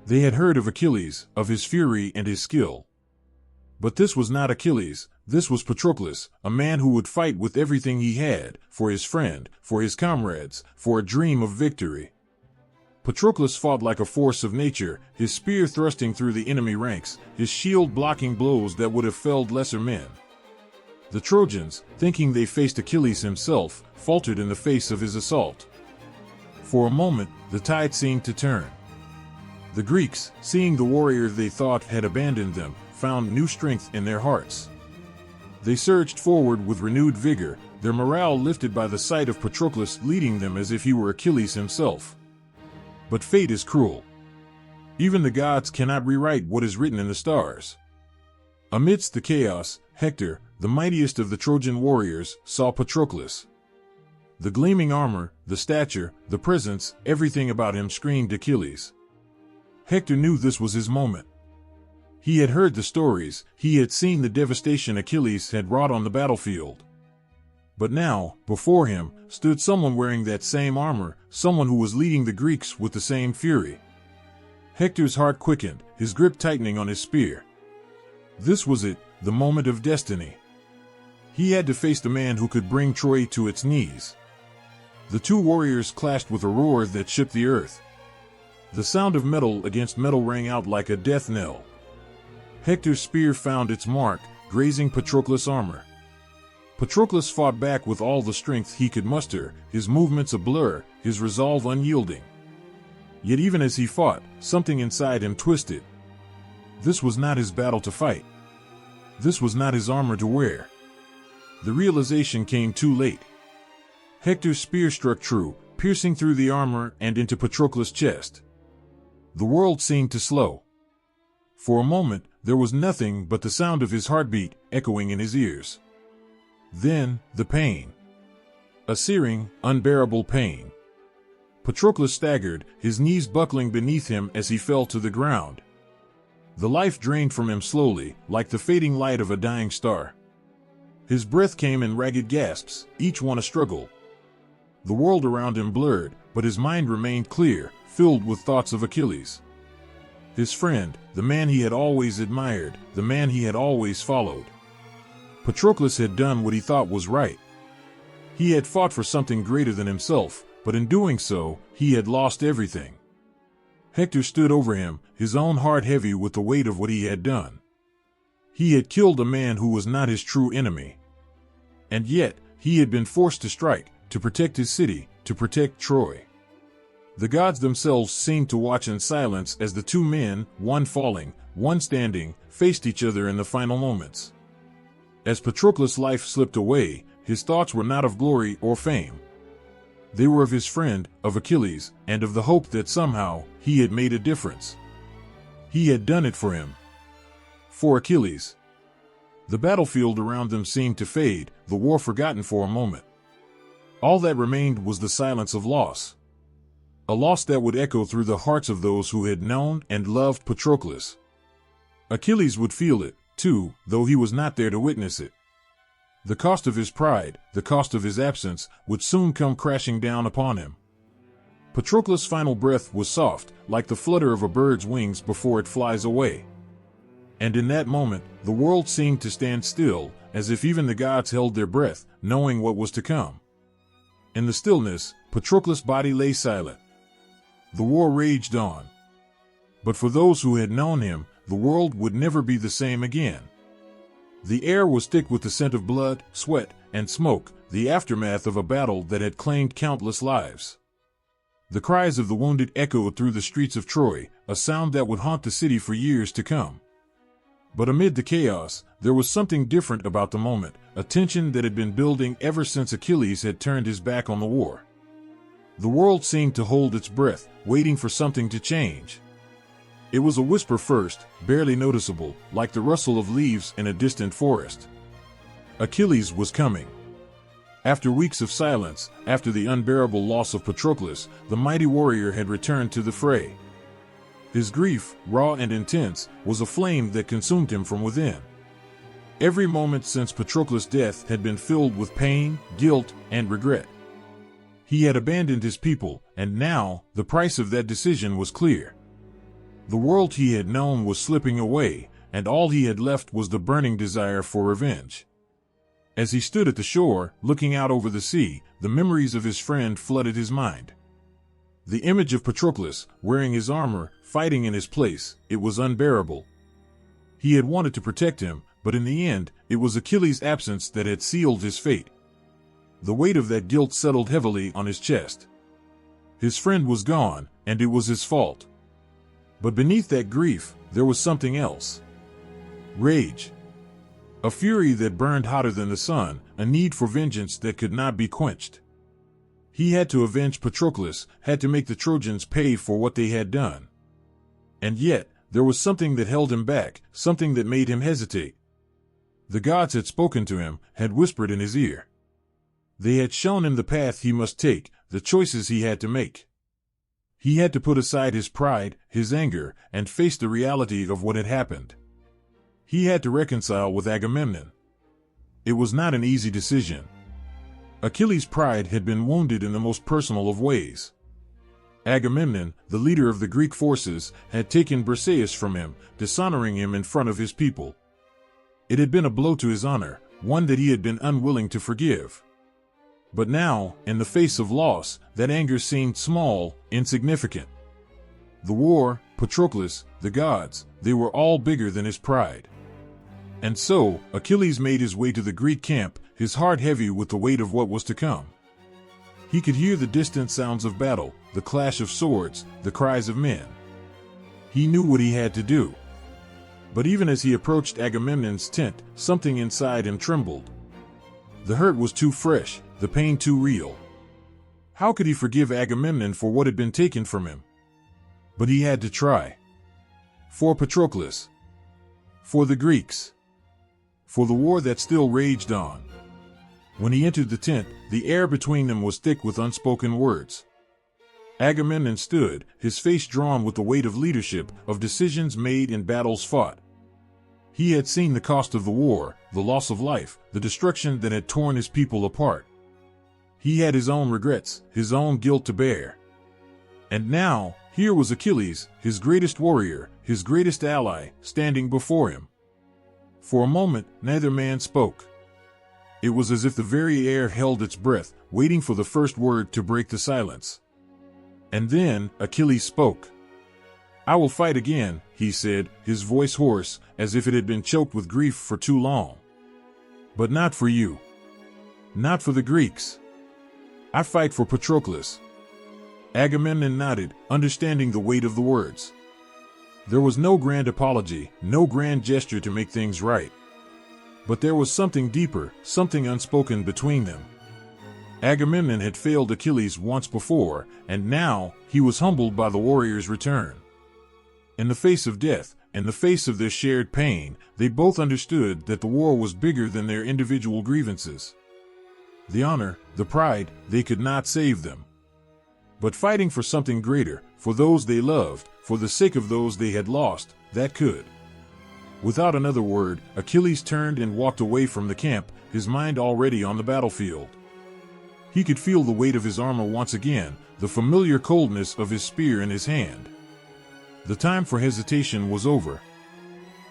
They had heard of Achilles, of his fury and his skill. But this was not Achilles, this was Patroclus, a man who would fight with everything he had, for his friend, for his comrades, for a dream of victory. Patroclus fought like a force of nature, his spear thrusting through the enemy ranks, his shield blocking blows that would have felled lesser men. The Trojans, thinking they faced Achilles himself, faltered in the face of his assault. For a moment, the tide seemed to turn. The Greeks, seeing the warrior they thought had abandoned them, found new strength in their hearts. They surged forward with renewed vigor, their morale lifted by the sight of Patroclus leading them as if he were Achilles himself. But fate is cruel. Even the gods cannot rewrite what is written in the stars. Amidst the chaos, Hector, the mightiest of the Trojan warriors, saw Patroclus. The gleaming armor, the stature, the presence, everything about him screamed Achilles. Hector knew this was his moment. He had heard the stories, he had seen the devastation Achilles had wrought on the battlefield. But now, before him, stood someone wearing that same armor, someone who was leading the Greeks with the same fury. Hector's heart quickened, his grip tightening on his spear. This was it, the moment of destiny. He had to face the man who could bring Troy to its knees. The two warriors clashed with a roar that shook the earth. The sound of metal against metal rang out like a death knell. Hector's spear found its mark, grazing Patroclus' armor. Patroclus fought back with all the strength he could muster, his movements a blur, his resolve unyielding. Yet even as he fought, something inside him twisted. This was not his battle to fight. This was not his armor to wear. The realization came too late. Hector's spear struck true, piercing through the armor and into Patroclus' chest. The world seemed to slow. For a moment, there was nothing but the sound of his heartbeat echoing in his ears. Then, the pain. A searing, unbearable pain. Patroclus staggered, his knees buckling beneath him as he fell to the ground. The life drained from him slowly, like the fading light of a dying star. His breath came in ragged gasps, each one a struggle. The world around him blurred, but his mind remained clear, filled with thoughts of Achilles. His friend, the man he had always admired, the man he had always followed. Patroclus had done what he thought was right. He had fought for something greater than himself, but in doing so, he had lost everything. Hector stood over him, his own heart heavy with the weight of what he had done. He had killed a man who was not his true enemy. And yet, he had been forced to strike, to protect his city, to protect Troy. The gods themselves seemed to watch in silence as the two men, one falling, one standing, faced each other in the final moments. As Patroclus' life slipped away, his thoughts were not of glory or fame. They were of his friend, of Achilles, and of the hope that somehow, he had made a difference. He had done it for him. For Achilles. The battlefield around them seemed to fade, the war forgotten for a moment. All that remained was the silence of loss. A loss that would echo through the hearts of those who had known and loved Patroclus. Achilles would feel it, too, though he was not there to witness it. The cost of his pride, the cost of his absence, would soon come crashing down upon him. Patroclus' final breath was soft, like the flutter of a bird's wings before it flies away. And in that moment, the world seemed to stand still, as if even the gods held their breath, knowing what was to come. In the stillness, Patroclus' body lay silent. The war raged on. But for those who had known him, the world would never be the same again. The air was thick with the scent of blood, sweat, and smoke, the aftermath of a battle that had claimed countless lives. The cries of the wounded echoed through the streets of Troy, a sound that would haunt the city for years to come. But amid the chaos, there was something different about the moment, a tension that had been building ever since Achilles had turned his back on the war. The world seemed to hold its breath, waiting for something to change. It was a whisper first, barely noticeable, like the rustle of leaves in a distant forest. Achilles was coming. After weeks of silence, after the unbearable loss of Patroclus, the mighty warrior had returned to the fray. His grief, raw and intense, was a flame that consumed him from within. Every moment since Patroclus' death had been filled with pain, guilt, and regret. He had abandoned his people, and now the price of that decision was clear. The world he had known was slipping away, and all he had left was the burning desire for revenge. As he stood at the shore, looking out over the sea, the memories of his friend flooded his mind. The image of Patroclus, wearing his armor, fighting in his place, it was unbearable. He had wanted to protect him, but in the end, it was Achilles' absence that had sealed his fate. The weight of that guilt settled heavily on his chest. His friend was gone, and it was his fault. But beneath that grief, there was something else. Rage. A fury that burned hotter than the sun, a need for vengeance that could not be quenched. He had to avenge Patroclus, had to make the Trojans pay for what they had done. And yet, there was something that held him back, something that made him hesitate. The gods had spoken to him, had whispered in his ear. They had shown him the path he must take, the choices he had to make. He had to put aside his pride, his anger, and face the reality of what had happened. He had to reconcile with Agamemnon. It was not an easy decision. Achilles' pride had been wounded in the most personal of ways. Agamemnon, the leader of the Greek forces, had taken Briseis from him, dishonoring him in front of his people. It had been a blow to his honor, one that he had been unwilling to forgive. But now, in the face of loss, that anger seemed small, insignificant. The war, Patroclus, the gods, they were all bigger than his pride. And so, Achilles made his way to the Greek camp, his heart heavy with the weight of what was to come. He could hear the distant sounds of battle, the clash of swords, the cries of men. He knew what he had to do. But even as he approached Agamemnon's tent, something inside him trembled. The hurt was too fresh, the pain too real. How could he forgive Agamemnon for what had been taken from him? But he had to try. For Patroclus. For the Greeks. For the war that still raged on. When he entered the tent, the air between them was thick with unspoken words. Agamemnon stood, his face drawn with the weight of leadership, of decisions made and battles fought. He had seen the cost of the war, the loss of life, the destruction that had torn his people apart. He had his own regrets, his own guilt to bear. And now, here was Achilles, his greatest warrior, his greatest ally, standing before him. For a moment, neither man spoke. It was as if the very air held its breath, waiting for the first word to break the silence. And then, Achilles spoke. "I will fight again," he said, his voice hoarse, as if it had been choked with grief for too long. "But not for you. Not for the Greeks. I fight for Patroclus." Agamemnon nodded, understanding the weight of the words. There was no grand apology, no grand gesture to make things right. But there was something deeper, something unspoken between them. Agamemnon had failed Achilles once before, and now he was humbled by the warrior's return. In the face of death, in the face of their shared pain, they both understood that the war was bigger than their individual grievances. The honor, the pride, they could not save them. But fighting for something greater, for those they loved, for the sake of those they had lost, that could. Without another word, Achilles turned and walked away from the camp, his mind already on the battlefield. He could feel the weight of his armor once again, the familiar coldness of his spear in his hand. The time for hesitation was over.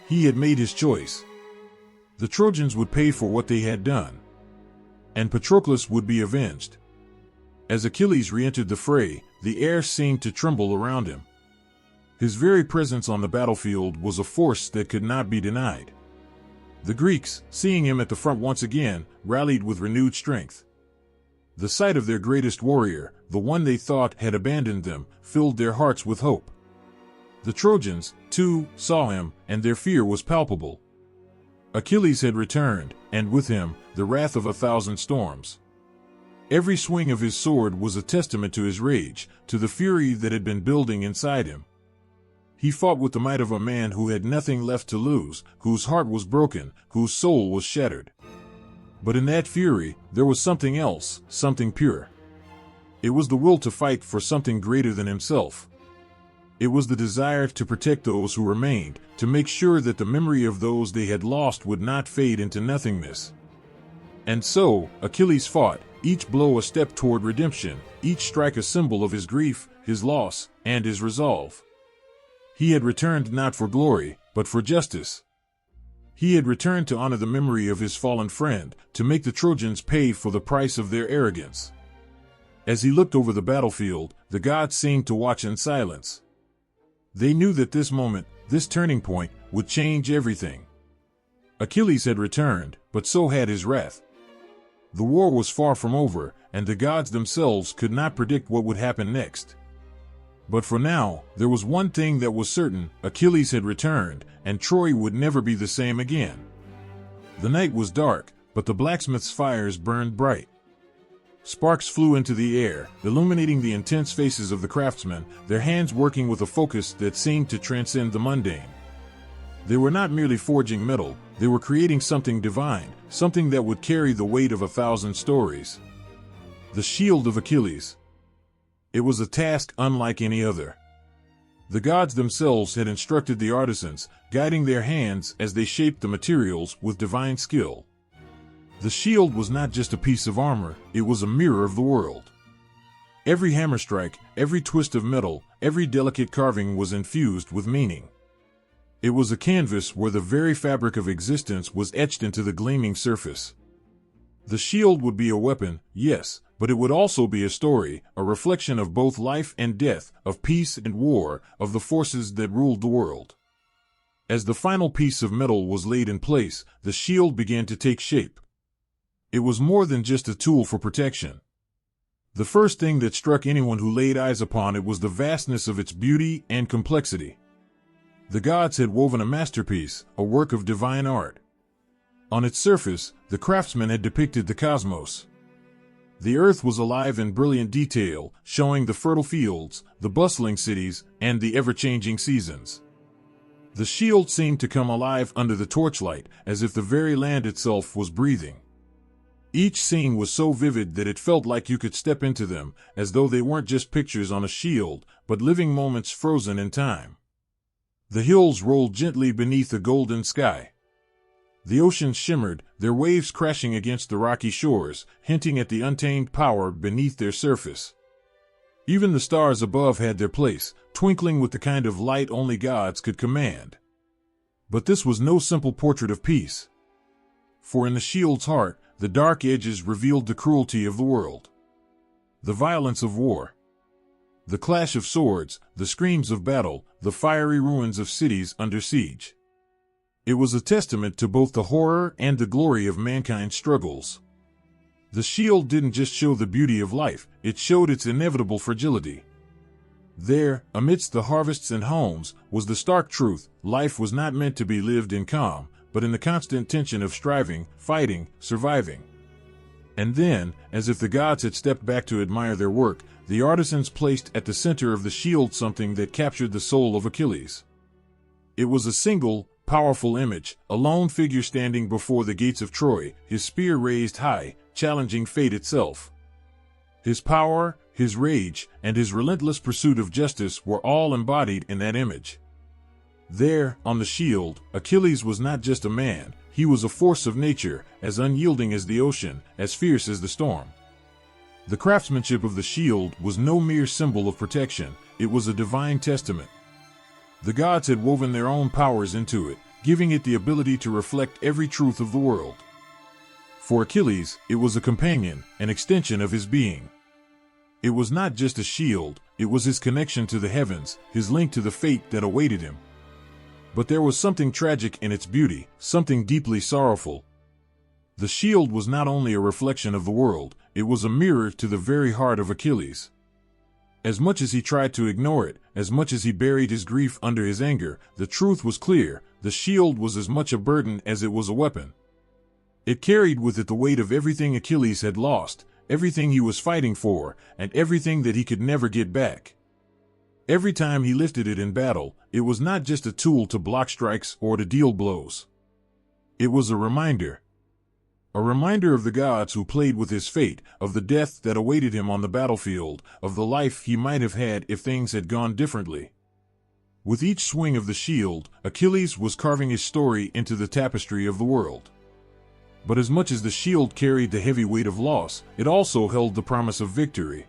He had made his choice. The Trojans would pay for what they had done. And Patroclus would be avenged. As Achilles re-entered the fray, the air seemed to tremble around him. His very presence on the battlefield was a force that could not be denied. The Greeks, seeing him at the front once again, rallied with renewed strength. The sight of their greatest warrior, the one they thought had abandoned them, filled their hearts with hope. The Trojans, too, saw him, and their fear was palpable. Achilles had returned, and with him, the wrath of 1,000 storms. Every swing of his sword was a testament to his rage, to the fury that had been building inside him. He fought with the might of a man who had nothing left to lose, whose heart was broken, whose soul was shattered. But in that fury, there was something else, something pure. It was the will to fight for something greater than himself. It was the desire to protect those who remained, to make sure that the memory of those they had lost would not fade into nothingness. And so, Achilles fought, each blow a step toward redemption, each strike a symbol of his grief, his loss, and his resolve. He had returned not for glory, but for justice. He had returned to honor the memory of his fallen friend, to make the Trojans pay for the price of their arrogance. As he looked over the battlefield, the gods seemed to watch in silence. They knew that this moment, this turning point, would change everything. Achilles had returned, but so had his wrath. The war was far from over, and the gods themselves could not predict what would happen next. But for now, there was one thing that was certain: Achilles had returned, and Troy would never be the same again. The night was dark, but the blacksmith's fires burned bright. Sparks flew into the air, illuminating the intense faces of the craftsmen, their hands working with a focus that seemed to transcend the mundane. They were not merely forging metal, they were creating something divine, something that would carry the weight of 1,000 stories. The shield of Achilles. It was a task unlike any other. The gods themselves had instructed the artisans, guiding their hands as they shaped the materials with divine skill. The shield was not just a piece of armor, it was a mirror of the world. Every hammer strike, every twist of metal, every delicate carving was infused with meaning. It was a canvas where the very fabric of existence was etched into the gleaming surface. The shield would be a weapon, yes, but it would also be a story, a reflection of both life and death, of peace and war, of the forces that ruled the world. As the final piece of metal was laid in place, the shield began to take shape. It was more than just a tool for protection. The first thing that struck anyone who laid eyes upon it was the vastness of its beauty and complexity. The gods had woven a masterpiece, a work of divine art. On its surface, the craftsmen had depicted the cosmos. The earth was alive in brilliant detail, showing the fertile fields, the bustling cities, and the ever-changing seasons. The shield seemed to come alive under the torchlight, as if the very land itself was breathing. Each scene was so vivid that it felt like you could step into them, as though they weren't just pictures on a shield, but living moments frozen in time. The hills rolled gently beneath a golden sky. The oceans shimmered, their waves crashing against the rocky shores, hinting at the untamed power beneath their surface. Even the stars above had their place, twinkling with the kind of light only gods could command. But this was no simple portrait of peace. For in the shield's heart, the dark edges revealed the cruelty of the world. The violence of war. The clash of swords, the screams of battle, the fiery ruins of cities under siege. It was a testament to both the horror and the glory of mankind's struggles. The shield didn't just show the beauty of life, it showed its inevitable fragility. There, amidst the harvests and homes, was the stark truth: life was not meant to be lived in calm, but in the constant tension of striving, fighting, surviving. And then, as if the gods had stepped back to admire their work, the artisans placed at the center of the shield something that captured the soul of Achilles. It was a single, powerful image, a lone figure standing before the gates of Troy, his spear raised high, challenging fate itself. His power, his rage, and his relentless pursuit of justice were all embodied in that image. There, on the shield, Achilles was not just a man, he was a force of nature, as unyielding as the ocean, as fierce as the storm. The craftsmanship of the shield was no mere symbol of protection, it was a divine testament. The gods had woven their own powers into it, giving it the ability to reflect every truth of the world. For Achilles, it was a companion, an extension of his being. It was not just a shield, it was his connection to the heavens, his link to the fate that awaited him. But there was something tragic in its beauty, something deeply sorrowful. The shield was not only a reflection of the world, it was a mirror to the very heart of Achilles. As much as he tried to ignore it, as much as he buried his grief under his anger, the truth was clear: the shield was as much a burden as it was a weapon. It carried with it the weight of everything Achilles had lost, everything he was fighting for, and everything that he could never get back. Every time he lifted it in battle, it was not just a tool to block strikes or to deal blows. It was a reminder of the gods who played with his fate, of the death that awaited him on the battlefield, of the life he might have had if things had gone differently. With each swing of the shield, Achilles was carving his story into the tapestry of the world. But as much as the shield carried the heavy weight of loss, it also held the promise of victory.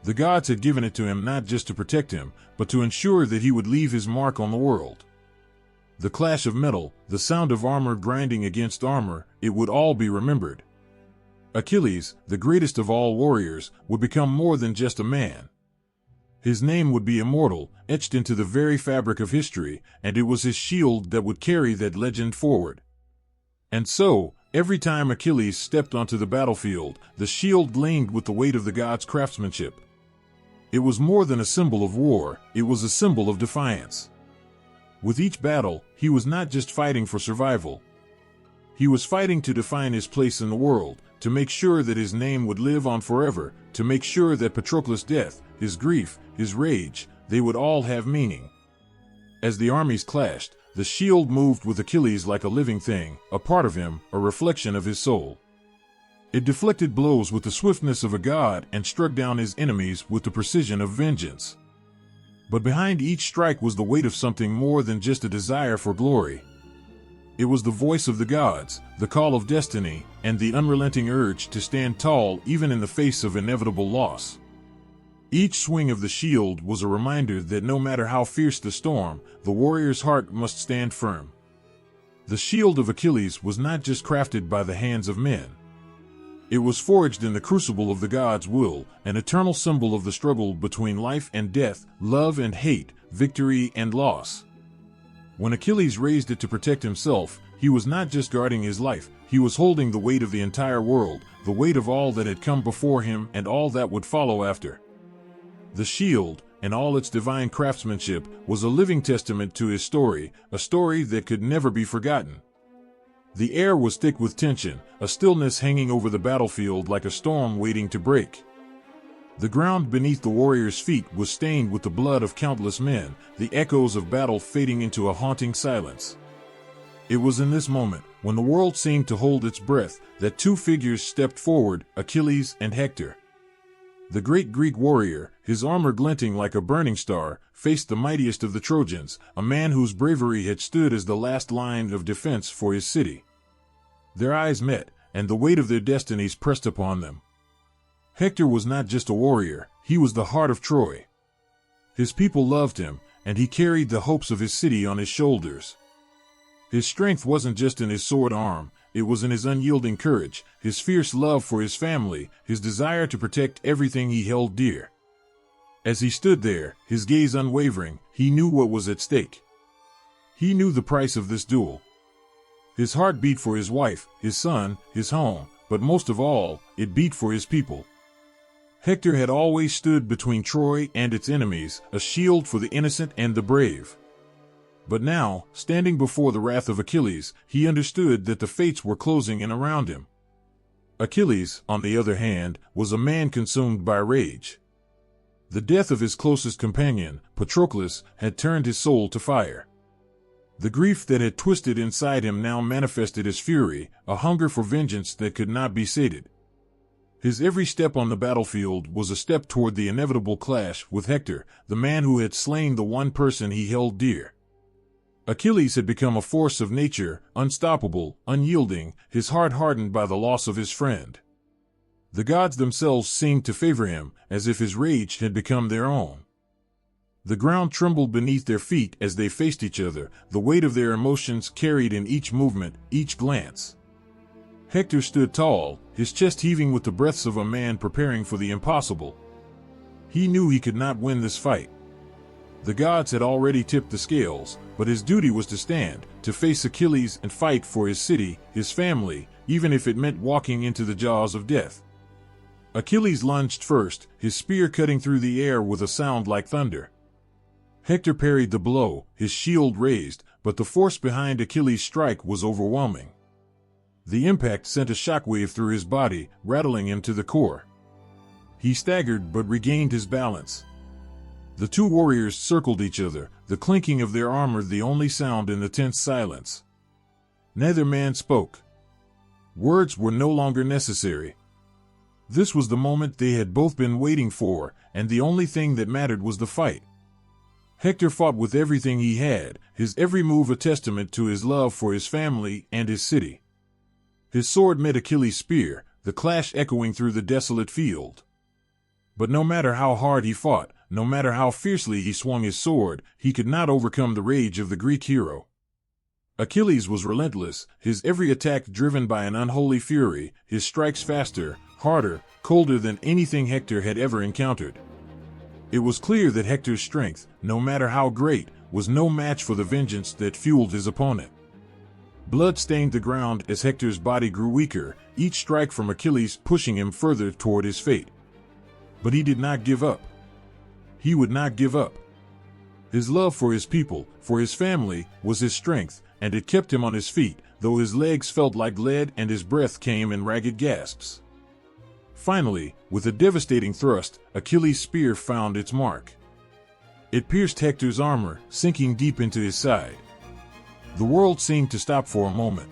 The gods had given it to him not just to protect him, but to ensure that he would leave his mark on the world. The clash of metal, the sound of armor grinding against armor, it would all be remembered. Achilles, the greatest of all warriors, would become more than just a man. His name would be immortal, etched into the very fabric of history, and it was his shield that would carry that legend forward. And so, every time Achilles stepped onto the battlefield, the shield gleamed with the weight of the gods' craftsmanship. It was more than a symbol of war, it was a symbol of defiance. With each battle, he was not just fighting for survival. He was fighting to define his place in the world, to make sure that his name would live on forever, to make sure that Patroclus' death, his grief, his rage, they would all have meaning. As the armies clashed, the shield moved with Achilles like a living thing, a part of him, a reflection of his soul. It deflected blows with the swiftness of a god and struck down his enemies with the precision of vengeance. But behind each strike was the weight of something more than just a desire for glory. It was the voice of the gods, the call of destiny, and the unrelenting urge to stand tall even in the face of inevitable loss. Each swing of the shield was a reminder that no matter how fierce the storm, the warrior's heart must stand firm. The shield of Achilles was not just crafted by the hands of men. It was forged in the crucible of the gods' will, an eternal symbol of the struggle between life and death, love and hate, victory and loss. When Achilles raised it to protect himself, he was not just guarding his life, he was holding the weight of the entire world, the weight of all that had come before him and all that would follow after. The shield, in all its divine craftsmanship, was a living testament to his story, a story that could never be forgotten. The air was thick with tension, a stillness hanging over the battlefield like a storm waiting to break. The ground beneath the warrior's feet was stained with the blood of countless men, the echoes of battle fading into a haunting silence. It was in this moment, when the world seemed to hold its breath, that two figures stepped forward, Achilles and Hector. The great Greek warrior, his armor glinting like a burning star, faced the mightiest of the Trojans, a man whose bravery had stood as the last line of defense for his city. Their eyes met, and the weight of their destinies pressed upon them. Hector was not just a warrior, he was the heart of Troy. His people loved him, and he carried the hopes of his city on his shoulders. His strength wasn't just in his sword arm, it was in his unyielding courage, his fierce love for his family, his desire to protect everything he held dear. As he stood there, his gaze unwavering, he knew what was at stake. He knew the price of this duel. His heart beat for his wife, his son, his home, but most of all, it beat for his people. Hector had always stood between Troy and its enemies, a shield for the innocent and the brave. But now, standing before the wrath of Achilles, he understood that the fates were closing in around him. Achilles, on the other hand, was a man consumed by rage. The death of his closest companion, Patroclus, had turned his soul to fire. The grief that had twisted inside him now manifested as fury, a hunger for vengeance that could not be sated. His every step on the battlefield was a step toward the inevitable clash with Hector, the man who had slain the one person he held dear. Achilles had become a force of nature, unstoppable, unyielding, his heart hardened by the loss of his friend. The gods themselves seemed to favor him, as if his rage had become their own. The ground trembled beneath their feet as they faced each other, the weight of their emotions carried in each movement, each glance. Hector stood tall, his chest heaving with the breaths of a man preparing for the impossible. He knew he could not win this fight. The gods had already tipped the scales, but his duty was to stand, to face Achilles and fight for his city, his family, even if it meant walking into the jaws of death. Achilles lunged first, his spear cutting through the air with a sound like thunder. Hector parried the blow, his shield raised, but the force behind Achilles' strike was overwhelming. The impact sent a shockwave through his body, rattling him to the core. He staggered but regained his balance. The two warriors circled each other, the clinking of their armor the only sound in the tense silence. Neither man spoke. Words were no longer necessary. This was the moment they had both been waiting for, and the only thing that mattered was the fight. Hector fought with everything he had, his every move a testament to his love for his family and his city. His sword met Achilles' spear, the clash echoing through the desolate field. But no matter how hard he fought, no matter how fiercely he swung his sword, he could not overcome the rage of the Greek hero. Achilles was relentless, his every attack driven by an unholy fury, his strikes faster, harder, colder than anything Hector had ever encountered. It was clear that Hector's strength, no matter how great, was no match for the vengeance that fueled his opponent. Blood stained the ground as Hector's body grew weaker, each strike from Achilles pushing him further toward his fate. But he did not give up. He would not give up. His love for his people, for his family, was his strength, and it kept him on his feet, though his legs felt like lead and his breath came in ragged gasps. Finally, with a devastating thrust, Achilles' spear found its mark. It pierced Hector's armor, sinking deep into his side. The world seemed to stop for a moment.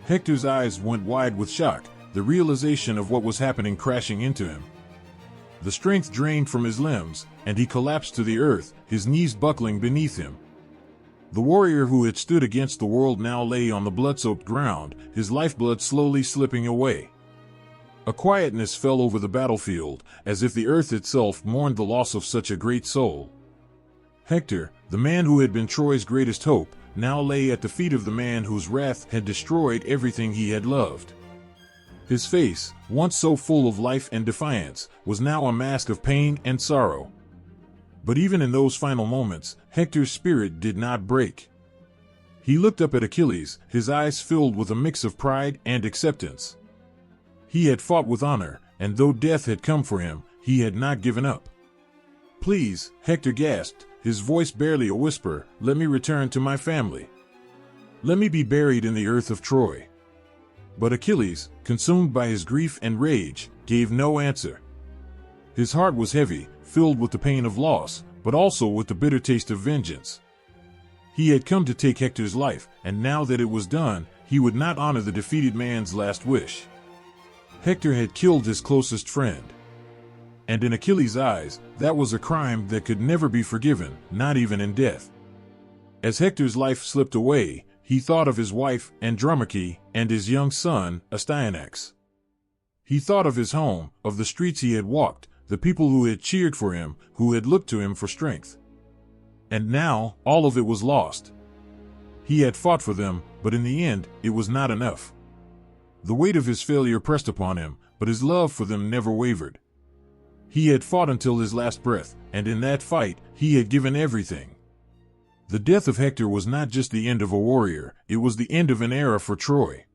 Hector's eyes went wide with shock, the realization of what was happening crashing into him. The strength drained from his limbs, and he collapsed to the earth, his knees buckling beneath him. The warrior who had stood against the world now lay on the blood-soaked ground, his lifeblood slowly slipping away. A quietness fell over the battlefield, as if the earth itself mourned the loss of such a great soul. Hector, the man who had been Troy's greatest hope, now lay at the feet of the man whose wrath had destroyed everything he had loved. His face, once so full of life and defiance, was now a mask of pain and sorrow. But even in those final moments, Hector's spirit did not break. He looked up at Achilles, his eyes filled with a mix of pride and acceptance. He had fought with honor, and though death had come for him, he had not given up. "Please," Hector gasped, his voice barely a whisper, "let me return to my family. Let me be buried in the earth of Troy." But Achilles, consumed by his grief and rage, gave no answer. His heart was heavy, filled with the pain of loss, but also with the bitter taste of vengeance. He had come to take Hector's life, and now that it was done, he would not honor the defeated man's last wish. Hector had killed his closest friend. And in Achilles' eyes, that was a crime that could never be forgiven, not even in death. As Hector's life slipped away, he thought of his wife, Andromache, and his young son, Astyanax. He thought of his home, of the streets he had walked, the people who had cheered for him, who had looked to him for strength. And now, all of it was lost. He had fought for them, but in the end, it was not enough. The weight of his failure pressed upon him, but his love for them never wavered. He had fought until his last breath, and in that fight, he had given everything. The death of Hector was not just the end of a warrior, it was the end of an era for Troy.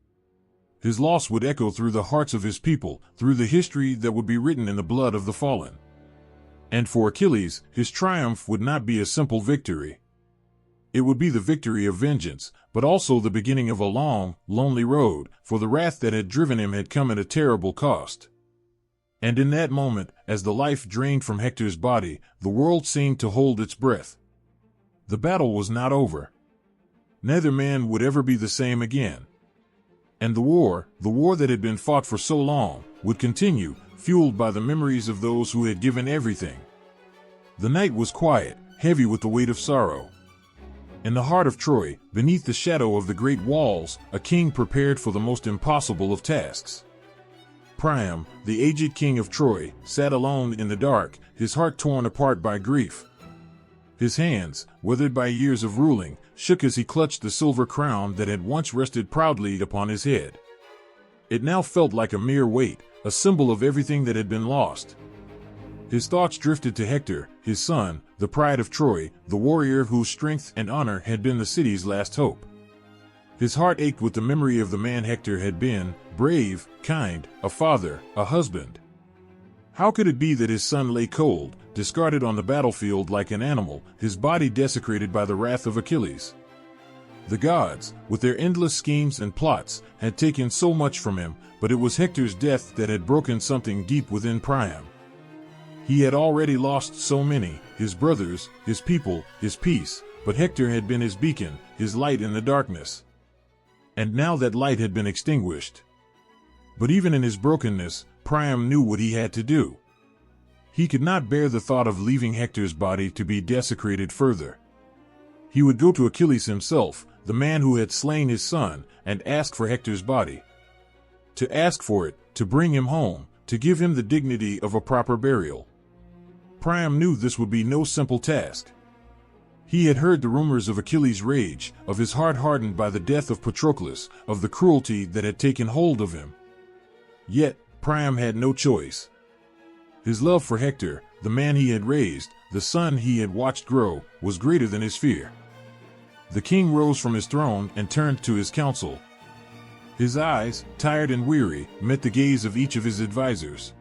His loss would echo through the hearts of his people, through the history that would be written in the blood of the fallen. And for Achilles, his triumph would not be a simple victory. It would be the victory of vengeance, but also the beginning of a long, lonely road, for the wrath that had driven him had come at a terrible cost. And in that moment, as the life drained from Hector's body, the world seemed to hold its breath. The battle was not over. Neither man would ever be the same again. And the war that had been fought for so long, would continue, fueled by the memories of those who had given everything. The night was quiet, heavy with the weight of sorrow. In the heart of Troy, beneath the shadow of the great walls, a king prepared for the most impossible of tasks. Priam, the aged king of Troy, sat alone in the dark, his heart torn apart by grief. His hands, withered by years of ruling, shook as he clutched the silver crown that had once rested proudly upon his head. It now felt like a mere weight, a symbol of everything that had been lost. His thoughts drifted to Hector, his son, the pride of Troy, the warrior whose strength and honor had been the city's last hope. His heart ached with the memory of the man Hector had been, brave, kind, a father, a husband. How could it be that his son lay cold, discarded on the battlefield like an animal, his body desecrated by the wrath of Achilles? The gods, with their endless schemes and plots, had taken so much from him, but it was Hector's death that had broken something deep within Priam. He had already lost so many, his brothers, his people, his peace, but Hector had been his beacon, his light in the darkness. And now that light had been extinguished. But even in his brokenness, Priam knew what he had to do. He could not bear the thought of leaving Hector's body to be desecrated further. He would go to Achilles himself, the man who had slain his son, and ask for Hector's body. to ask for it, to bring him home, to give him the dignity of a proper burial. Priam knew this would be no simple task. He had heard the rumors of Achilles' rage, of his heart hardened by the death of Patroclus, of the cruelty that had taken hold of him. Yet, Priam had no choice. His love for Hector, the man he had raised, the son he had watched grow, was greater than his fear. The king rose from his throne and turned to his council. His eyes, tired and weary, met the gaze of each of his advisors.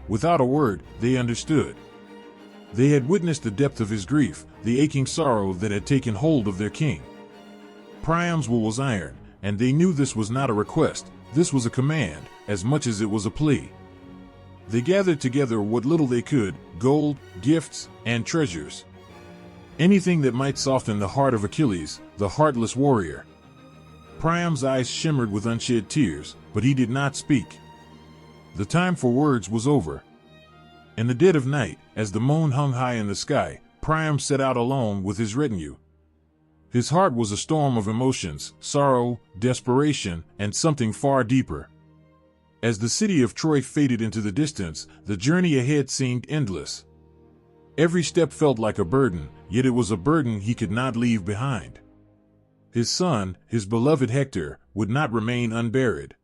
Without a word, they understood. They had witnessed the depth of his grief, the aching sorrow that had taken hold of their king. Priam's will was iron, and they knew this was not a request, this was a command, as much as it was a plea. They gathered together what little they could, gold, gifts, and treasures. Anything that might soften the heart of Achilles, the heartless warrior. Priam's eyes shimmered with unshed tears, but he did not speak. The time for words was over. In the dead of night, as the moon hung high in the sky, Priam set out alone with his retinue. His heart was a storm of emotions, sorrow, desperation, and something far deeper. As the city of Troy faded into the distance, the journey ahead seemed endless. Every step felt like a burden, yet it was a burden he could not leave behind. His son, his beloved Hector, would not remain unburied.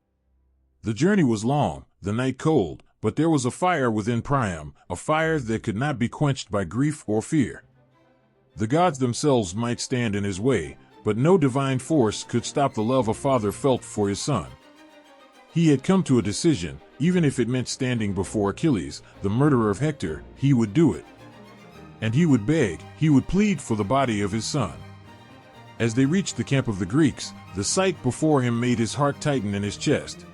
The journey was long, the night cold, but there was a fire within Priam, a fire that could not be quenched by grief or fear. The gods themselves might stand in his way, but no divine force could stop the love a father felt for his son. He had come to a decision, even if it meant standing before Achilles, the murderer of Hector, he would do it. And he would beg, he would plead for the body of his son. As they reached the camp of the Greeks, the sight before him made his heart tighten in his chest.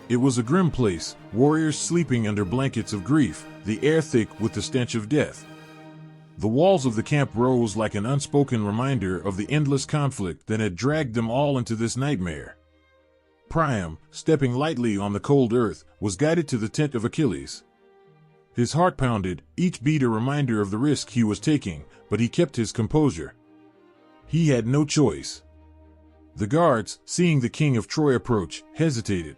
It was a grim place, warriors sleeping under blankets of grief, the air thick with the stench of death. The walls of the camp rose like an unspoken reminder of the endless conflict that had dragged them all into this nightmare. Priam, stepping lightly on the cold earth, was guided to the tent of Achilles. His heart pounded, each beat a reminder of the risk he was taking, but he kept his composure. He had no choice. The guards, seeing the king of Troy approach, hesitated.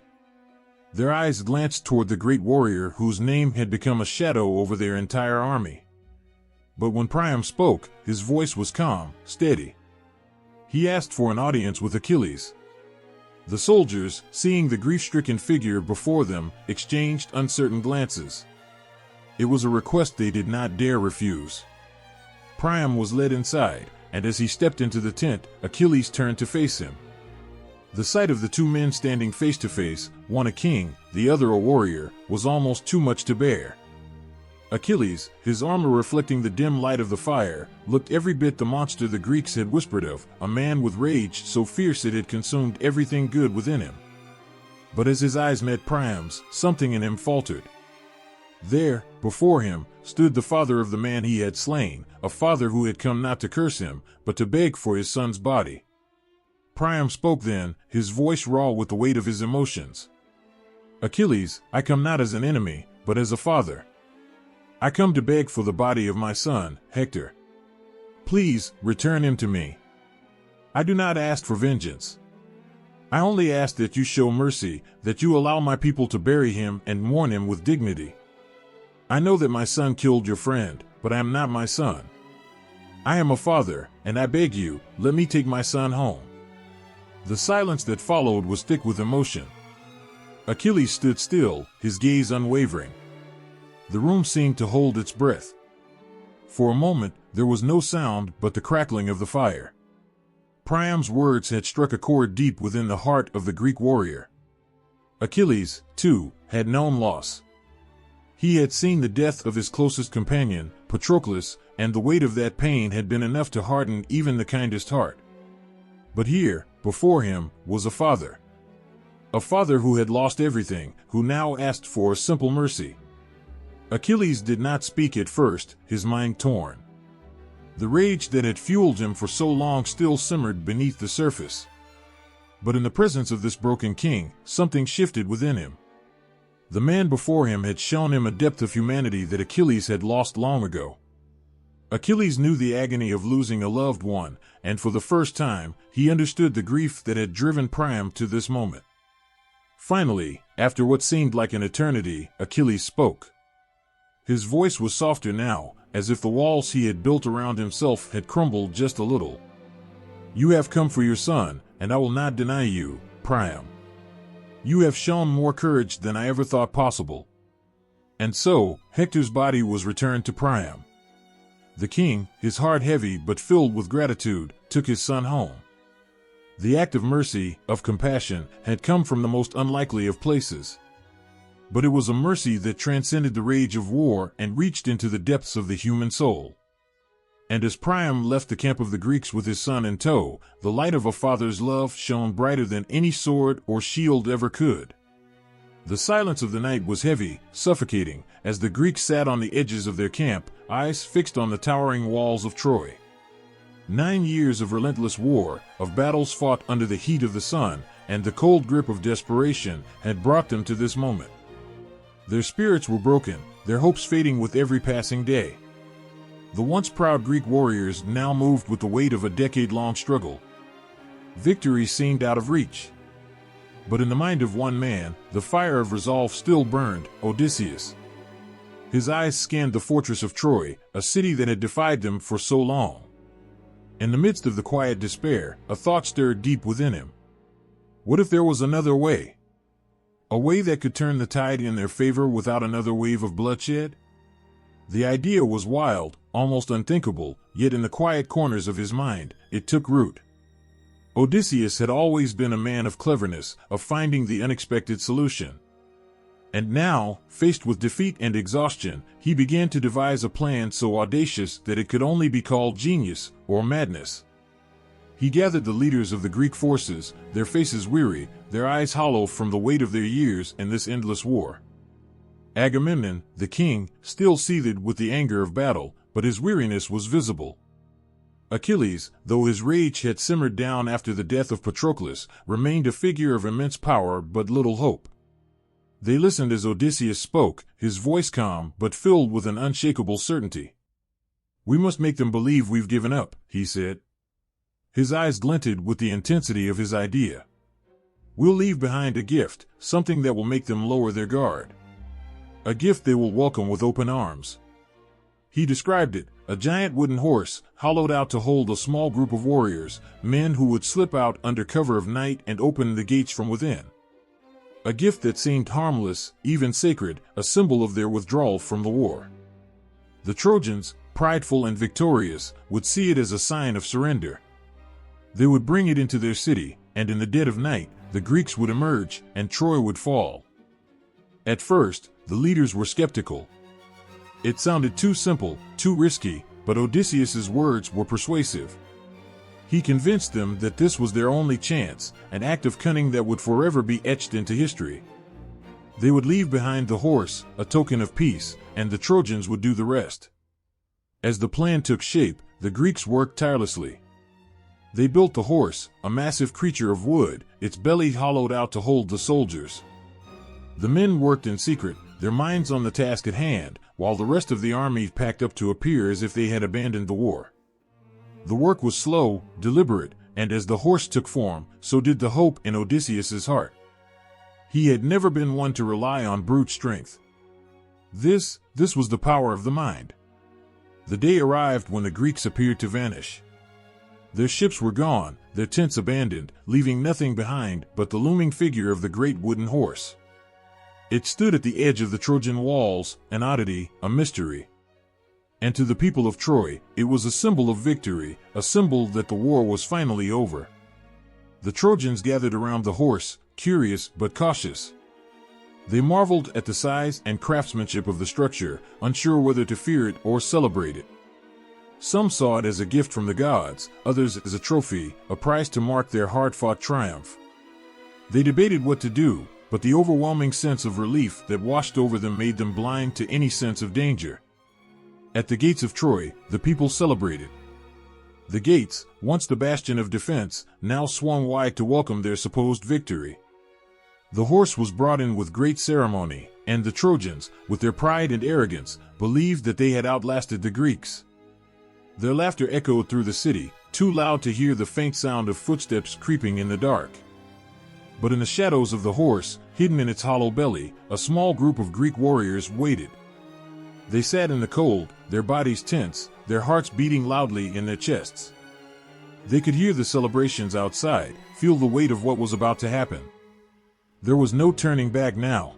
Their eyes glanced toward the great warrior whose name had become a shadow over their entire army. But when Priam spoke, his voice was calm, steady. He asked for an audience with Achilles. The soldiers, seeing the grief-stricken figure before them, exchanged uncertain glances. It was a request they did not dare refuse. Priam was led inside, and as he stepped into the tent, Achilles turned to face him. The sight of the two men standing face to face, one a king, the other a warrior, was almost too much to bear. Achilles, his armor reflecting the dim light of the fire, looked every bit the monster the Greeks had whispered of, a man with rage so fierce it had consumed everything good within him. But as his eyes met Priam's, something in him faltered. There, before him, stood the father of the man he had slain, a father who had come not to curse him, but to beg for his son's body. Priam spoke then, his voice raw with the weight of his emotions. Achilles, I come not as an enemy, but as a father. I come to beg for the body of my son, Hector. Please, return him to me. I do not ask for vengeance. I only ask that you show mercy, that you allow my people to bury him and mourn him with dignity. I know that my son killed your friend, but I am not my son. I am a father, and I beg you, let me take my son home. The silence that followed was thick with emotion. Achilles stood still, his gaze unwavering. The room seemed to hold its breath. For a moment, there was no sound but the crackling of the fire. Priam's words had struck a chord deep within the heart of the Greek warrior. Achilles, too, had known loss. He had seen the death of his closest companion, Patroclus, and the weight of that pain had been enough to harden even the kindest heart. But here, before him, was a father. A father who had lost everything, who now asked for a simple mercy. Achilles did not speak at first, his mind torn. The rage that had fueled him for so long still simmered beneath the surface. But in the presence of this broken king, something shifted within him. The man before him had shown him a depth of humanity that Achilles had lost long ago. Achilles knew the agony of losing a loved one, and for the first time, he understood the grief that had driven Priam to this moment. Finally, after what seemed like an eternity, Achilles spoke. His voice was softer now, as if the walls he had built around himself had crumbled just a little. You have come for your son, and I will not deny you, Priam. You have shown more courage than I ever thought possible. And so, Hector's body was returned to Priam. The king, his heart heavy but filled with gratitude, took his son home. The act of mercy, of compassion, had come from the most unlikely of places. But it was a mercy that transcended the rage of war and reached into the depths of the human soul. And as Priam left the camp of the Greeks with his son in tow, the light of a father's love shone brighter than any sword or shield ever could. The silence of the night was heavy, suffocating, as the Greeks sat on the edges of their camp, eyes fixed on the towering walls of Troy. 9 years of relentless war, of battles fought under the heat of the sun, and the cold grip of desperation had brought them to this moment. Their spirits were broken, their hopes fading with every passing day. The once proud Greek warriors now moved with the weight of a decade-long struggle. Victory seemed out of reach. But in the mind of one man, the fire of resolve still burned, Odysseus. His eyes scanned the fortress of Troy, a city that had defied them for so long. In the midst of the quiet despair, a thought stirred deep within him. What if there was another way? A way that could turn the tide in their favor without another wave of bloodshed? The idea was wild, almost unthinkable, yet in the quiet corners of his mind, it took root. Odysseus had always been a man of cleverness, of finding the unexpected solution. And now, faced with defeat and exhaustion, he began to devise a plan so audacious that it could only be called genius or madness. He gathered the leaders of the Greek forces, their faces weary, their eyes hollow from the weight of their years in this endless war. Agamemnon, the king, still seethed with the anger of battle, but his weariness was visible. Achilles, though his rage had simmered down after the death of Patroclus, remained a figure of immense power but little hope. They listened as Odysseus spoke, his voice calm but filled with an unshakable certainty. "We must make them believe we've given up," he said. His eyes glinted with the intensity of his idea. "We'll leave behind a gift, something that will make them lower their guard. A gift they will welcome with open arms." He described it, a giant wooden horse, hollowed out to hold a small group of warriors, men who would slip out under cover of night and open the gates from within. A gift that seemed harmless, even sacred, a symbol of their withdrawal from the war. The Trojans, prideful and victorious, would see it as a sign of surrender. They would bring it into their city, and in the dead of night, the Greeks would emerge, and Troy would fall. At first, the leaders were skeptical. It sounded too simple, too risky, but Odysseus's words were persuasive. He convinced them that this was their only chance, an act of cunning that would forever be etched into history. They would leave behind the horse, a token of peace, and the Trojans would do the rest. As the plan took shape, the Greeks worked tirelessly. They built the horse, a massive creature of wood, its belly hollowed out to hold the soldiers. The men worked in secret, their minds on the task at hand, while the rest of the army packed up to appear as if they had abandoned the war. The work was slow, deliberate, and as the horse took form, so did the hope in Odysseus's heart. He had never been one to rely on brute strength. This was the power of the mind. The day arrived when the Greeks appeared to vanish. Their ships were gone, their tents abandoned, leaving nothing behind but the looming figure of the great wooden horse. It stood at the edge of the Trojan walls, an oddity, a mystery. And to the people of Troy, it was a symbol of victory, a symbol that the war was finally over. The Trojans gathered around the horse, curious but cautious. They marveled at the size and craftsmanship of the structure, unsure whether to fear it or celebrate it. Some saw it as a gift from the gods, others as a trophy, a prize to mark their hard-fought triumph. They debated what to do, but the overwhelming sense of relief that washed over them made them blind to any sense of danger. At the gates of Troy, the people celebrated. The gates, once the bastion of defense, now swung wide to welcome their supposed victory. The horse was brought in with great ceremony, and the Trojans, with their pride and arrogance, believed that they had outlasted the Greeks. Their laughter echoed through the city, too loud to hear the faint sound of footsteps creeping in the dark. But in the shadows of the horse, hidden in its hollow belly, a small group of Greek warriors waited. They sat in the cold, their bodies tense, their hearts beating loudly in their chests. They could hear the celebrations outside, feel the weight of what was about to happen. There was no turning back now.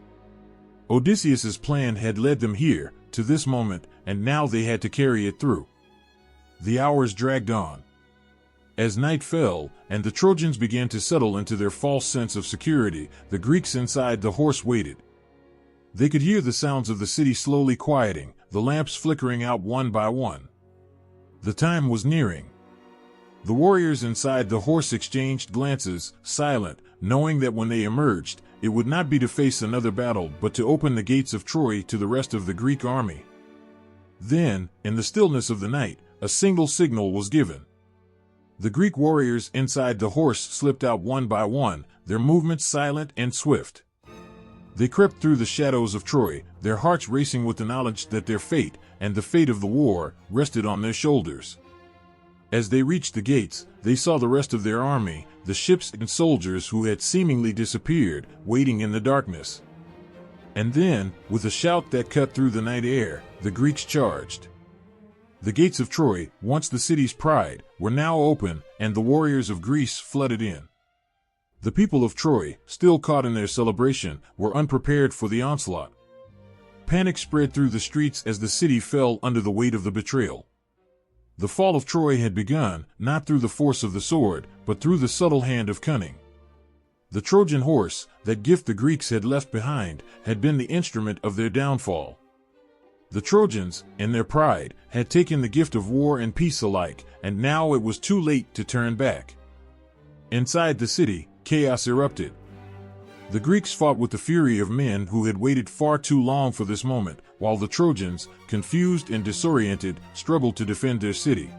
Odysseus's plan had led them here, to this moment, and now they had to carry it through. The hours dragged on. As night fell, and the Trojans began to settle into their false sense of security, the Greeks inside the horse waited. They could hear the sounds of the city slowly quieting, the lamps flickering out one by one. The time was nearing. The warriors inside the horse exchanged glances, silent, knowing that when they emerged, it would not be to face another battle but to open the gates of Troy to the rest of the Greek army. Then, in the stillness of the night, a single signal was given. The Greek warriors inside the horse slipped out one by one, their movements silent and swift. They crept through the shadows of Troy, their hearts racing with the knowledge that their fate, and the fate of the war, rested on their shoulders. As they reached the gates, they saw the rest of their army, the ships and soldiers who had seemingly disappeared, waiting in the darkness. And then, with a shout that cut through the night air, the Greeks charged. The gates of Troy, once the city's pride, were now open, and the warriors of Greece flooded in. The people of Troy, still caught in their celebration, were unprepared for the onslaught. Panic spread through the streets as the city fell under the weight of the betrayal. The fall of Troy had begun, not through the force of the sword, but through the subtle hand of cunning. The Trojan horse, that gift the Greeks had left behind, had been the instrument of their downfall. The Trojans, in their pride, had taken the gift of war and peace alike, and now it was too late to turn back. Inside the city, chaos erupted. The Greeks fought with the fury of men who had waited far too long for this moment, while the Trojans, confused and disoriented, struggled to defend their city.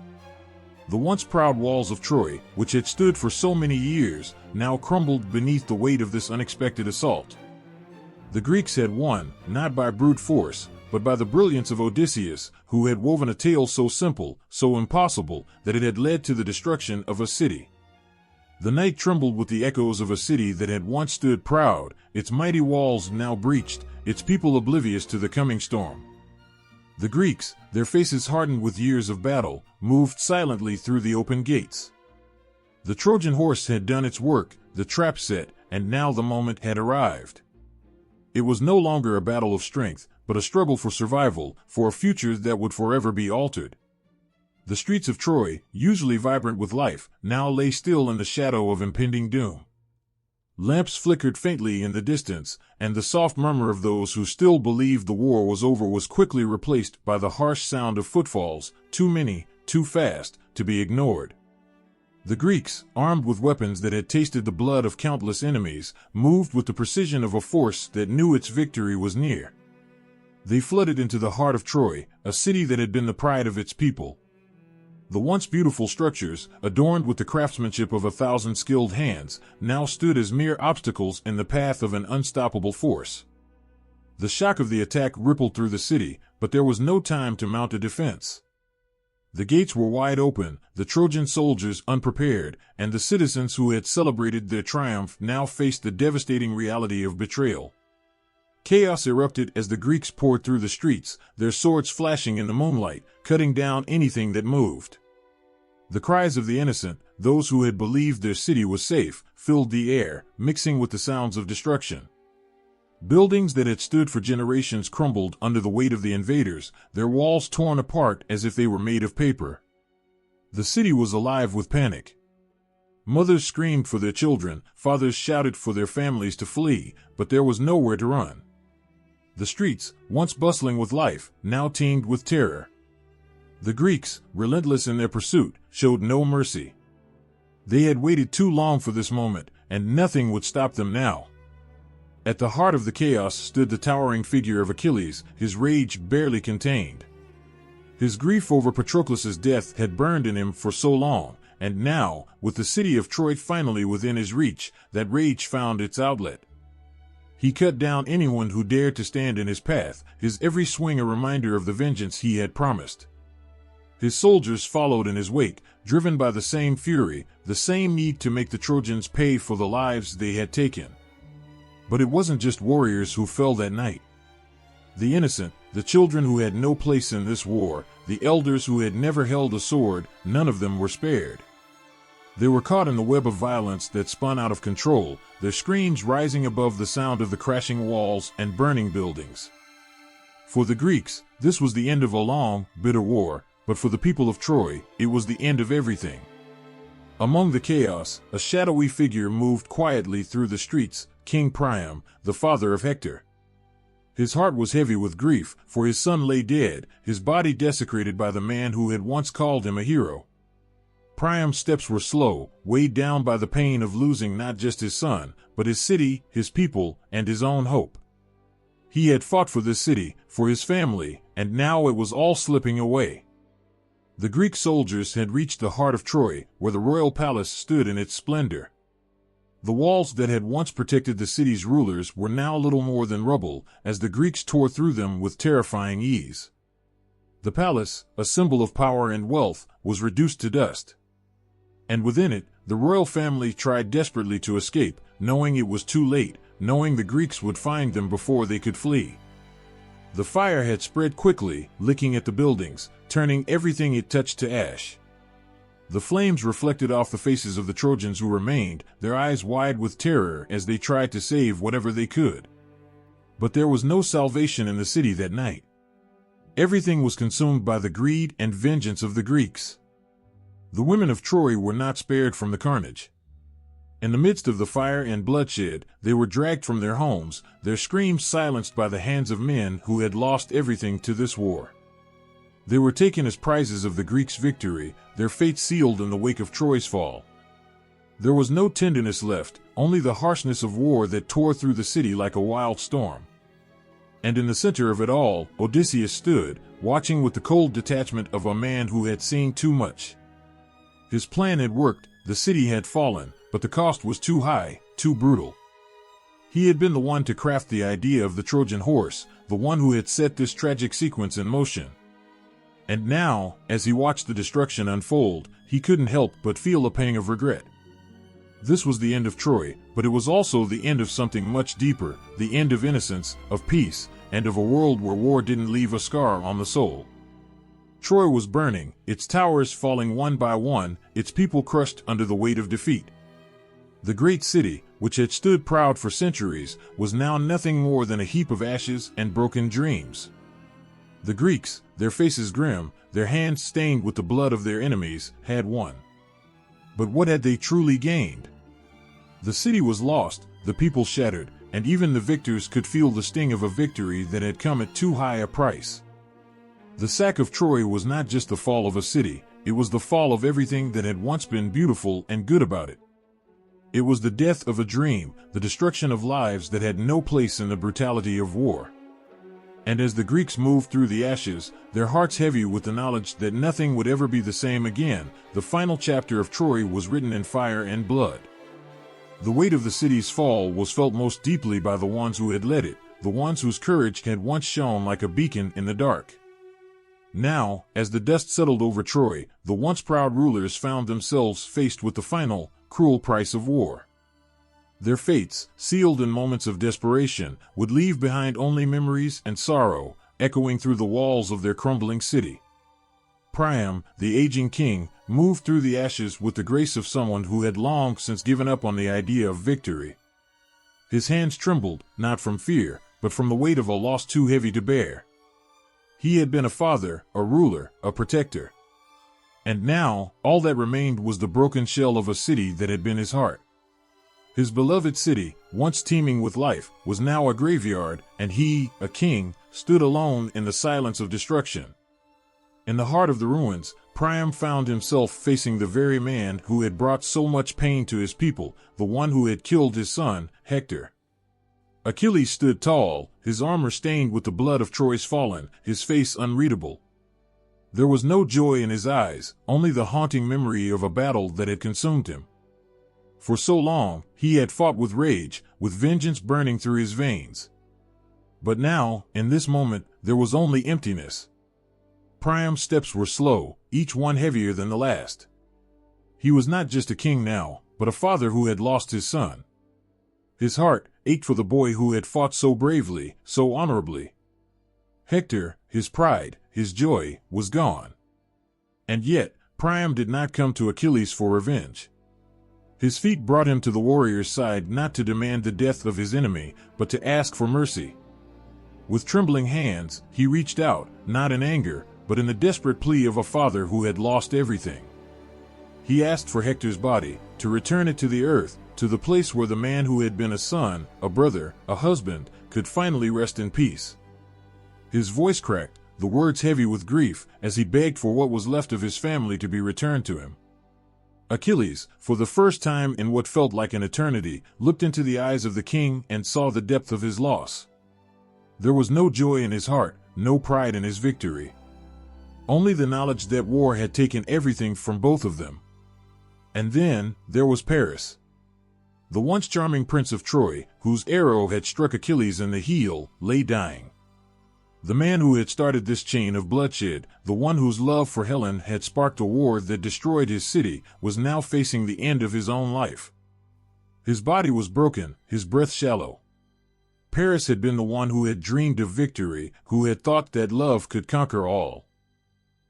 The once proud walls of Troy, which had stood for so many years, now crumbled beneath the weight of this unexpected assault. The Greeks had won, not by brute force, but by the brilliance of Odysseus, who had woven a tale so simple, so impossible, that it had led to the destruction of a city. The night trembled with the echoes of a city that had once stood proud, its mighty walls now breached, its people oblivious to the coming storm. The Greeks, their faces hardened with years of battle, moved silently through the open gates. The Trojan horse had done its work, the trap set, and now the moment had arrived. It was no longer a battle of strength, but a struggle for survival, for a future that would forever be altered. The streets of Troy, usually vibrant with life, now lay still in the shadow of impending doom. Lamps flickered faintly in the distance, and the soft murmur of those who still believed the war was over was quickly replaced by the harsh sound of footfalls, too many, too fast, to be ignored. The Greeks, armed with weapons that had tasted the blood of countless enemies, moved with the precision of a force that knew its victory was near. They flooded into the heart of Troy, a city that had been the pride of its people. The once beautiful structures, adorned with the craftsmanship of 1,000 skilled hands, now stood as mere obstacles in the path of an unstoppable force. The shock of the attack rippled through the city, but there was no time to mount a defense. The gates were wide open, the Trojan soldiers unprepared, and the citizens who had celebrated their triumph now faced the devastating reality of betrayal. Chaos erupted as the Greeks poured through the streets, their swords flashing in the moonlight, cutting down anything that moved. The cries of the innocent, those who had believed their city was safe, filled the air, mixing with the sounds of destruction. Buildings that had stood for generations crumbled under the weight of the invaders, their walls torn apart as if they were made of paper. The city was alive with panic. Mothers screamed for their children, fathers shouted for their families to flee, but there was nowhere to run. The streets, once bustling with life, now teemed with terror. The Greeks, relentless in their pursuit, showed no mercy. They had waited too long for this moment, and nothing would stop them now. At the heart of the chaos stood the towering figure of Achilles, his rage barely contained. His grief over Patroclus' death had burned in him for so long, and now, with the city of Troy finally within his reach, that rage found its outlet. He cut down anyone who dared to stand in his path, his every swing a reminder of the vengeance he had promised. His soldiers followed in his wake, driven by the same fury, the same need to make the Trojans pay for the lives they had taken. But it wasn't just warriors who fell that night. The innocent, the children who had no place in this war, the elders who had never held a sword, none of them were spared. They were caught in the web of violence that spun out of control, their screams rising above the sound of the crashing walls and burning buildings. For the Greeks, this was the end of a long, bitter war, but for the people of Troy, it was the end of everything. Among the chaos, a shadowy figure moved quietly through the streets, King Priam, the father of Hector. His heart was heavy with grief, for his son lay dead, his body desecrated by the man who had once called him a hero. Priam's steps were slow, weighed down by the pain of losing not just his son, but his city, his people, and his own hope. He had fought for this city, for his family, and now it was all slipping away. The Greek soldiers had reached the heart of Troy, where the royal palace stood in its splendor. The walls that had once protected the city's rulers were now little more than rubble, as the Greeks tore through them with terrifying ease. The palace, a symbol of power and wealth, was reduced to dust. And within it, the royal family tried desperately to escape, knowing it was too late, knowing the Greeks would find them before they could flee. The fire had spread quickly, licking at the buildings, turning everything it touched to ash. The flames reflected off the faces of the Trojans who remained, their eyes wide with terror as they tried to save whatever they could. But there was no salvation in the city that night. Everything was consumed by the greed and vengeance of the Greeks. The women of Troy were not spared from the carnage. In the midst of the fire and bloodshed, they were dragged from their homes, their screams silenced by the hands of men who had lost everything to this war. They were taken as prizes of the Greeks' victory, their fate sealed in the wake of Troy's fall. There was no tenderness left, only the harshness of war that tore through the city like a wild storm. And in the center of it all, Odysseus stood, watching with the cold detachment of a man who had seen too much. His plan had worked, the city had fallen, but the cost was too high, too brutal. He had been the one to craft the idea of the Trojan horse, the one who had set this tragic sequence in motion. And now, as he watched the destruction unfold, he couldn't help but feel a pang of regret. This was the end of Troy, but it was also the end of something much deeper, the end of innocence, of peace, and of a world where war didn't leave a scar on the soul. Troy was burning, its towers falling one by one, its people crushed under the weight of defeat. The great city, which had stood proud for centuries, was now nothing more than a heap of ashes and broken dreams. The Greeks, their faces grim, their hands stained with the blood of their enemies, had won. But what had they truly gained? The city was lost, the people shattered, and even the victors could feel the sting of a victory that had come at too high a price. The sack of Troy was not just the fall of a city, it was the fall of everything that had once been beautiful and good about it. It was the death of a dream, the destruction of lives that had no place in the brutality of war. And as the Greeks moved through the ashes, their hearts heavy with the knowledge that nothing would ever be the same again, the final chapter of Troy was written in fire and blood. The weight of the city's fall was felt most deeply by the ones who had led it, the ones whose courage had once shone like a beacon in the dark. Now, as the dust settled over Troy, the once proud rulers found themselves faced with the final, cruel price of war. Their fates, sealed in moments of desperation, would leave behind only memories and sorrow, echoing through the walls of their crumbling city. Priam, the aging king, moved through the ashes with the grace of someone who had long since given up on the idea of victory. His hands trembled, not from fear, but from the weight of a loss too heavy to bear. He had been a father, a ruler, a protector. And now, all that remained was the broken shell of a city that had been his heart. His beloved city, once teeming with life, was now a graveyard, and he, a king, stood alone in the silence of destruction. In the heart of the ruins, Priam found himself facing the very man who had brought so much pain to his people, the one who had killed his son, Hector. Achilles stood tall, his armor stained with the blood of Troy's fallen, his face unreadable. There was no joy in his eyes, only the haunting memory of a battle that had consumed him. For so long, he had fought with rage, with vengeance burning through his veins. But now, in this moment, there was only emptiness. Priam's steps were slow, each one heavier than the last. He was not just a king now, but a father who had lost his son. His heart ached for the boy who had fought so bravely, so honorably. Hector, his pride, his joy, was gone. And yet, Priam did not come to Achilles for revenge. His feet brought him to the warrior's side not to demand the death of his enemy, but to ask for mercy. With trembling hands, he reached out, not in anger, but in the desperate plea of a father who had lost everything. He asked for Hector's body, to return it to the earth, to the place where the man who had been a son, a brother, a husband, could finally rest in peace. His voice cracked, the words heavy with grief, as he begged for what was left of his family to be returned to him. Achilles, for the first time in what felt like an eternity, looked into the eyes of the king and saw the depth of his loss. There was no joy in his heart, no pride in his victory. Only the knowledge that war had taken everything from both of them. And then, there was Paris. The once charming prince of Troy, whose arrow had struck Achilles in the heel, lay dying. The man who had started this chain of bloodshed, the one whose love for Helen had sparked a war that destroyed his city, was now facing the end of his own life. His body was broken, his breath shallow. Paris had been the one who had dreamed of victory, who had thought that love could conquer all.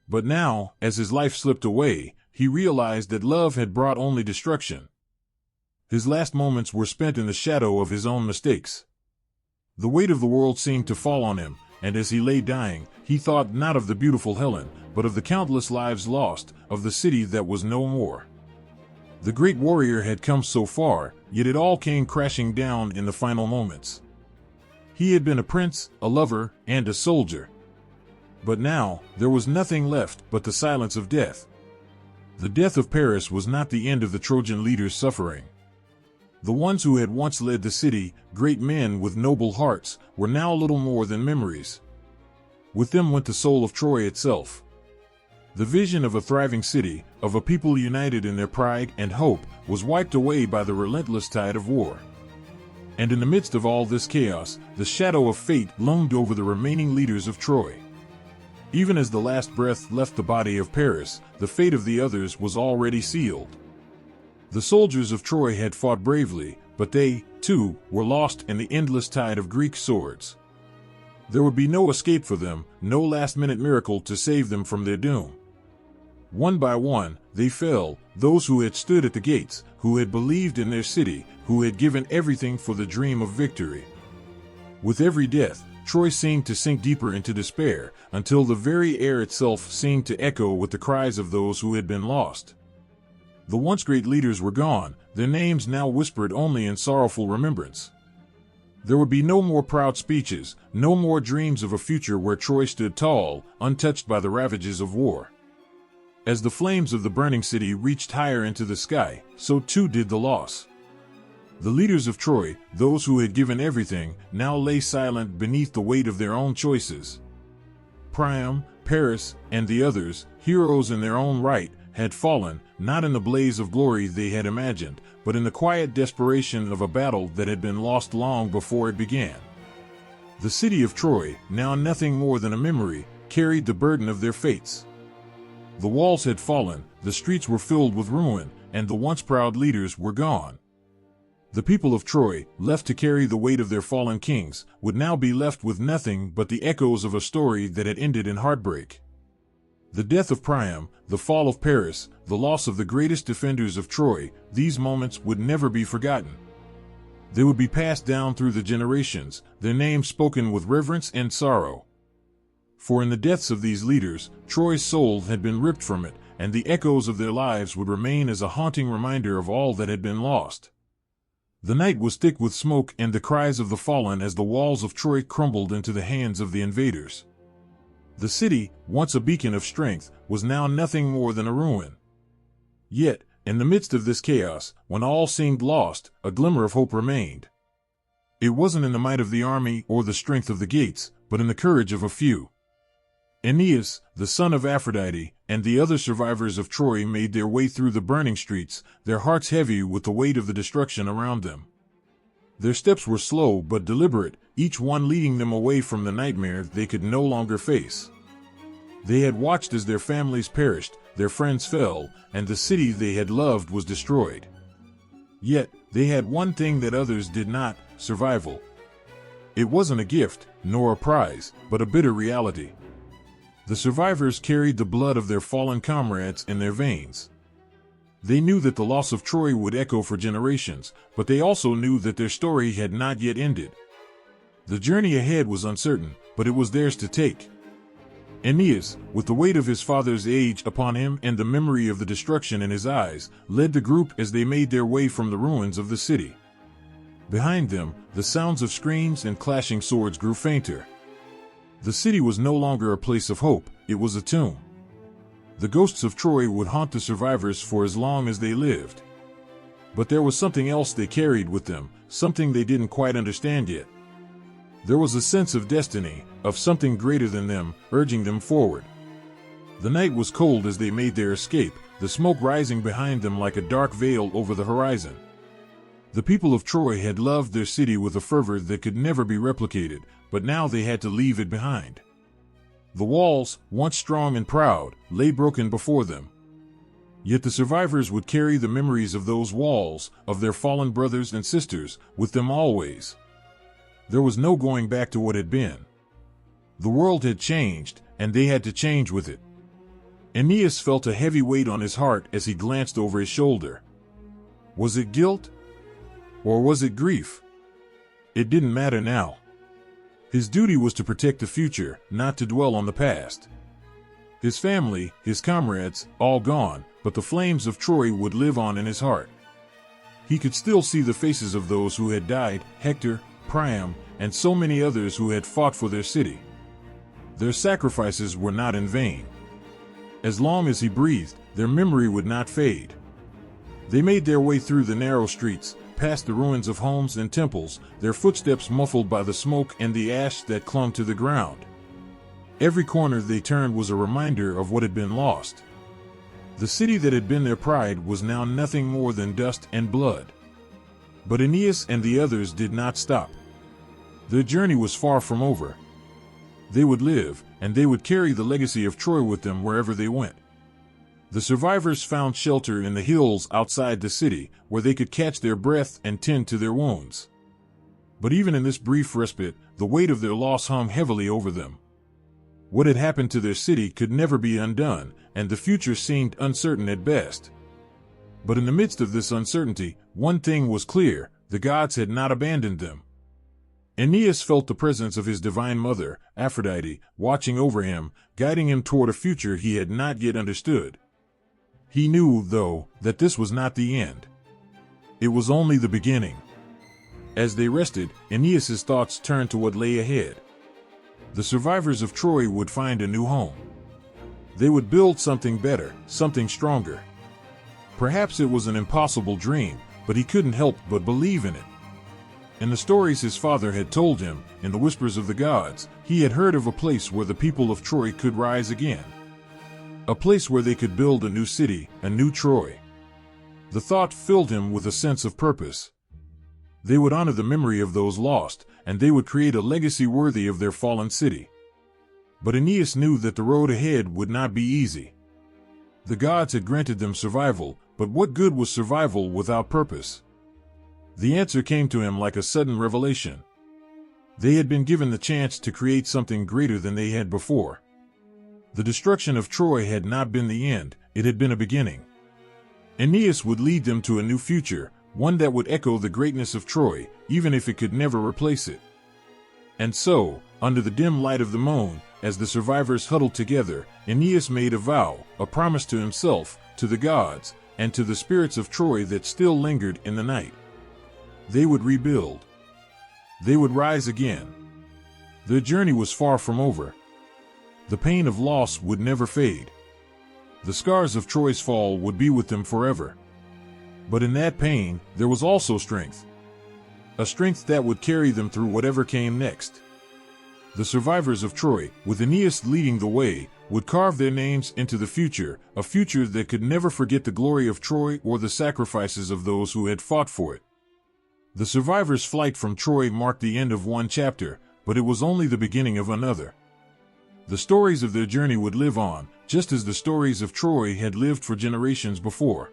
But now, as his life slipped away, he realized that love had brought only destruction. His last moments were spent in the shadow of his own mistakes. The weight of the world seemed to fall on him, and as he lay dying, he thought not of the beautiful Helen, but of the countless lives lost, of the city that was no more. The great warrior had come so far, yet it all came crashing down in the final moments. He had been a prince, a lover, and a soldier. But now, there was nothing left but the silence of death. The death of Paris was not the end of the Trojan leaders' suffering. The ones who had once led the city, great men with noble hearts, were now little more than memories. With them went the soul of Troy itself. The vision of a thriving city, of a people united in their pride and hope, was wiped away by the relentless tide of war. And in the midst of all this chaos, the shadow of fate loomed over the remaining leaders of Troy. Even as the last breath left the body of Paris, the fate of the others was already sealed. The soldiers of Troy had fought bravely, but they, too, were lost in the endless tide of Greek swords. There would be no escape for them, no last-minute miracle to save them from their doom. One by one, they fell, those who had stood at the gates, who had believed in their city, who had given everything for the dream of victory. With every death, Troy seemed to sink deeper into despair, until the very air itself seemed to echo with the cries of those who had been lost. The once great leaders were gone, their names now whispered only in sorrowful remembrance. There would be no more proud speeches, no more dreams of a future where Troy stood tall, untouched by the ravages of war. As the flames of the burning city reached higher into the sky, so too did the loss. The leaders of Troy, those who had given everything, now lay silent beneath the weight of their own choices. Priam, Paris, and the others, heroes in their own right, had fallen, not in the blaze of glory they had imagined, but in the quiet desperation of a battle that had been lost long before it began. The city of Troy, now nothing more than a memory, carried the burden of their fates. The walls had fallen, the streets were filled with ruin, and the once proud leaders were gone. The people of Troy, left to carry the weight of their fallen kings, would now be left with nothing but the echoes of a story that had ended in heartbreak. The death of Priam, the fall of Paris, the loss of the greatest defenders of Troy, these moments would never be forgotten. They would be passed down through the generations, their names spoken with reverence and sorrow. For in the deaths of these leaders, Troy's soul had been ripped from it, and the echoes of their lives would remain as a haunting reminder of all that had been lost. The night was thick with smoke and the cries of the fallen as the walls of Troy crumbled into the hands of the invaders. The city, once a beacon of strength, was now nothing more than a ruin. Yet, in the midst of this chaos, when all seemed lost, a glimmer of hope remained. It wasn't in the might of the army or the strength of the gates, but in the courage of a few. Aeneas, the son of Aphrodite, and the other survivors of Troy made their way through the burning streets, their hearts heavy with the weight of the destruction around them. Their steps were slow but deliberate, each one leading them away from the nightmare they could no longer face. They had watched as their families perished, their friends fell, and the city they had loved was destroyed. Yet, they had one thing that others did not: survival. It wasn't a gift, nor a prize, but a bitter reality. The survivors carried the blood of their fallen comrades in their veins. They knew that the loss of Troy would echo for generations, but they also knew that their story had not yet ended. The journey ahead was uncertain, but it was theirs to take. Aeneas, with the weight of his father's age upon him and the memory of the destruction in his eyes, led the group as they made their way from the ruins of the city. Behind them, the sounds of screams and clashing swords grew fainter. The city was no longer a place of hope, it was a tomb. The ghosts of Troy would haunt the survivors for as long as they lived. But there was something else they carried with them, something they didn't quite understand yet. There was a sense of destiny, of something greater than them, urging them forward. The night was cold as they made their escape, the smoke rising behind them like a dark veil over the horizon. The people of Troy had loved their city with a fervor that could never be replicated, but now they had to leave it behind. The walls, once strong and proud, lay broken before them. Yet the survivors would carry the memories of those walls, of their fallen brothers and sisters, with them always. There was no going back to what had been. The world had changed, and they had to change with it. Aeneas felt a heavy weight on his heart as he glanced over his shoulder. Was it guilt? Or was it grief? It didn't matter now. His duty was to protect the future, not to dwell on the past. His family, his comrades, all gone, but the flames of Troy would live on in his heart. He could still see the faces of those who had died, Hector, Priam, and so many others who had fought for their city. Their sacrifices were not in vain. As long as he breathed, their memory would not fade. They made their way through the narrow streets, past the ruins of homes and temples, their footsteps muffled by the smoke and the ash that clung to the ground. Every corner they turned was a reminder of what had been lost. The city that had been their pride was now nothing more than dust and blood. But Aeneas and the others did not stop. Their journey was far from over. They would live, and they would carry the legacy of Troy with them wherever they went. The survivors found shelter in the hills outside the city, where they could catch their breath and tend to their wounds. But even in this brief respite, the weight of their loss hung heavily over them. What had happened to their city could never be undone, and the future seemed uncertain at best. But in the midst of this uncertainty, one thing was clear: the gods had not abandoned them. Aeneas felt the presence of his divine mother, Aphrodite, watching over him, guiding him toward a future he had not yet understood. He knew, though, that this was not the end. It was only the beginning. As they rested, Aeneas's thoughts turned to what lay ahead. The survivors of Troy would find a new home. They would build something better, something stronger. Perhaps it was an impossible dream, but he couldn't help but believe in it. In the stories his father had told him, in the whispers of the gods, he had heard of a place where the people of Troy could rise again. A place where they could build a new city, a new Troy. The thought filled him with a sense of purpose. They would honor the memory of those lost, and they would create a legacy worthy of their fallen city. But Aeneas knew that the road ahead would not be easy. The gods had granted them survival, but what good was survival without purpose? The answer came to him like a sudden revelation. They had been given the chance to create something greater than they had before. The destruction of Troy had not been the end, it had been a beginning. Aeneas would lead them to a new future, one that would echo the greatness of Troy, even if it could never replace it. And so, under the dim light of the moon, as the survivors huddled together, Aeneas made a vow, a promise to himself, to the gods, and to the spirits of Troy that still lingered in the night. They would rebuild. They would rise again. Their journey was far from over. The pain of loss would never fade. The scars of Troy's fall would be with them forever. But in that pain, there was also strength. A strength that would carry them through whatever came next. The survivors of Troy, with Aeneas leading the way, would carve their names into the future, a future that could never forget the glory of Troy or the sacrifices of those who had fought for it. The survivors' flight from Troy marked the end of one chapter, but it was only the beginning of another. The stories of their journey would live on, just as the stories of Troy had lived for generations before.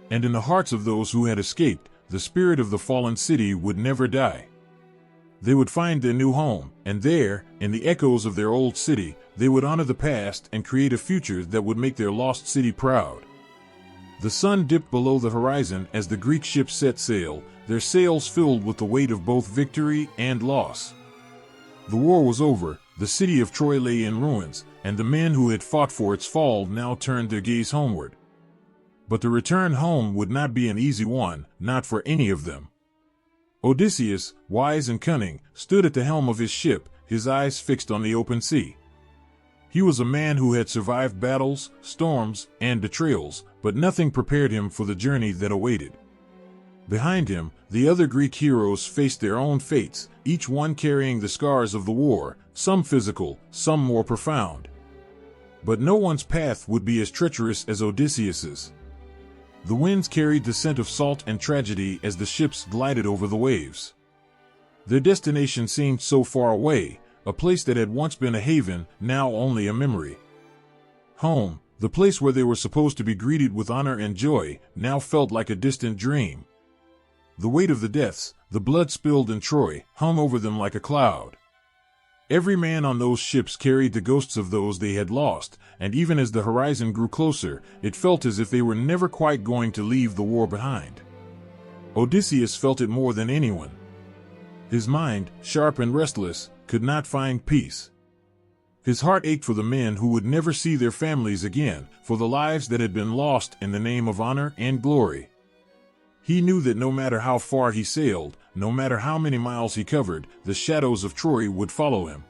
And in the hearts of those who had escaped, the spirit of the fallen city would never die. They would find their new home, and there, in the echoes of their old city, they would honor the past and create a future that would make their lost city proud. The sun dipped below the horizon as the Greek ships set sail, their sails filled with the weight of both victory and loss. The war was over, the city of Troy lay in ruins, and the men who had fought for its fall now turned their gaze homeward. But the return home would not be an easy one, not for any of them. Odysseus, wise and cunning, stood at the helm of his ship, his eyes fixed on the open sea. He was a man who had survived battles, storms, and betrayals, but nothing prepared him for the journey that awaited. Behind him, the other Greek heroes faced their own fates, each one carrying the scars of the war, some physical, some more profound. But no one's path would be as treacherous as Odysseus's. The winds carried the scent of salt and tragedy as the ships glided over the waves. Their destination seemed so far away, a place that had once been a haven, now only a memory. Home, the place where they were supposed to be greeted with honor and joy, now felt like a distant dream. The weight of the deaths, the blood spilled in Troy, hung over them like a cloud. Every man on those ships carried the ghosts of those they had lost, and even as the horizon grew closer, it felt as if they were never quite going to leave the war behind. Odysseus felt it more than anyone. His mind, sharp and restless, could not find peace. His heart ached for the men who would never see their families again, for the lives that had been lost in the name of honor and glory. He knew that no matter how far he sailed, no matter how many miles he covered, the shadows of Troy would follow him.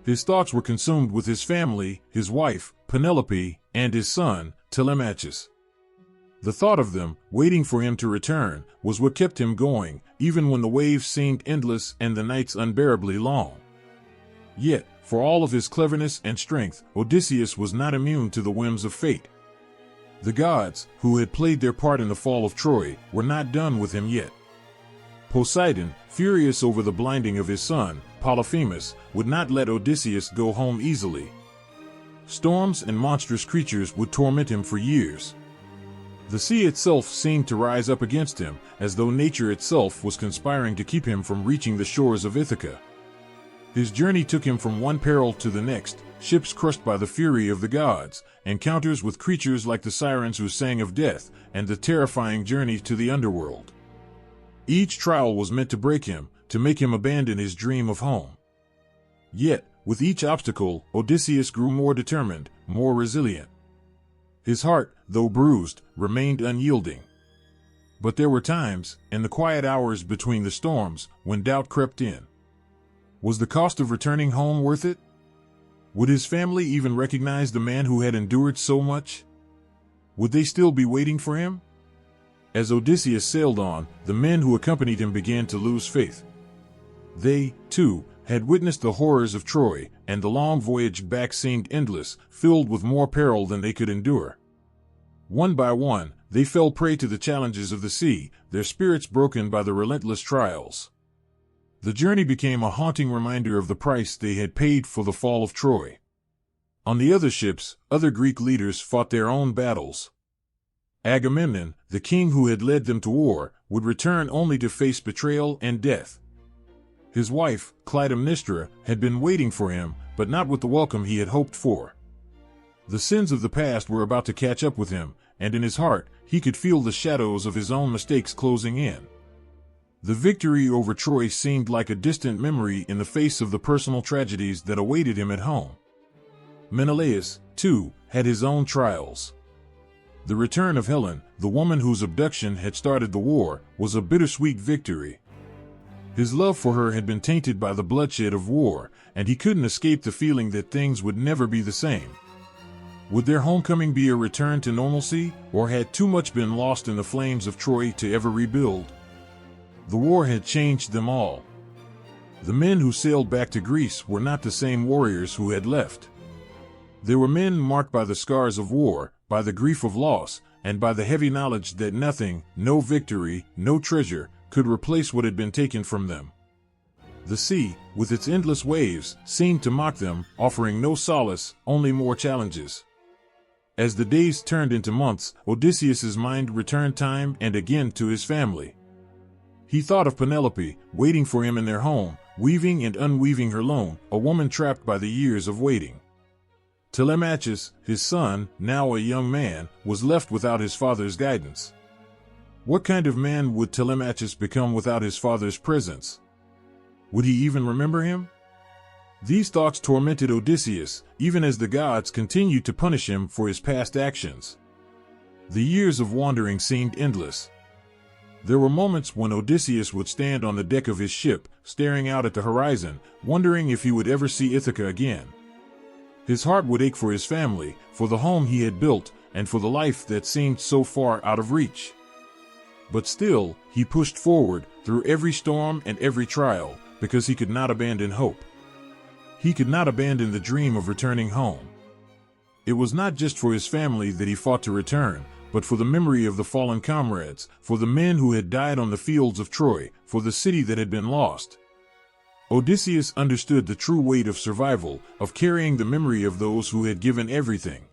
His thoughts were consumed with his family, his wife, Penelope, and his son, Telemachus. The thought of them, waiting for him to return, was what kept him going, even when the waves seemed endless and the nights unbearably long. Yet, for all of his cleverness and strength, Odysseus was not immune to the whims of fate. The gods, who had played their part in the fall of Troy, were not done with him yet. Poseidon, furious over the blinding of his son, Polyphemus, would not let Odysseus go home easily. Storms and monstrous creatures would torment him for years. The sea itself seemed to rise up against him, as though nature itself was conspiring to keep him from reaching the shores of Ithaca. His journey took him from one peril to the next, ships crushed by the fury of the gods, encounters with creatures like the sirens who sang of death, and the terrifying journey to the underworld. Each trial was meant to break him, to make him abandon his dream of home. Yet, with each obstacle, Odysseus grew more determined, more resilient. His heart, though bruised, remained unyielding. But there were times, in the quiet hours between the storms, when doubt crept in. Was the cost of returning home worth it? Would his family even recognize the man who had endured so much? Would they still be waiting for him? As Odysseus sailed on, the men who accompanied him began to lose faith. They, too, had witnessed the horrors of Troy, and the long voyage back seemed endless, filled with more peril than they could endure. One by one, they fell prey to the challenges of the sea, their spirits broken by the relentless trials. The journey became a haunting reminder of the price they had paid for the fall of Troy. On the other ships, other Greek leaders fought their own battles. Agamemnon, the king who had led them to war, would return only to face betrayal and death. His wife, Clytemnestra, had been waiting for him, but not with the welcome he had hoped for. The sins of the past were about to catch up with him, and in his heart, he could feel the shadows of his own mistakes closing in. The victory over Troy seemed like a distant memory in the face of the personal tragedies that awaited him at home. Menelaus, too, had his own trials. The return of Helen, the woman whose abduction had started the war, was a bittersweet victory. His love for her had been tainted by the bloodshed of war, and he couldn't escape the feeling that things would never be the same. Would their homecoming be a return to normalcy, or had too much been lost in the flames of Troy to ever rebuild? The war had changed them all. The men who sailed back to Greece were not the same warriors who had left. They were men marked by the scars of war, by the grief of loss, and by the heavy knowledge that nothing, no victory, no treasure, could replace what had been taken from them. The sea, with its endless waves, seemed to mock them, offering no solace, only more challenges. As the days turned into months, Odysseus's mind returned time and again to his family. He thought of Penelope, waiting for him in their home, weaving and unweaving her loom, a woman trapped by the years of waiting. Telemachus, his son, now a young man, was left without his father's guidance. What kind of man would Telemachus become without his father's presence? Would he even remember him? These thoughts tormented Odysseus, even as the gods continued to punish him for his past actions. The years of wandering seemed endless. There were moments when Odysseus would stand on the deck of his ship, staring out at the horizon, wondering if he would ever see Ithaca again. His heart would ache for his family, for the home he had built, and for the life that seemed so far out of reach. But still, he pushed forward, through every storm and every trial, because he could not abandon hope. He could not abandon the dream of returning home. It was not just for his family that he fought to return, but for the memory of the fallen comrades, for the men who had died on the fields of Troy, for the city that had been lost. Odysseus understood the true weight of survival, of carrying the memory of those who had given everything.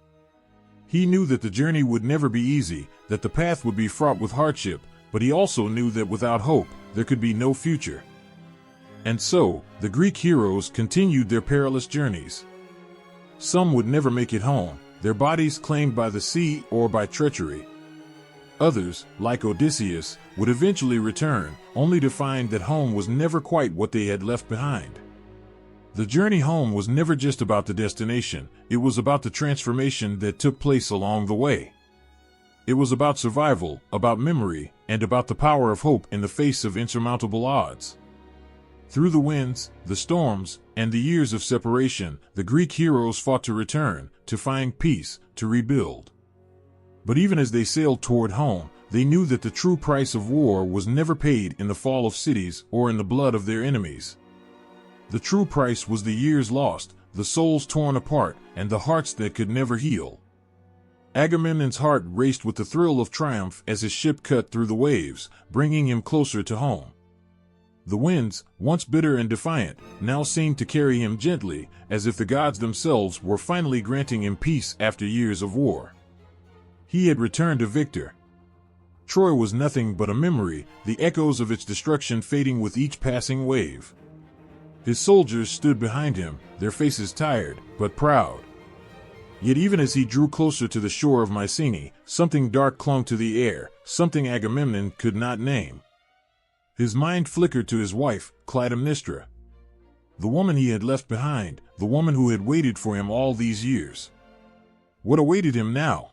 He knew that the journey would never be easy, that the path would be fraught with hardship, but he also knew that without hope, there could be no future. And so, the Greek heroes continued their perilous journeys. Some would never make it home, their bodies claimed by the sea or by treachery. Others, like Odysseus, would eventually return, only to find that home was never quite what they had left behind. The journey home was never just about the destination, it was about the transformation that took place along the way. It was about survival, about memory, and about the power of hope in the face of insurmountable odds. Through the winds, the storms, and the years of separation, the Greek heroes fought to return, to find peace, to rebuild. But even as they sailed toward home, they knew that the true price of war was never paid in the fall of cities or in the blood of their enemies. The true price was the years lost, the souls torn apart, and the hearts that could never heal. Agamemnon's heart raced with the thrill of triumph as his ship cut through the waves, bringing him closer to home. The winds, once bitter and defiant, now seemed to carry him gently, as if the gods themselves were finally granting him peace after years of war. He had returned a victor. Troy was nothing but a memory, the echoes of its destruction fading with each passing wave. His soldiers stood behind him, their faces tired, but proud. Yet even as he drew closer to the shore of Mycenae, something dark clung to the air, something Agamemnon could not name. His mind flickered to his wife, Clytemnestra. The woman he had left behind, the woman who had waited for him all these years. What awaited him now?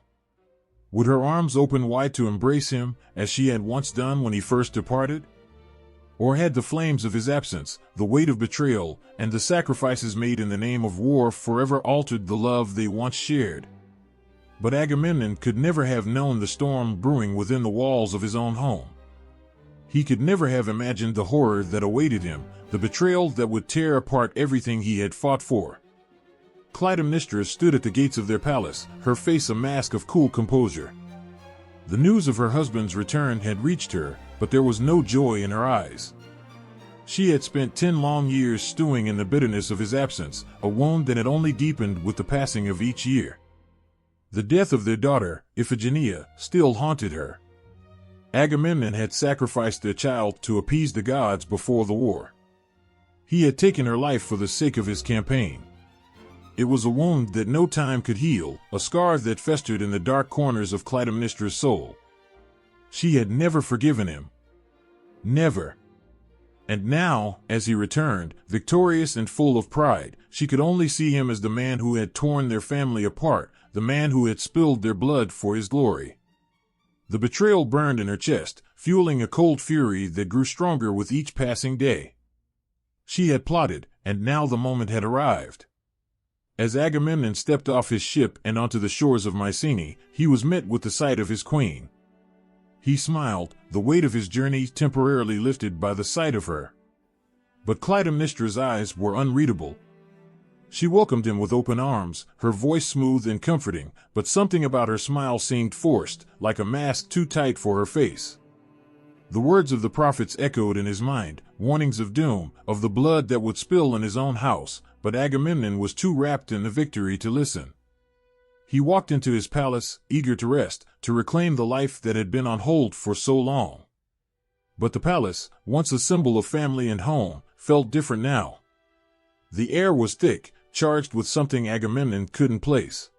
Would her arms open wide to embrace him, as she had once done when he first departed? Or had the flames of his absence, the weight of betrayal, and the sacrifices made in the name of war forever altered the love they once shared? But Agamemnon could never have known the storm brewing within the walls of his own home. He could never have imagined the horror that awaited him, the betrayal that would tear apart everything he had fought for. Clytemnestra stood at the gates of their palace, her face a mask of cool composure. The news of her husband's return had reached her, but there was no joy in her eyes. She had spent 10 long years stewing in the bitterness of his absence, a wound that had only deepened with the passing of each year. The death of their daughter, Iphigenia, still haunted her. Agamemnon had sacrificed their child to appease the gods before the war. He had taken her life for the sake of his campaign. It was a wound that no time could heal, a scar that festered in the dark corners of Clytemnestra's soul. She had never forgiven him. Never. And now, as he returned, victorious and full of pride, she could only see him as the man who had torn their family apart, the man who had spilled their blood for his glory. The betrayal burned in her chest, fueling a cold fury that grew stronger with each passing day. She had plotted, and now the moment had arrived. As Agamemnon stepped off his ship and onto the shores of Mycenae, he was met with the sight of his queen. He smiled, the weight of his journey temporarily lifted by the sight of her. But Clytemnestra's eyes were unreadable. She welcomed him with open arms, her voice smooth and comforting, but something about her smile seemed forced, like a mask too tight for her face. The words of the prophets echoed in his mind, warnings of doom, of the blood that would spill in his own house, but Agamemnon was too wrapped in the victory to listen. He walked into his palace, eager to rest, to reclaim the life that had been on hold for so long. But the palace, once a symbol of family and home, felt different now. The air was thick, charged with something Agamemnon couldn't place.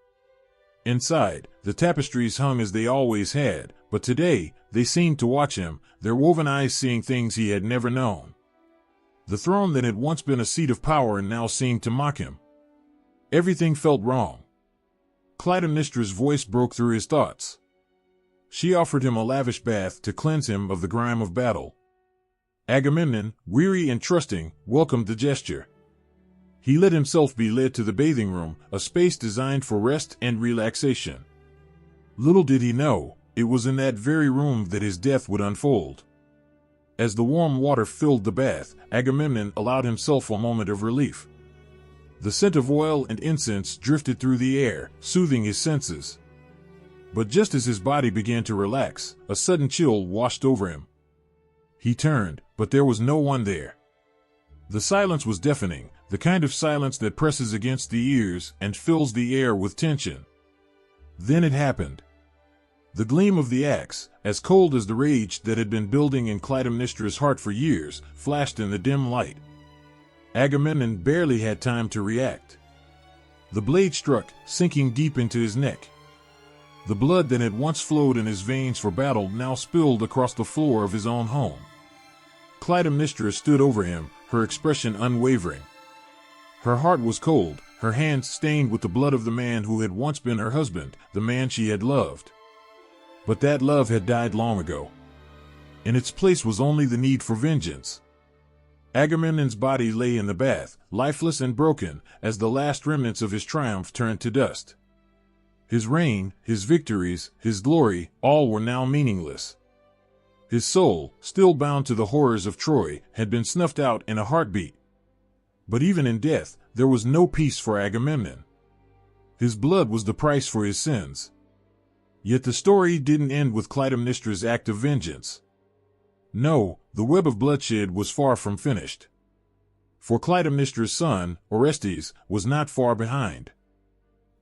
Inside, the tapestries hung as they always had, but today, they seemed to watch him, their woven eyes seeing things he had never known. The throne that had once been a seat of power now seemed to mock him. Everything felt wrong. Clytemnestra's voice broke through his thoughts. She offered him a lavish bath to cleanse him of the grime of battle. Agamemnon, weary and trusting, welcomed the gesture. He let himself be led to the bathing room, a space designed for rest and relaxation. Little did he know, it was in that very room that his death would unfold. As the warm water filled the bath, Agamemnon allowed himself a moment of relief. The scent of oil and incense drifted through the air, soothing his senses. But just as his body began to relax, a sudden chill washed over him. He turned, but there was no one there. The silence was deafening, the kind of silence that presses against the ears and fills the air with tension. Then it happened. The gleam of the axe, as cold as the rage that had been building in Clytemnestra's heart for years, flashed in the dim light. Agamemnon barely had time to react. The blade struck, sinking deep into his neck. The blood that had once flowed in his veins for battle now spilled across the floor of his own home. Clytemnestra stood over him, her expression unwavering. Her heart was cold, her hands stained with the blood of the man who had once been her husband, the man she had loved. But that love had died long ago. In its place was only the need for vengeance. Agamemnon's body lay in the bath, lifeless and broken, as the last remnants of his triumph turned to dust. His reign, his victories, his glory, all were now meaningless. His soul, still bound to the horrors of Troy, had been snuffed out in a heartbeat. But even in death, there was no peace for Agamemnon. His blood was the price for his sins. Yet the story didn't end with Clytemnestra's act of vengeance. No, the web of bloodshed was far from finished. For Clytemnestra's son, Orestes, was not far behind.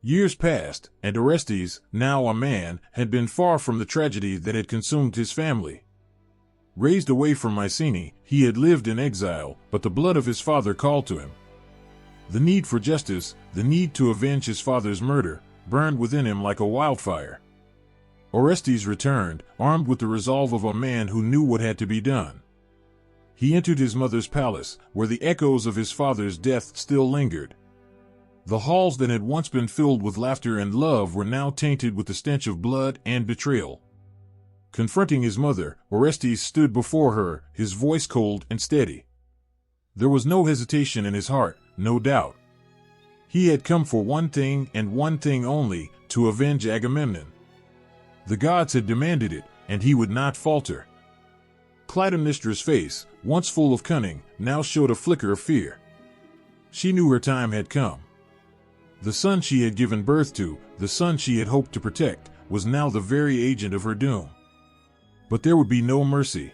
Years passed, and Orestes, now a man, had been far from the tragedy that had consumed his family. Raised away from Mycenae, he had lived in exile, but the blood of his father called to him. The need for justice, the need to avenge his father's murder, burned within him like a wildfire. Orestes returned, armed with the resolve of a man who knew what had to be done. He entered his mother's palace, where the echoes of his father's death still lingered. The halls that had once been filled with laughter and love were now tainted with the stench of blood and betrayal. Confronting his mother, Orestes stood before her, his voice cold and steady. There was no hesitation in his heart, no doubt. He had come for one thing and one thing only, to avenge Agamemnon. The gods had demanded it, and he would not falter. Clytemnestra's face, once full of cunning, now showed a flicker of fear. She knew her time had come. The son she had given birth to, the son she had hoped to protect, was now the very agent of her doom. But there would be no mercy.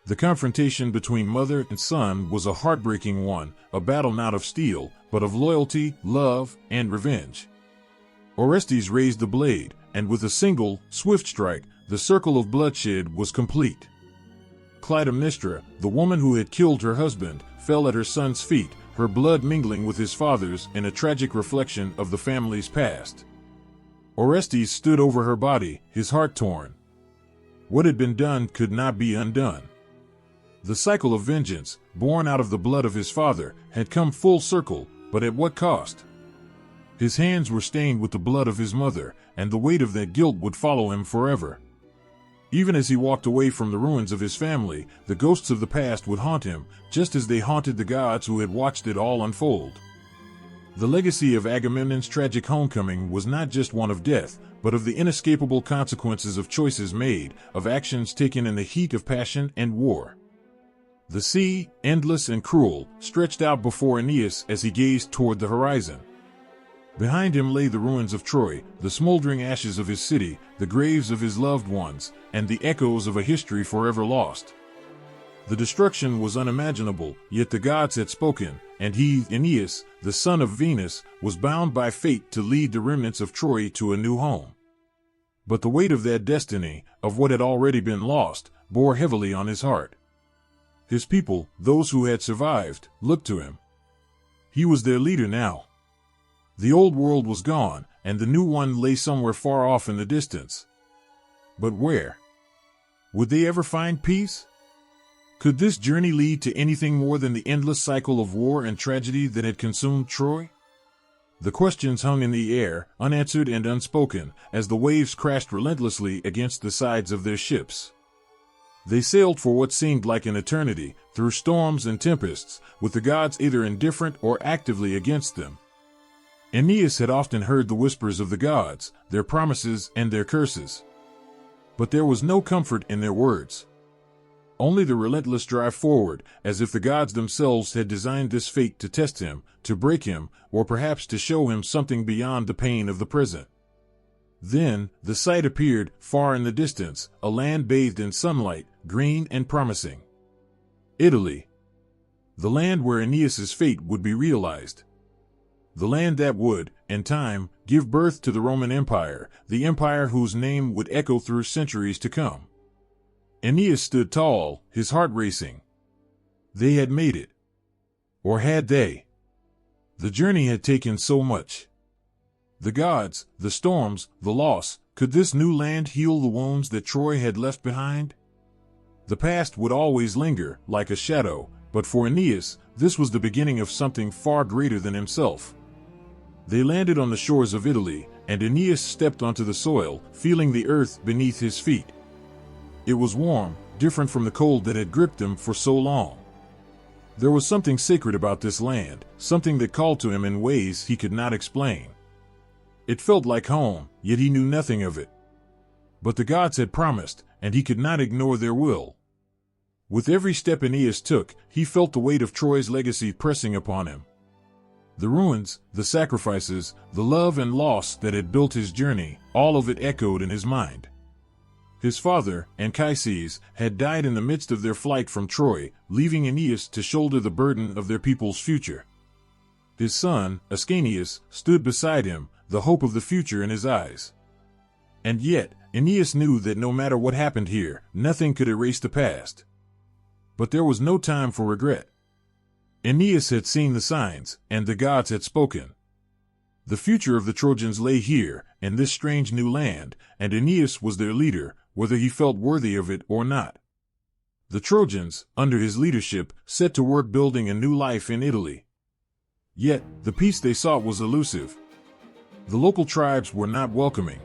The confrontation between mother and son was a heartbreaking one, a battle not of steel, but of loyalty, love, and revenge. Orestes raised the blade, and with a single, swift strike, the circle of bloodshed was complete. Clytemnestra, the woman who had killed her husband, fell at her son's feet, her blood mingling with his father's in a tragic reflection of the family's past. Orestes stood over her body, his heart torn. What had been done could not be undone. The cycle of vengeance, born out of the blood of his father, had come full circle, but at what cost? His hands were stained with the blood of his mother, and the weight of that guilt would follow him forever. Even as he walked away from the ruins of his family, the ghosts of the past would haunt him, just as they haunted the gods who had watched it all unfold. The legacy of Agamemnon's tragic homecoming was not just one of death, but of the inescapable consequences of choices made, of actions taken in the heat of passion and war. The sea, endless and cruel, stretched out before Aeneas as he gazed toward the horizon. Behind him lay the ruins of Troy, the smoldering ashes of his city, the graves of his loved ones, and the echoes of a history forever lost. The destruction was unimaginable, yet the gods had spoken, and he, Aeneas, the son of Venus, was bound by fate to lead the remnants of Troy to a new home. But the weight of that destiny, of what had already been lost, bore heavily on his heart. His people, those who had survived, looked to him. He was their leader now. The old world was gone, and the new one lay somewhere far off in the distance. But where? Would they ever find peace? Could this journey lead to anything more than the endless cycle of war and tragedy that had consumed Troy? The questions hung in the air, unanswered and unspoken, as the waves crashed relentlessly against the sides of their ships. They sailed for what seemed like an eternity, through storms and tempests, with the gods either indifferent or actively against them. Aeneas had often heard the whispers of the gods, their promises and their curses. But there was no comfort in their words. Only the relentless drive forward, as if the gods themselves had designed this fate to test him, to break him, or perhaps to show him something beyond the pain of the present. Then, the sight appeared, far in the distance, a land bathed in sunlight, green and promising. Italy. The land where Aeneas's fate would be realized. The land that would, in time, give birth to the Roman Empire, the empire whose name would echo through centuries to come. Aeneas stood tall, his heart racing. They had made it. Or had they? The journey had taken so much. The gods, the storms, the loss, could this new land heal the wounds that Troy had left behind? The past would always linger, like a shadow, but for Aeneas, this was the beginning of something far greater than himself. They landed on the shores of Italy, and Aeneas stepped onto the soil, feeling the earth beneath his feet. It was warm, different from the cold that had gripped him for so long. There was something sacred about this land, something that called to him in ways he could not explain. It felt like home, yet he knew nothing of it. But the gods had promised, and he could not ignore their will. With every step Aeneas took, he felt the weight of Troy's legacy pressing upon him. The ruins, the sacrifices, the love and loss that had built his journey, all of it echoed in his mind. His father, Achilles, had died in the midst of their flight from Troy, leaving Aeneas to shoulder the burden of their people's future. His son, Achilles, stood beside him, the hope of the future in his eyes. And yet, Aeneas knew that no matter what happened here, nothing could erase the past. But there was no time for regret. Aeneas had seen the signs, and the gods had spoken. The future of the Trojans lay here, in this strange new land, and Aeneas was their leader, whether he felt worthy of it or not. The Trojans, under his leadership, set to work building a new life in Italy. Yet, the peace they sought was elusive. The local tribes were not welcoming.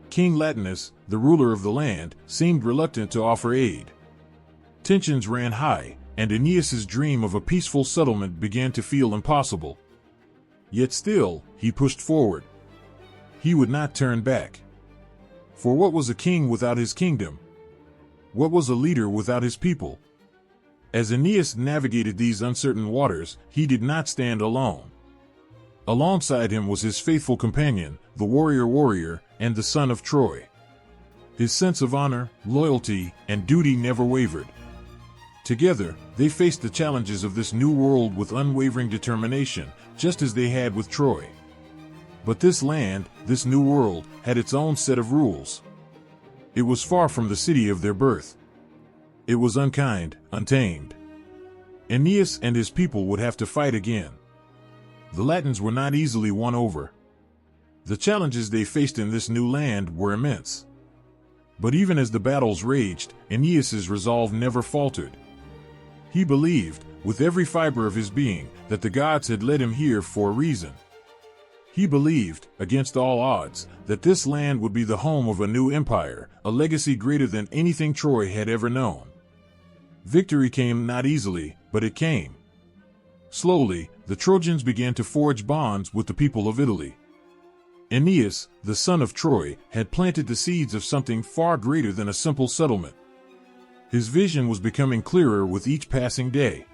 King Latinus, the ruler of the land, seemed reluctant to offer aid. Tensions ran high, and Aeneas's dream of a peaceful settlement began to feel impossible. Yet still, he pushed forward. He would not turn back. For what was a king without his kingdom? What was a leader without his people? As Aeneas navigated these uncertain waters, he did not stand alone. Alongside him was his faithful companion, the warrior, and the son of Troy. His sense of honor, loyalty, and duty never wavered. Together, they faced the challenges of this new world with unwavering determination, just as they had with Troy. But this land, this new world, had its own set of rules. It was far from the city of their birth. It was unkind, untamed. Aeneas and his people would have to fight again. The Latins were not easily won over. The challenges they faced in this new land were immense. But even as the battles raged, Aeneas's resolve never faltered. He believed, with every fiber of his being, that the gods had led him here for a reason. He believed, against all odds, that this land would be the home of a new empire, a legacy greater than anything Troy had ever known. Victory came not easily, but it came. Slowly, the Trojans began to forge bonds with the people of Italy. Aeneas, the son of Troy, had planted the seeds of something far greater than a simple settlement. His vision was becoming clearer with each passing day.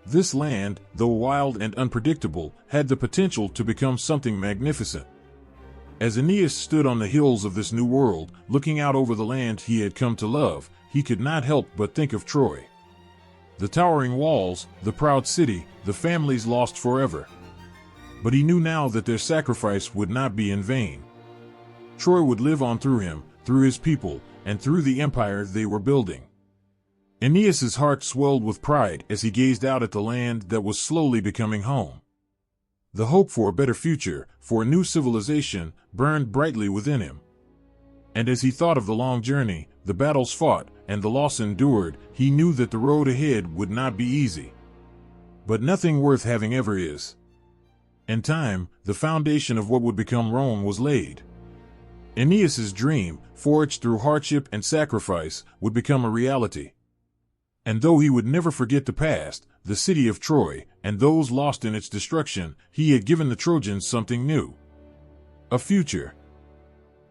This land, though wild and unpredictable, had the potential to become something magnificent. As Aeneas stood on the hills of this new world, looking out over the land he had come to love, he could not help but think of Troy. The towering walls, the proud city, the families lost forever. But he knew now that their sacrifice would not be in vain. Troy would live on through him, through his people, and through the empire they were building. Aeneas's heart swelled with pride as he gazed out at the land that was slowly becoming home. The hope for a better future, for a new civilization, burned brightly within him. And as he thought of the long journey, the battles fought, and the loss endured, he knew that the road ahead would not be easy. But nothing worth having ever is. In time, the foundation of what would become Rome was laid. Aeneas's dream, forged through hardship and sacrifice, would become a reality. And though he would never forget the past, the city of Troy, and those lost in its destruction, he had given the Trojans something new. A future.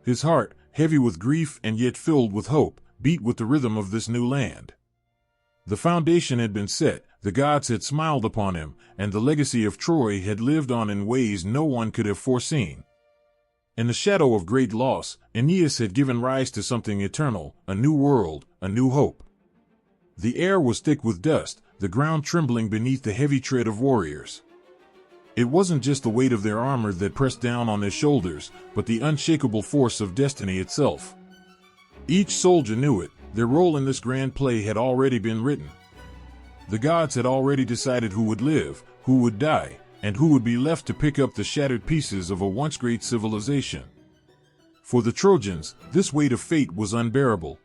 His heart, heavy with grief and yet filled with hope, beat with the rhythm of this new land. The foundation had been set, the gods had smiled upon him, and the legacy of Troy had lived on in ways no one could have foreseen. In the shadow of great loss, Aeneas had given rise to something eternal, a new world, a new hope. The air was thick with dust, the ground trembling beneath the heavy tread of warriors. It wasn't just the weight of their armor that pressed down on their shoulders, but the unshakable force of destiny itself. Each soldier knew it, their role in this grand play had already been written. The gods had already decided who would live, who would die, and who would be left to pick up the shattered pieces of a once great civilization. For the Trojans, this weight of fate was unbearable.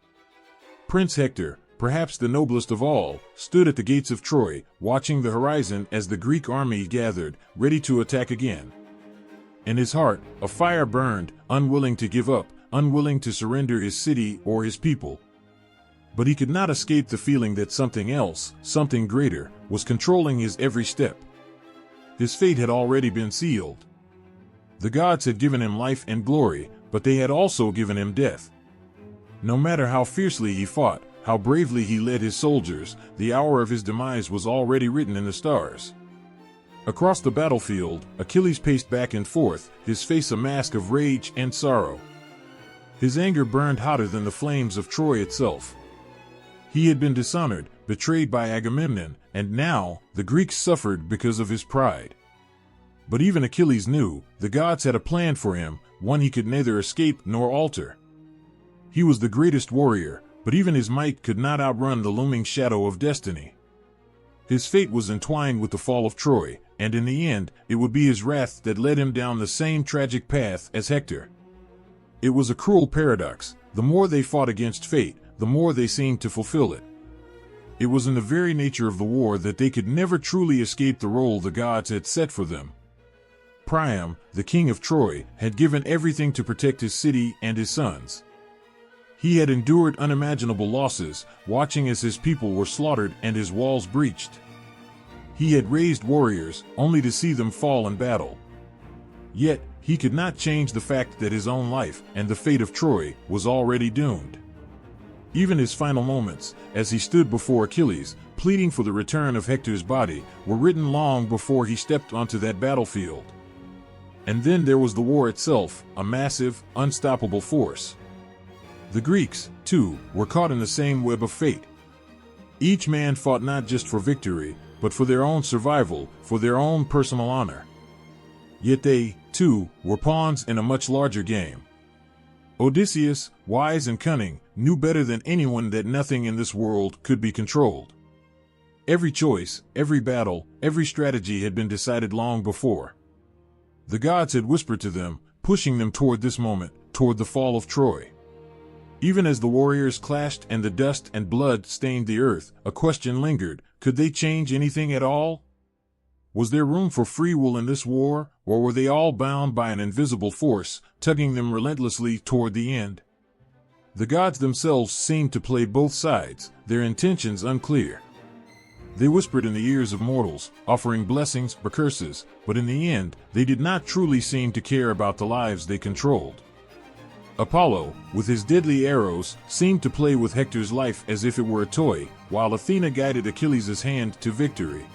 Prince Hector, perhaps the noblest of all, stood at the gates of Troy, watching the horizon as the Greek army gathered, ready to attack again. In his heart, a fire burned, unwilling to give up, unwilling to surrender his city or his people. But he could not escape the feeling that something else, something greater, was controlling his every step. His fate had already been sealed. The gods had given him life and glory, but they had also given him death. No matter how fiercely he fought, how bravely he led his soldiers, the hour of his demise was already written in the stars. Across the battlefield, Achilles paced back and forth, his face a mask of rage and sorrow. His anger burned hotter than the flames of Troy itself. He had been dishonored, betrayed by Agamemnon, and now, the Greeks suffered because of his pride. But even Achilles knew, the gods had a plan for him, one he could neither escape nor alter. He was the greatest warrior, but even his might could not outrun the looming shadow of destiny. His fate was entwined with the fall of Troy, and in the end, it would be his wrath that led him down the same tragic path as Hector. It was a cruel paradox. The more they fought against fate, the more they seemed to fulfill it. It was in the very nature of the war that they could never truly escape the role the gods had set for them. Priam, the king of Troy, had given everything to protect his city and his sons. He had endured unimaginable losses, watching as his people were slaughtered and his walls breached. He had raised warriors, only to see them fall in battle. Yet, he could not change the fact that his own life, and the fate of Troy, was already doomed. Even his final moments, as he stood before Achilles, pleading for the return of Hector's body, were written long before he stepped onto that battlefield. And then there was the war itself, a massive, unstoppable force. The Greeks, too, were caught in the same web of fate. Each man fought not just for victory, but for their own survival, for their own personal honor. Yet they, too, were pawns in a much larger game. Odysseus, wise and cunning, knew better than anyone that nothing in this world could be controlled. Every choice, every battle, every strategy had been decided long before. The gods had whispered to them, pushing them toward this moment, toward the fall of Troy. Even as the warriors clashed and the dust and blood stained the earth, a question lingered: could they change anything at all? Was there room for free will in this war, or were they all bound by an invisible force, tugging them relentlessly toward the end? The gods themselves seemed to play both sides, their intentions unclear. They whispered in the ears of mortals, offering blessings or curses, but in the end, they did not truly seem to care about the lives they controlled. Apollo, with his deadly arrows, seemed to play with Hector's life as if it were a toy, while Athena guided Achilles' hand to victory.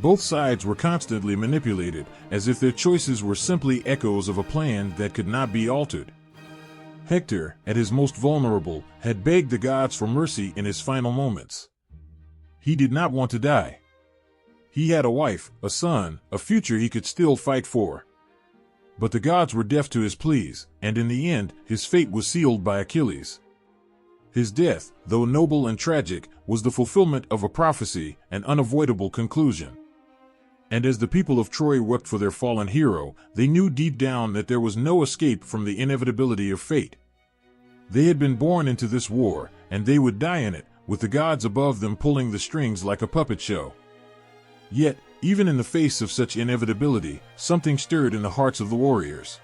Both sides were constantly manipulated, as if their choices were simply echoes of a plan that could not be altered. Hector, at his most vulnerable, had begged the gods for mercy in his final moments. He did not want to die. He had a wife, a son, a future he could still fight for. But the gods were deaf to his pleas, and in the end, his fate was sealed by Achilles. His death, though noble and tragic, was the fulfillment of a prophecy, an unavoidable conclusion. And as the people of Troy wept for their fallen hero, they knew deep down that there was no escape from the inevitability of fate. They had been born into this war, and they would die in it, with the gods above them pulling the strings like a puppet show. Yet, even in the face of such inevitability, something stirred in the hearts of the warriors.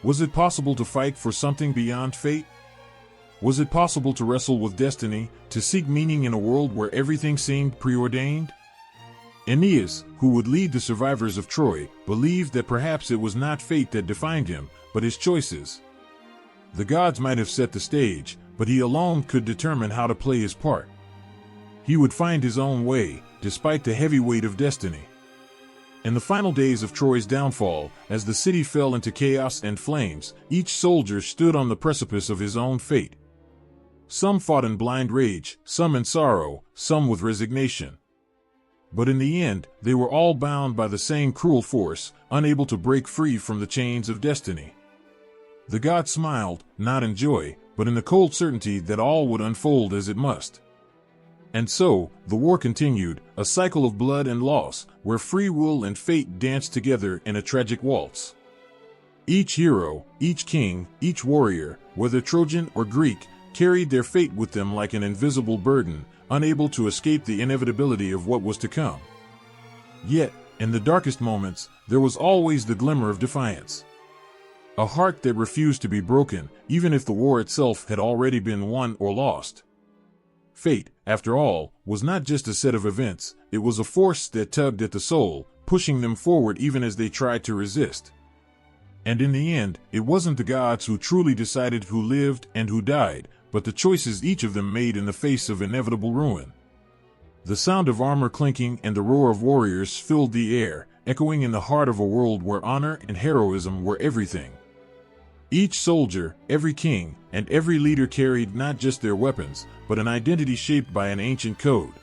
Was it possible to fight for something beyond fate? Was it possible to wrestle with destiny, to seek meaning in a world where everything seemed preordained? Aeneas, who would lead the survivors of Troy, believed that perhaps it was not fate that defined him, but his choices. The gods might have set the stage, but he alone could determine how to play his part. He would find his own way, despite the heavy weight of destiny. In the final days of Troy's downfall, as the city fell into chaos and flames, each soldier stood on the precipice of his own fate. Some fought in blind rage, some in sorrow, some with resignation. But in the end, they were all bound by the same cruel force, unable to break free from the chains of destiny. The gods smiled, not in joy, but in the cold certainty that all would unfold as it must. And so, the war continued, a cycle of blood and loss, where free will and fate danced together in a tragic waltz. Each hero, each king, each warrior, whether Trojan or Greek, carried their fate with them like an invisible burden, unable to escape the inevitability of what was to come. Yet, in the darkest moments, there was always the glimmer of defiance. A heart that refused to be broken, even if the war itself had already been won or lost. Fate, after all, was not just a set of events, it was a force that tugged at the soul, pushing them forward even as they tried to resist. And in the end, it wasn't the gods who truly decided who lived and who died, but the choices each of them made in the face of inevitable ruin. The sound of armor clinking and the roar of warriors filled the air, echoing in the heart of a world where honor and heroism were everything. Each soldier, every king, and every leader carried not just their weapons, but an identity shaped by an ancient code.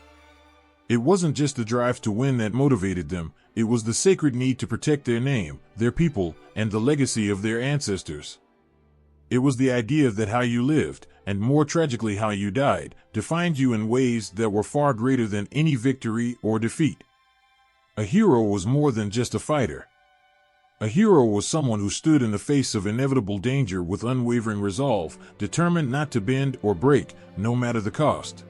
It wasn't just the drive to win that motivated them, it was the sacred need to protect their name, their people, and the legacy of their ancestors. It was the idea that how you lived, and more tragically how you died, defined you in ways that were far greater than any victory or defeat. A hero was more than just a fighter. A hero was someone who stood in the face of inevitable danger with unwavering resolve, determined not to bend or break, no matter the cost.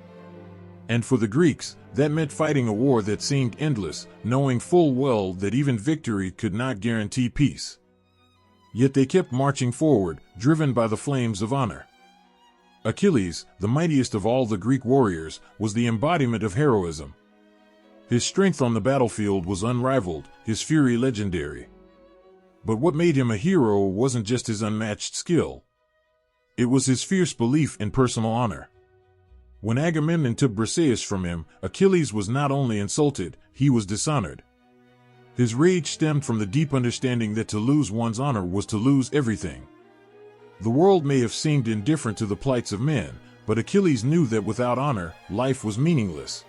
And for the Greeks, that meant fighting a war that seemed endless, knowing full well that even victory could not guarantee peace. Yet they kept marching forward, driven by the flames of honor. Achilles, the mightiest of all the Greek warriors, was the embodiment of heroism. His strength on the battlefield was unrivaled, his fury legendary. But what made him a hero wasn't just his unmatched skill. It was his fierce belief in personal honor. When Agamemnon took Briseis from him, Achilles was not only insulted, he was dishonored. His rage stemmed from the deep understanding that to lose one's honor was to lose everything. The world may have seemed indifferent to the plights of men, but Achilles knew that without honor, life was meaningless.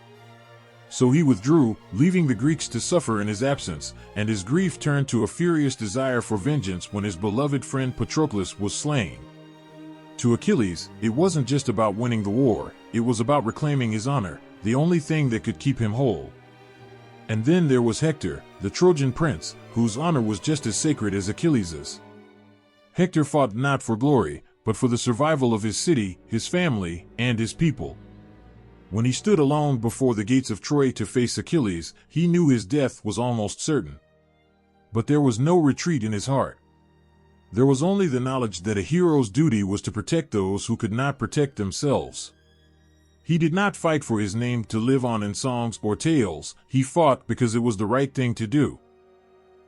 So he withdrew, leaving the Greeks to suffer in his absence, and his grief turned to a furious desire for vengeance when his beloved friend Patroclus was slain. To Achilles, it wasn't just about winning the war, it was about reclaiming his honor, the only thing that could keep him whole. And then there was Hector, the Trojan prince, whose honor was just as sacred as Achilles's. Hector fought not for glory, but for the survival of his city, his family, and his people. When he stood alone before the gates of Troy to face Achilles, he knew his death was almost certain. But there was no retreat in his heart. There was only the knowledge that a hero's duty was to protect those who could not protect themselves. He did not fight for his name to live on in songs or tales, he fought because it was the right thing to do.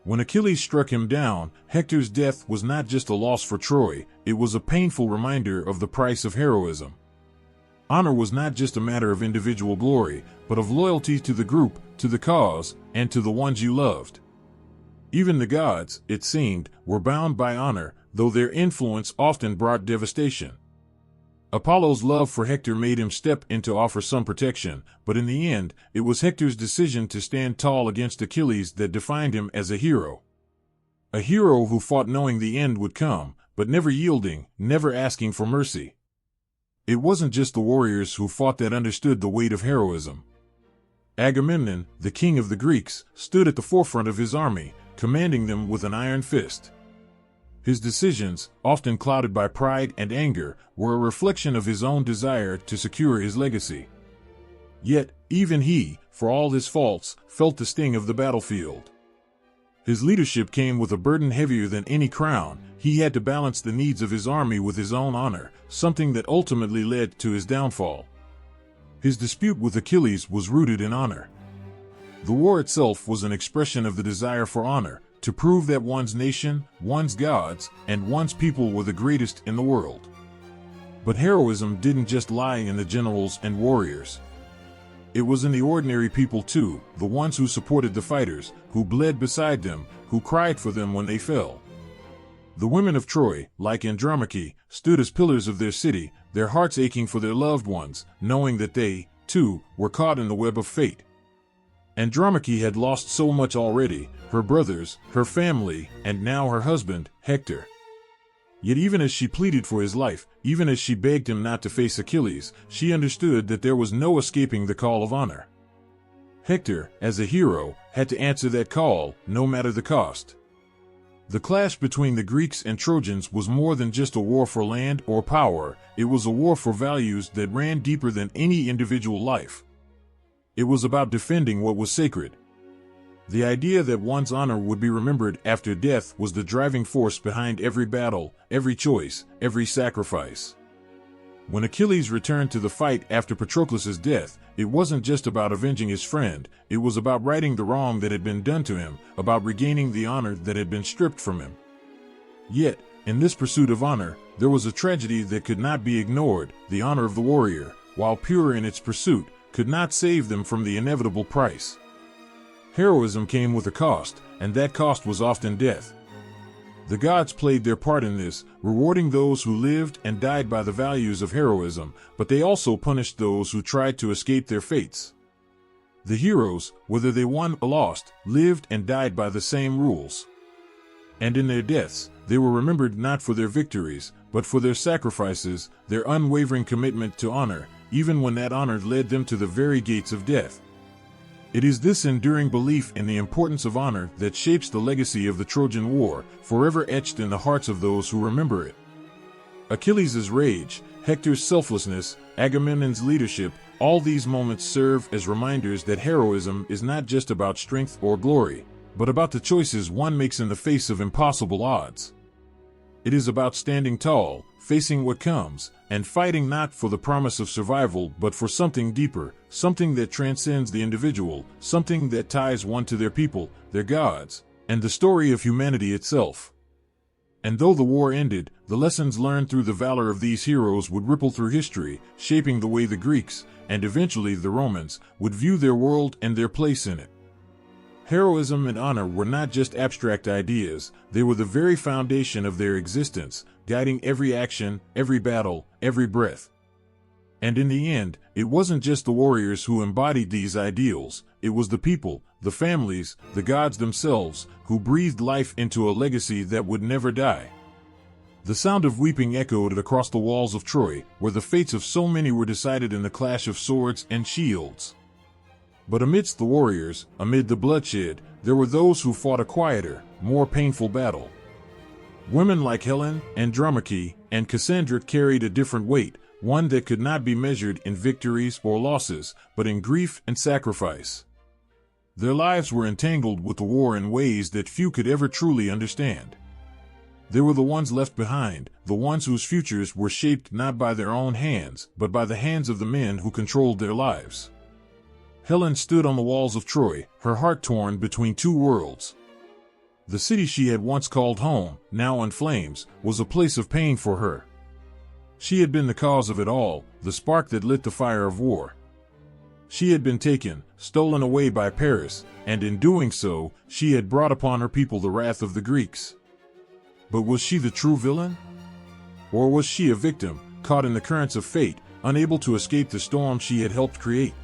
When Achilles struck him down, Hector's death was not just a loss for Troy, it was a painful reminder of the price of heroism. Honor was not just a matter of individual glory, but of loyalty to the group, to the cause, and to the ones you loved. Even the gods, it seemed, were bound by honor, though their influence often brought devastation. Apollo's love for Hector made him step in to offer some protection, but in the end, it was Hector's decision to stand tall against Achilles that defined him as a hero. A hero who fought knowing the end would come, but never yielding, never asking for mercy. It wasn't just the warriors who fought that understood the weight of heroism. Agamemnon, the king of the Greeks, stood at the forefront of his army, commanding them with an iron fist. His decisions, often clouded by pride and anger, were a reflection of his own desire to secure his legacy. Yet, even he, for all his faults, felt the sting of the battlefield. His leadership came with a burden heavier than any crown. He had to balance the needs of his army with his own honor, something that ultimately led to his downfall. His dispute with Achilles was rooted in honor. The war itself was an expression of the desire for honor, to prove that one's nation, one's gods, and one's people were the greatest in the world. But heroism didn't just lie in the generals and warriors. It was in the ordinary people too, the ones who supported the fighters, who bled beside them, who cried for them when they fell. The women of Troy, like Andromache, stood as pillars of their city, their hearts aching for their loved ones, knowing that they, too, were caught in the web of fate. Andromache had lost so much already, her brothers, her family, and now her husband, Hector. Yet even as she pleaded for his life, even as she begged him not to face Achilles, she understood that there was no escaping the call of honor. Hector, as a hero, had to answer that call, no matter the cost. The clash between the Greeks and Trojans was more than just a war for land or power, it was a war for values that ran deeper than any individual life. It was about defending what was sacred. The idea that one's honor would be remembered after death was the driving force behind every battle, every choice, every sacrifice. When Achilles returned to the fight after Patroclus' death, it wasn't just about avenging his friend, it was about righting the wrong that had been done to him, about regaining the honor that had been stripped from him. Yet, in this pursuit of honor, there was a tragedy that could not be ignored. The honor of the warrior, while pure in its pursuit, could not save them from the inevitable price. Heroism came with a cost, and that cost was often death. The gods played their part in this, rewarding those who lived and died by the values of heroism, but they also punished those who tried to escape their fates. The heroes, whether they won or lost, lived and died by the same rules. And in their deaths, they were remembered not for their victories, but for their sacrifices, their unwavering commitment to honor, even when that honor led them to the very gates of death. It is this enduring belief in the importance of honor that shapes the legacy of the Trojan War, forever etched in the hearts of those who remember it. Achilles' rage, Hector's selflessness, Agamemnon's leadership, all these moments serve as reminders that heroism is not just about strength or glory, but about the choices one makes in the face of impossible odds. It is about standing tall, facing what comes, and fighting not for the promise of survival but for something deeper, something that transcends the individual, something that ties one to their people, their gods, and the story of humanity itself. And though the war ended, the lessons learned through the valor of these heroes would ripple through history, shaping the way the Greeks, and eventually the Romans, would view their world and their place in it. Heroism and honor were not just abstract ideas, they were the very foundation of their existence, guiding every action, every battle, every breath. And in the end, it wasn't just the warriors who embodied these ideals, it was the people, the families, the gods themselves, who breathed life into a legacy that would never die. The sound of weeping echoed across the walls of Troy, where the fates of so many were decided in the clash of swords and shields. But amidst the warriors, amid the bloodshed, there were those who fought a quieter, more painful battle. Women like Helen, Andromache, and Cassandra carried a different weight, one that could not be measured in victories or losses, but in grief and sacrifice. Their lives were entangled with the war in ways that few could ever truly understand. They were the ones left behind, the ones whose futures were shaped not by their own hands, but by the hands of the men who controlled their lives. Helen stood on the walls of Troy, her heart torn between two worlds. The city she had once called home, now in flames, was a place of pain for her. She had been the cause of it all, the spark that lit the fire of war. She had been taken, stolen away by Paris, and in doing so, she had brought upon her people the wrath of the Greeks. But was she the true villain? Or was she a victim, caught in the currents of fate, unable to escape the storm she had helped create?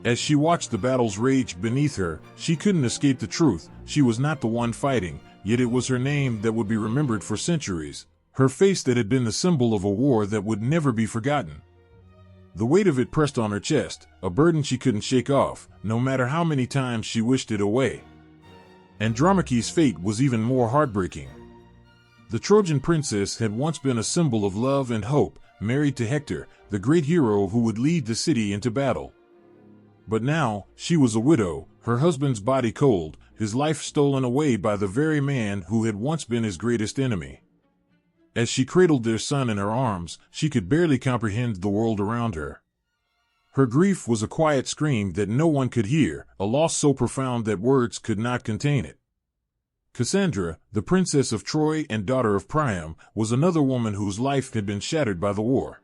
As she watched the battles rage beneath her, she couldn't escape the truth. She was not the one fighting, yet it was her name that would be remembered for centuries, her face that had been the symbol of a war that would never be forgotten. The weight of it pressed on her chest, a burden she couldn't shake off, no matter how many times she wished it away. Andromache's fate was even more heartbreaking. The Trojan princess had once been a symbol of love and hope, married to Hector, the great hero who would lead the city into battle. But now, she was a widow, her husband's body cold, his life stolen away by the very man who had once been his greatest enemy. As she cradled their son in her arms, she could barely comprehend the world around her. Her grief was a quiet scream that no one could hear, a loss so profound that words could not contain it. Cassandra, the princess of Troy and daughter of Priam, was another woman whose life had been shattered by the war.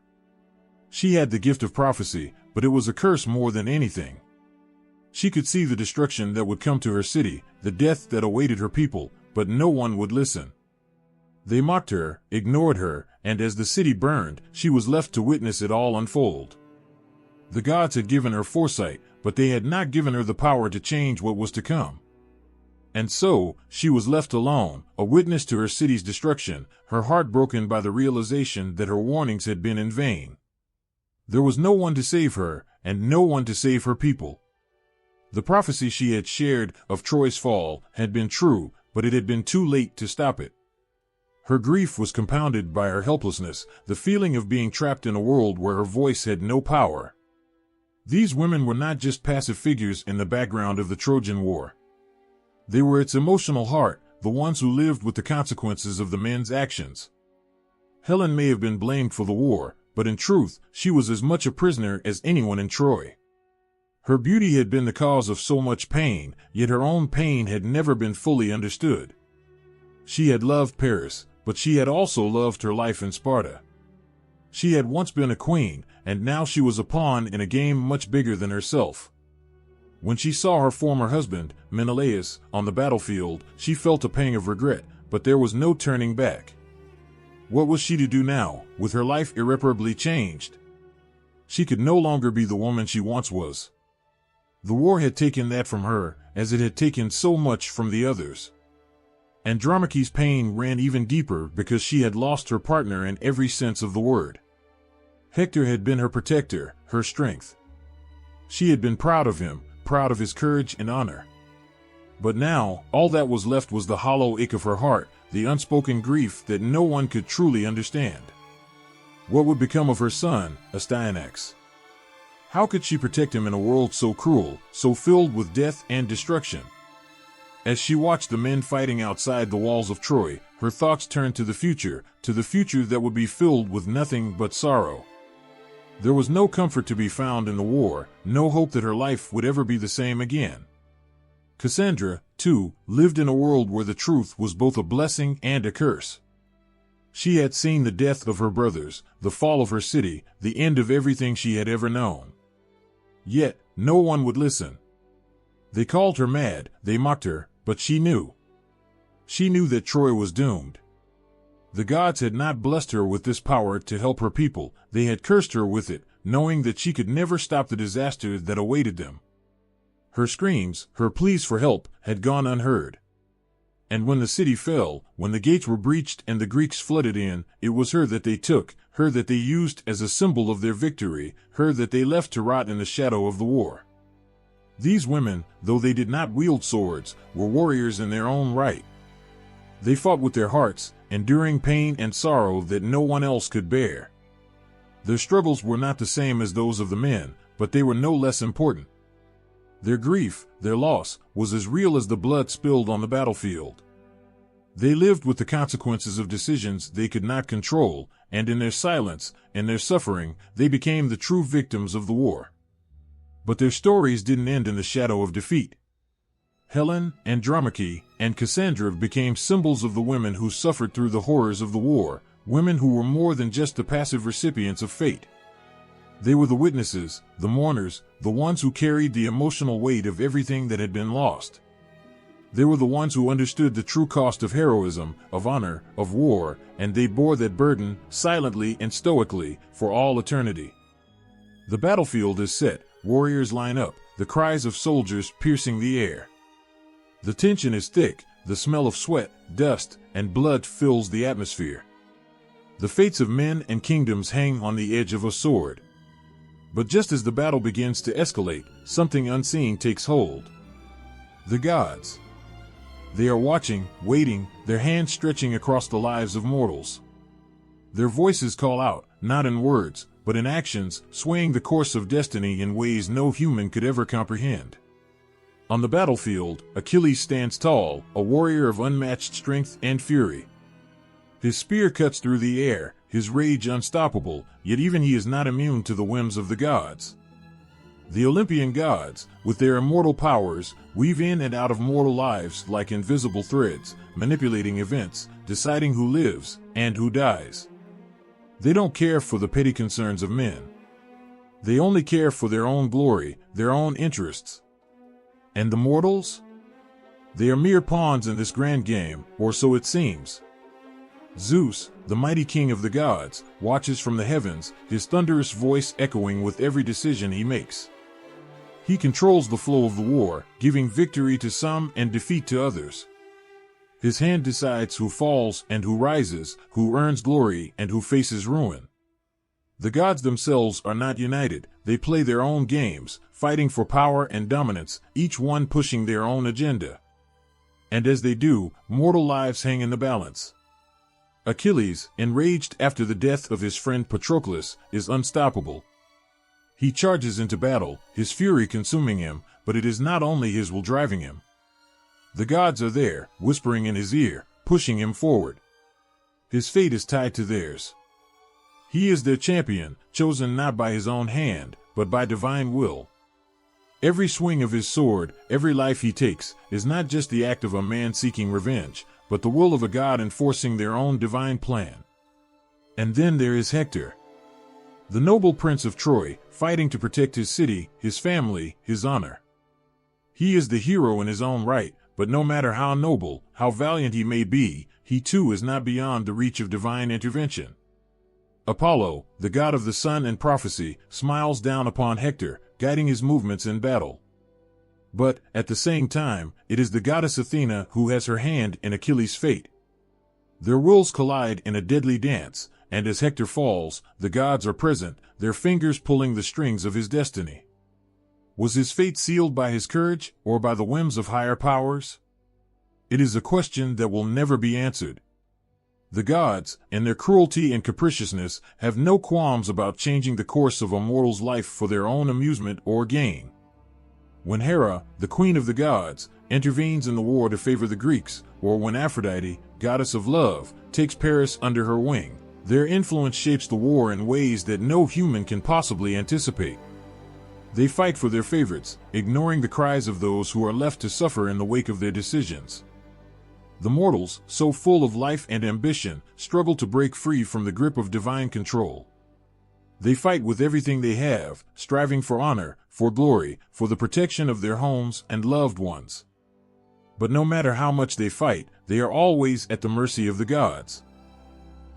She had the gift of prophecy, but it was a curse more than anything. She could see the destruction that would come to her city, the death that awaited her people, but no one would listen. They mocked her, ignored her, and as the city burned, she was left to witness it all unfold. The gods had given her foresight, but they had not given her the power to change what was to come. And so, she was left alone, a witness to her city's destruction, her heart broken by the realization that her warnings had been in vain. There was no one to save her, and no one to save her people. The prophecy she had shared of Troy's fall had been true, but it had been too late to stop it. Her grief was compounded by her helplessness, the feeling of being trapped in a world where her voice had no power. These women were not just passive figures in the background of the Trojan War. They were its emotional heart, the ones who lived with the consequences of the men's actions. Helen may have been blamed for the war, but in truth, she was as much a prisoner as anyone in Troy. Her beauty had been the cause of so much pain, yet her own pain had never been fully understood. She had loved Paris, but she had also loved her life in Sparta. She had once been a queen, and now she was a pawn in a game much bigger than herself. When she saw her former husband, Menelaus, on the battlefield, she felt a pang of regret, but there was no turning back. What was she to do now, with her life irreparably changed? She could no longer be the woman she once was. The war had taken that from her, as it had taken so much from the others. Andromache's pain ran even deeper because she had lost her partner in every sense of the word. Hector had been her protector, her strength. She had been proud of him, proud of his courage and honor. But now, all that was left was the hollow ache of her heart, the unspoken grief that no one could truly understand. What would become of her son, Astyanax? How could she protect him in a world so cruel, so filled with death and destruction? As she watched the men fighting outside the walls of Troy, her thoughts turned to the future that would be filled with nothing but sorrow. There was no comfort to be found in the war, no hope that her life would ever be the same again. Cassandra, too, lived in a world where the truth was both a blessing and a curse. She had seen the death of her brothers, the fall of her city, the end of everything she had ever known. Yet, no one would listen. They called her mad, they mocked her, but she knew. She knew that Troy was doomed. The gods had not blessed her with this power to help her people, they had cursed her with it, knowing that she could never stop the disaster that awaited them. Her screams, her pleas for help, had gone unheard. And when the city fell, when the gates were breached and the Greeks flooded in, it was her that they took, her that they used as a symbol of their victory, her that they left to rot in the shadow of the war. These women, though they did not wield swords, were warriors in their own right. They fought with their hearts, enduring pain and sorrow that no one else could bear. Their struggles were not the same as those of the men, but they were no less important. Their grief, their loss, was as real as the blood spilled on the battlefield. They lived with the consequences of decisions they could not control, and in their silence, in their suffering, they became the true victims of the war. But their stories didn't end in the shadow of defeat. Helen, Andromache, and Cassandra became symbols of the women who suffered through the horrors of the war, women who were more than just the passive recipients of fate. They were the witnesses, the mourners, the ones who carried the emotional weight of everything that had been lost. They were the ones who understood the true cost of heroism, of honor, of war, and they bore that burden, silently and stoically, for all eternity. The battlefield is set, warriors line up, the cries of soldiers piercing the air. The tension is thick, the smell of sweat, dust, and blood fills the atmosphere. The fates of men and kingdoms hang on the edge of a sword. But just as the battle begins to escalate, something unseen takes hold. The gods. They are watching, waiting, their hands stretching across the lives of mortals. Their voices call out, not in words, but in actions, swaying the course of destiny in ways no human could ever comprehend. On the battlefield, Achilles stands tall, a warrior of unmatched strength and fury. His spear cuts through the air, his rage unstoppable, yet even he is not immune to the whims of the gods. The Olympian gods, with their immortal powers, weave in and out of mortal lives like invisible threads, manipulating events, deciding who lives and who dies. They don't care for the petty concerns of men. They only care for their own glory, their own interests. And the mortals? They are mere pawns in this grand game, or so it seems. Zeus, the mighty king of the gods, watches from the heavens, his thunderous voice echoing with every decision he makes. He controls the flow of the war, giving victory to some and defeat to others. His hand decides who falls and who rises, who earns glory and who faces ruin. The gods themselves are not united, they play their own games, fighting for power and dominance, each one pushing their own agenda. And as they do, mortal lives hang in the balance. Achilles, enraged after the death of his friend Patroclus, is unstoppable. He charges into battle, his fury consuming him, but it is not only his will driving him. The gods are there, whispering in his ear, pushing him forward. His fate is tied to theirs. He is their champion, chosen not by his own hand, but by divine will. Every swing of his sword, every life he takes, is not just the act of a man seeking revenge, but the will of a god enforcing their own divine plan. And then there is Hector, the noble prince of Troy, fighting to protect his city, his family, his honor. He is the hero in his own right, but no matter how noble, how valiant he may be, he too is not beyond the reach of divine intervention. Apollo, the god of the sun and prophecy, smiles down upon Hector, guiding his movements in battle. But, at the same time, it is the goddess Athena who has her hand in Achilles' fate. Their wills collide in a deadly dance, and as Hector falls, the gods are present, their fingers pulling the strings of his destiny. Was his fate sealed by his courage, or by the whims of higher powers? It is a question that will never be answered. The gods, in their cruelty and capriciousness, have no qualms about changing the course of a mortal's life for their own amusement or gain. When Hera, the queen of the gods, intervenes in the war to favor the Greeks, or when Aphrodite, goddess of love, takes Paris under her wing, their influence shapes the war in ways that no human can possibly anticipate. They fight for their favorites, ignoring the cries of those who are left to suffer in the wake of their decisions. The mortals, so full of life and ambition, struggle to break free from the grip of divine control. They fight with everything they have, striving for honor, for glory, for the protection of their homes and loved ones. But no matter how much they fight, they are always at the mercy of the gods.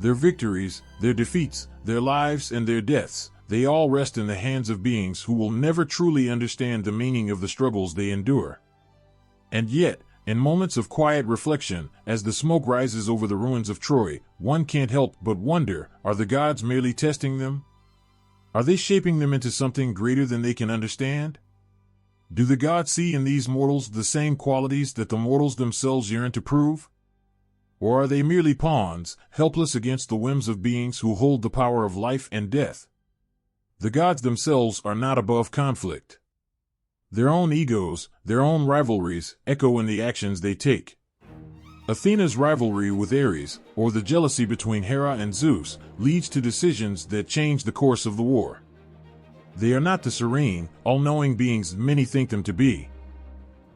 Their victories, their defeats, their lives and their deaths, they all rest in the hands of beings who will never truly understand the meaning of the struggles they endure. And yet, in moments of quiet reflection, as the smoke rises over the ruins of Troy, one can't help but wonder, are the gods merely testing them? Are they shaping them into something greater than they can understand? Do the gods see in these mortals the same qualities that the mortals themselves yearn to prove? Or are they merely pawns, helpless against the whims of beings who hold the power of life and death? The gods themselves are not above conflict. Their own egos, their own rivalries, echo in the actions they take. Athena's rivalry with Ares, or the jealousy between Hera and Zeus, leads to decisions that change the course of the war. They are not the serene, all-knowing beings many think them to be.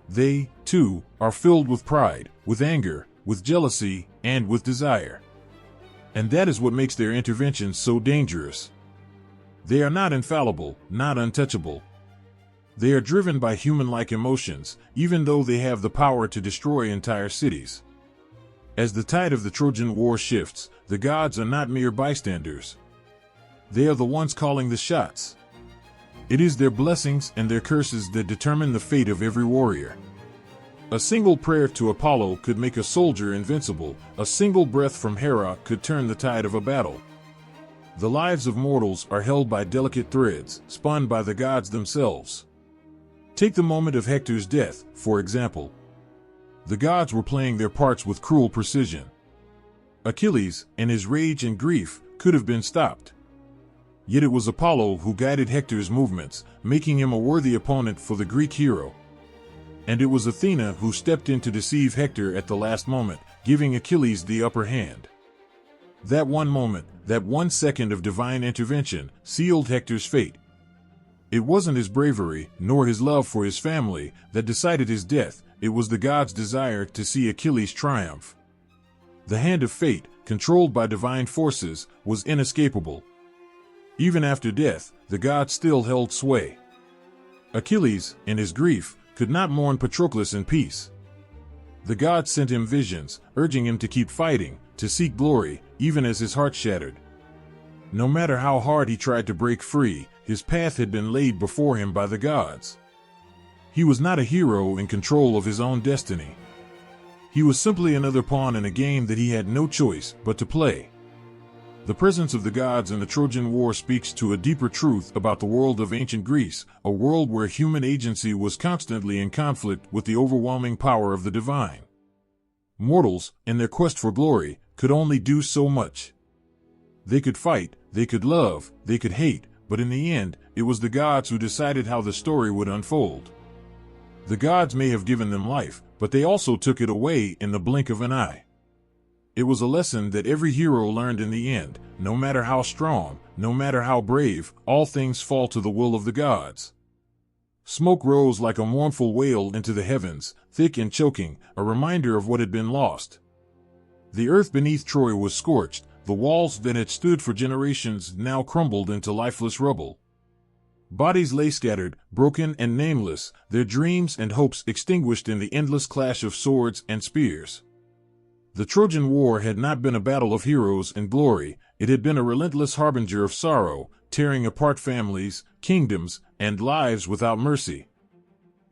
They, too, are filled with pride, with anger, with jealousy, and with desire. And that is what makes their interventions so dangerous. They are not infallible, not untouchable. They are driven by human-like emotions, even though they have the power to destroy entire cities. As the tide of the Trojan War shifts, the gods are not mere bystanders. They are the ones calling the shots. It is their blessings and their curses that determine the fate of every warrior. A single prayer to Apollo could make a soldier invincible. A single breath from Hera could turn the tide of a battle. The lives of mortals are held by delicate threads, spun by the gods themselves. Take the moment of Hector's death, for example. The gods were playing their parts with cruel precision. Achilles, in his rage and grief, could have been stopped. Yet it was Apollo who guided Hector's movements, making him a worthy opponent for the Greek hero. And it was Athena who stepped in to deceive Hector at the last moment, giving Achilles the upper hand. That one moment, that 1 second of divine intervention, sealed Hector's fate. It wasn't his bravery, nor his love for his family, that decided his death. It was the gods' desire to see Achilles triumph. The hand of fate, controlled by divine forces, was inescapable. Even after death, the gods still held sway. Achilles, in his grief, could not mourn Patroclus in peace. The gods sent him visions, urging him to keep fighting, to seek glory, even as his heart shattered. No matter how hard he tried to break free, his path had been laid before him by the gods. He was not a hero in control of his own destiny. He was simply another pawn in a game that he had no choice but to play. The presence of the gods in the Trojan War speaks to a deeper truth about the world of ancient Greece, a world where human agency was constantly in conflict with the overwhelming power of the divine. Mortals, in their quest for glory, could only do so much. They could fight, they could love, they could hate, but in the end, it was the gods who decided how the story would unfold. The gods may have given them life, but they also took it away in the blink of an eye. It was a lesson that every hero learned in the end. No matter how strong, no matter how brave, all things fall to the will of the gods. Smoke rose like a mournful wail into the heavens, thick and choking, a reminder of what had been lost. The earth beneath Troy was scorched, the walls that had stood for generations now crumbled into lifeless rubble. Bodies lay scattered, broken and nameless, their dreams and hopes extinguished in the endless clash of swords and spears. The Trojan War had not been a battle of heroes and glory, it had been a relentless harbinger of sorrow, tearing apart families, kingdoms, and lives without mercy.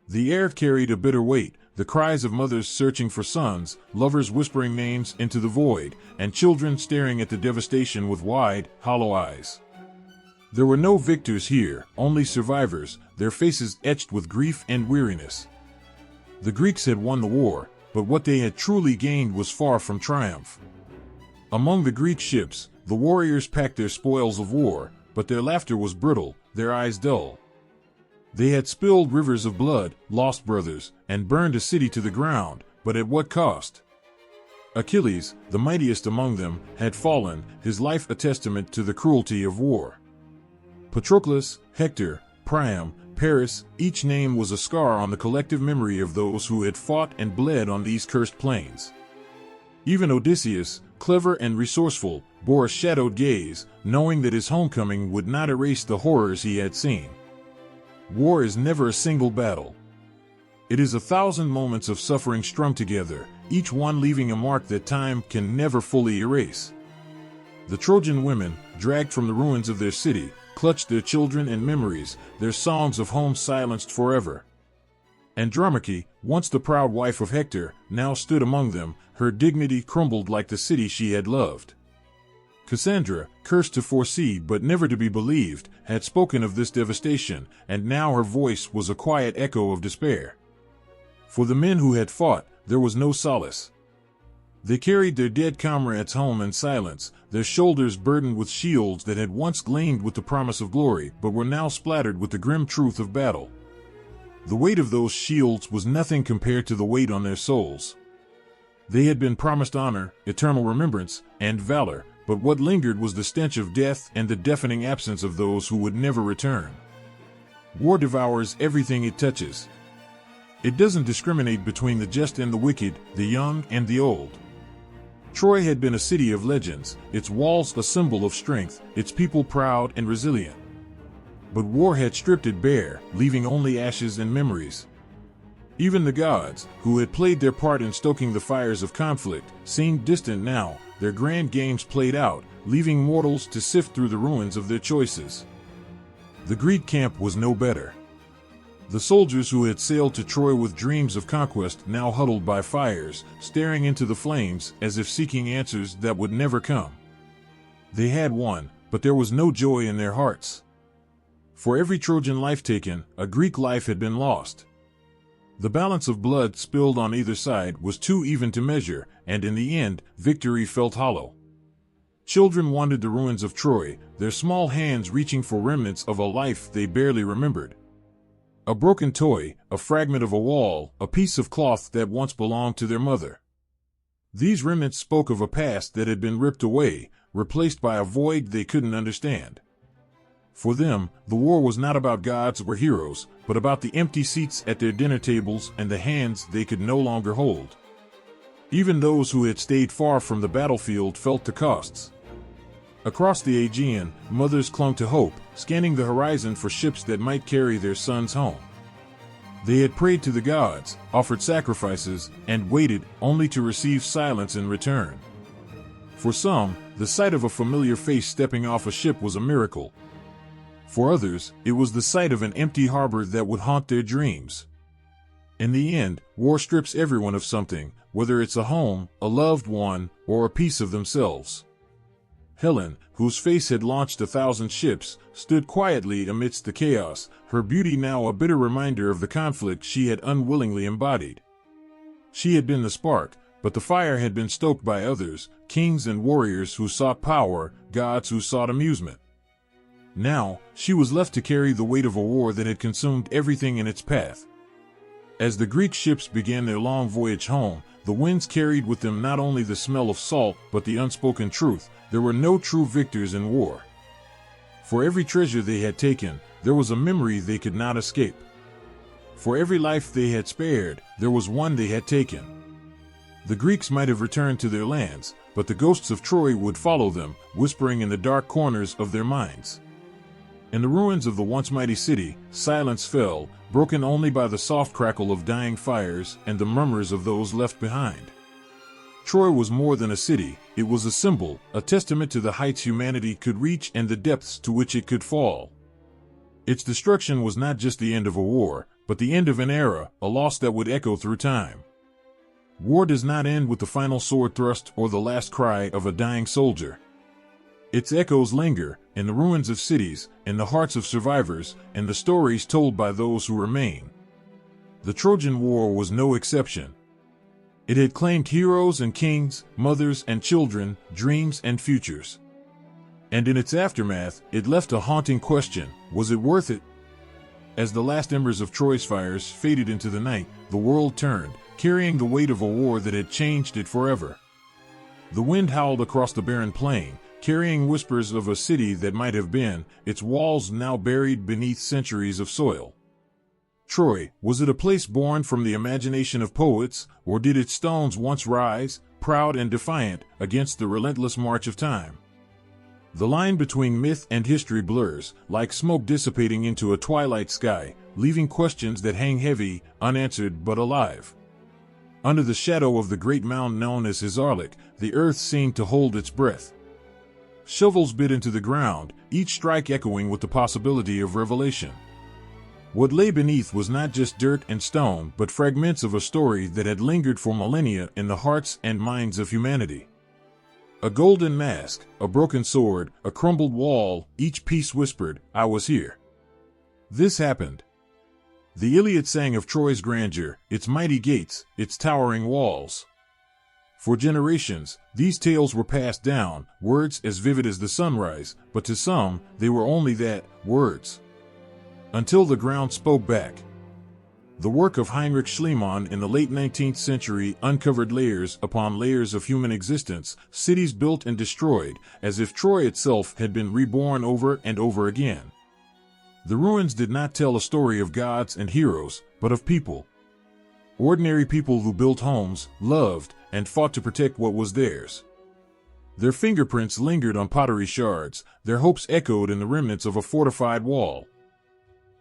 The air carried a bitter weight, the cries of mothers searching for sons, lovers whispering names into the void, and children staring at the devastation with wide, hollow eyes. There were no victors here, only survivors, their faces etched with grief and weariness. The Greeks had won the war, but what they had truly gained was far from triumph. Among the Greek ships, the warriors packed their spoils of war, but their laughter was brittle, their eyes dull. They had spilled rivers of blood, lost brothers, and burned a city to the ground, but at what cost? Achilles, the mightiest among them, had fallen, his life a testament to the cruelty of war. Patroclus, Hector, Priam, Paris, each name was a scar on the collective memory of those who had fought and bled on these cursed plains. Even Odysseus, clever and resourceful, bore a shadowed gaze, knowing that his homecoming would not erase the horrors he had seen. War is never a single battle. It is 1,000 moments of suffering strung together, each one leaving a mark that time can never fully erase. The Trojan women, dragged from the ruins of their city, clutched their children and memories, their songs of home silenced forever. Andromache, once the proud wife of Hector, now stood among them, her dignity crumbled like the city she had loved. Cassandra, cursed to foresee but never to be believed, had spoken of this devastation, and now her voice was a quiet echo of despair. For the men who had fought, there was no solace. They carried their dead comrades home in silence, their shoulders burdened with shields that had once gleamed with the promise of glory, but were now splattered with the grim truth of battle. The weight of those shields was nothing compared to the weight on their souls. They had been promised honor, eternal remembrance, and valor, but what lingered was the stench of death and the deafening absence of those who would never return. War devours everything it touches. It doesn't discriminate between the just and the wicked, the young and the old. Troy had been a city of legends, its walls a symbol of strength, its people proud and resilient. but war had stripped it bare, leaving only ashes and memories. Even the gods, who had played their part in stoking the fires of conflict, seemed distant now, their grand games played out, leaving mortals to sift through the ruins of their choices. The Greek camp was no better. The soldiers who had sailed to Troy with dreams of conquest now huddled by fires, staring into the flames as if seeking answers that would never come. They had won, but there was no joy in their hearts. For every Trojan life taken, a Greek life had been lost. The balance of blood spilled on either side was too even to measure, and in the end, victory felt hollow. Children wandered the ruins of Troy, their small hands reaching for remnants of a life they barely remembered. A broken toy, a fragment of a wall, a piece of cloth that once belonged to their mother. These remnants spoke of a past that had been ripped away, replaced by a void they couldn't understand. For them, the war was not about gods or heroes, but about the empty seats at their dinner tables and the hands they could no longer hold. Even those who had stayed far from the battlefield felt the costs. Across the Aegean, mothers clung to hope, scanning the horizon for ships that might carry their sons home. They had prayed to the gods, offered sacrifices, and waited, only to receive silence in return. For some, the sight of a familiar face stepping off a ship was a miracle. For others, it was the sight of an empty harbor that would haunt their dreams. In the end, war strips everyone of something, whether it's a home, a loved one, or a piece of themselves. Helen, whose face had launched 1,000 ships, stood quietly amidst the chaos, her beauty now a bitter reminder of the conflict she had unwillingly embodied. She had been the spark, but the fire had been stoked by others, kings and warriors who sought power, gods who sought amusement. Now, she was left to carry the weight of a war that had consumed everything in its path. As the Greek ships began their long voyage home, the winds carried with them not only the smell of salt but the unspoken truth: there were no true victors in war. For every treasure they had taken, there was a memory they could not escape. For every life they had spared, there was one they had taken. The Greeks might have returned to their lands, but the ghosts of Troy would follow them, whispering in the dark corners of their minds. In the ruins of the once mighty city, silence fell, broken only by the soft crackle of dying fires and the murmurs of those left behind. Troy was more than a city, it was a symbol, a testament to the heights humanity could reach and the depths to which it could fall. Its destruction was not just the end of a war, but the end of an era, a loss that would echo through time. War does not end with the final sword thrust or the last cry of a dying soldier. Its echoes linger, in the ruins of cities, in the hearts of survivors, and the stories told by those who remain. The Trojan War was no exception. It had claimed heroes and kings, mothers and children, dreams and futures. And in its aftermath, it left a haunting question: was it worth it? As the last embers of Troy's fires faded into the night, the world turned, carrying the weight of a war that had changed it forever. The wind howled across the barren plain, carrying whispers of a city that might have been, its walls now buried beneath centuries of soil. Troy, was it a place born from the imagination of poets, or did its stones once rise, proud and defiant, against the relentless march of time? The line between myth and history blurs, like smoke dissipating into a twilight sky, leaving questions that hang heavy, unanswered but alive. Under the shadow of the great mound known as Hizarlik, the earth seemed to hold its breath. Shovels bit into the ground, each strike echoing with the possibility of revelation. What lay beneath was not just dirt and stone, but fragments of a story that had lingered for millennia in the hearts and minds of humanity. A golden mask, a broken sword, a crumbled wall, each piece whispered, "I was here." This happened. The Iliad sang of Troy's grandeur, its mighty gates, its towering walls. For generations, these tales were passed down, words as vivid as the sunrise, but to some, they were only that, words. Until the ground spoke back. The work of Heinrich Schliemann in the late 19th century uncovered layers upon layers of human existence, cities built and destroyed, as if Troy itself had been reborn over and over again. The ruins did not tell a story of gods and heroes, but of people. Ordinary people who built homes, loved, and fought to protect what was theirs. Their fingerprints lingered on pottery shards, their hopes echoed in the remnants of a fortified wall.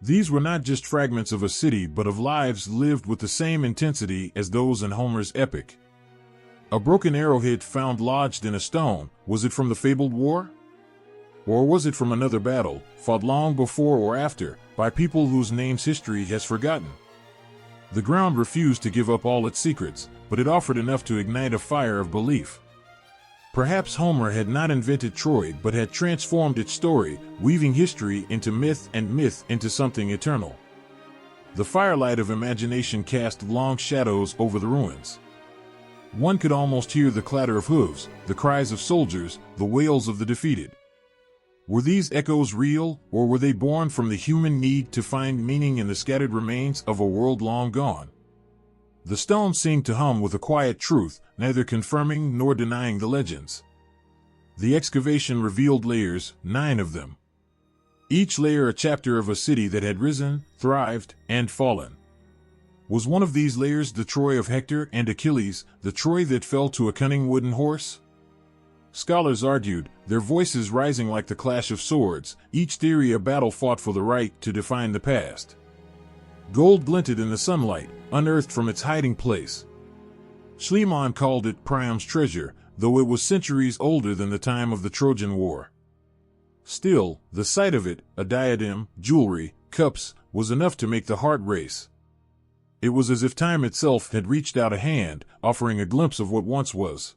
These were not just fragments of a city but of lives lived with the same intensity as those in Homer's epic. A broken arrowhead found lodged in a stone, was it from the fabled war? Or was it from another battle, fought long before or after, by people whose names history has forgotten? The ground refused to give up all its secrets, but it offered enough to ignite a fire of belief. Perhaps Homer had not invented Troy but had transformed its story, weaving history into myth and myth into something eternal. The firelight of imagination cast long shadows over the ruins. One could almost hear the clatter of hooves, the cries of soldiers, the wails of the defeated. Were these echoes real, or were they born from the human need to find meaning in the scattered remains of a world long gone? The stones seemed to hum with a quiet truth, neither confirming nor denying the legends. The excavation revealed layers, 9 of them. Each layer a chapter of a city that had risen, thrived, and fallen. Was one of these layers the Troy of Hector and Achilles, the Troy that fell to a cunning wooden horse? Scholars argued, their voices rising like the clash of swords, each theory a battle fought for the right to define the past. Gold glinted in the sunlight, unearthed from its hiding place. Schliemann called it Priam's treasure, though it was centuries older than the time of the Trojan War. Still, the sight of it, a diadem, jewelry, cups, was enough to make the heart race. It was as if time itself had reached out a hand, offering a glimpse of what once was.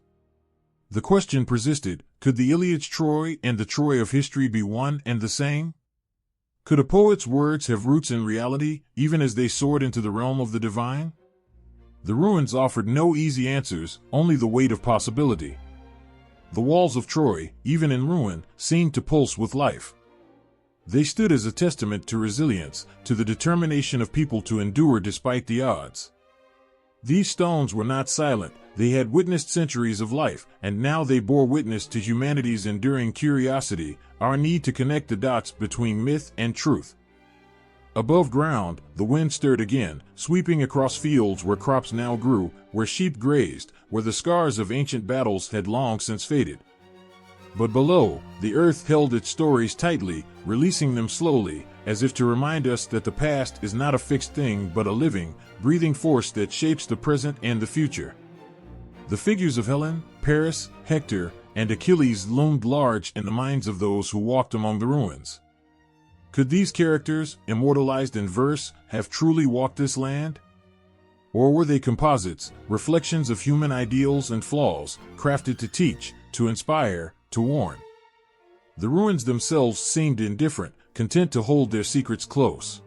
The question persisted, could the Iliad's Troy and the Troy of history be one and the same? Could a poet's words have roots in reality, even as they soared into the realm of the divine? The ruins offered no easy answers, only the weight of possibility. The walls of Troy, even in ruin, seemed to pulse with life. They stood as a testament to resilience, to the determination of people to endure despite the odds. These stones were not silent, they had witnessed centuries of life, and now they bore witness to humanity's enduring curiosity, our need to connect the dots between myth and truth. Above ground, the wind stirred again, sweeping across fields where crops now grew, where sheep grazed, where the scars of ancient battles had long since faded. But below, the earth held its stories tightly, releasing them slowly, as if to remind us that the past is not a fixed thing but a living, breathing force that shapes the present and the future. The figures of Helen, Paris, Hector, and Achilles loomed large in the minds of those who walked among the ruins. Could these characters, immortalized in verse, have truly walked this land? Or were they composites, reflections of human ideals and flaws, crafted to teach, to inspire, to warn? The ruins themselves seemed indifferent, content to hold their secrets close.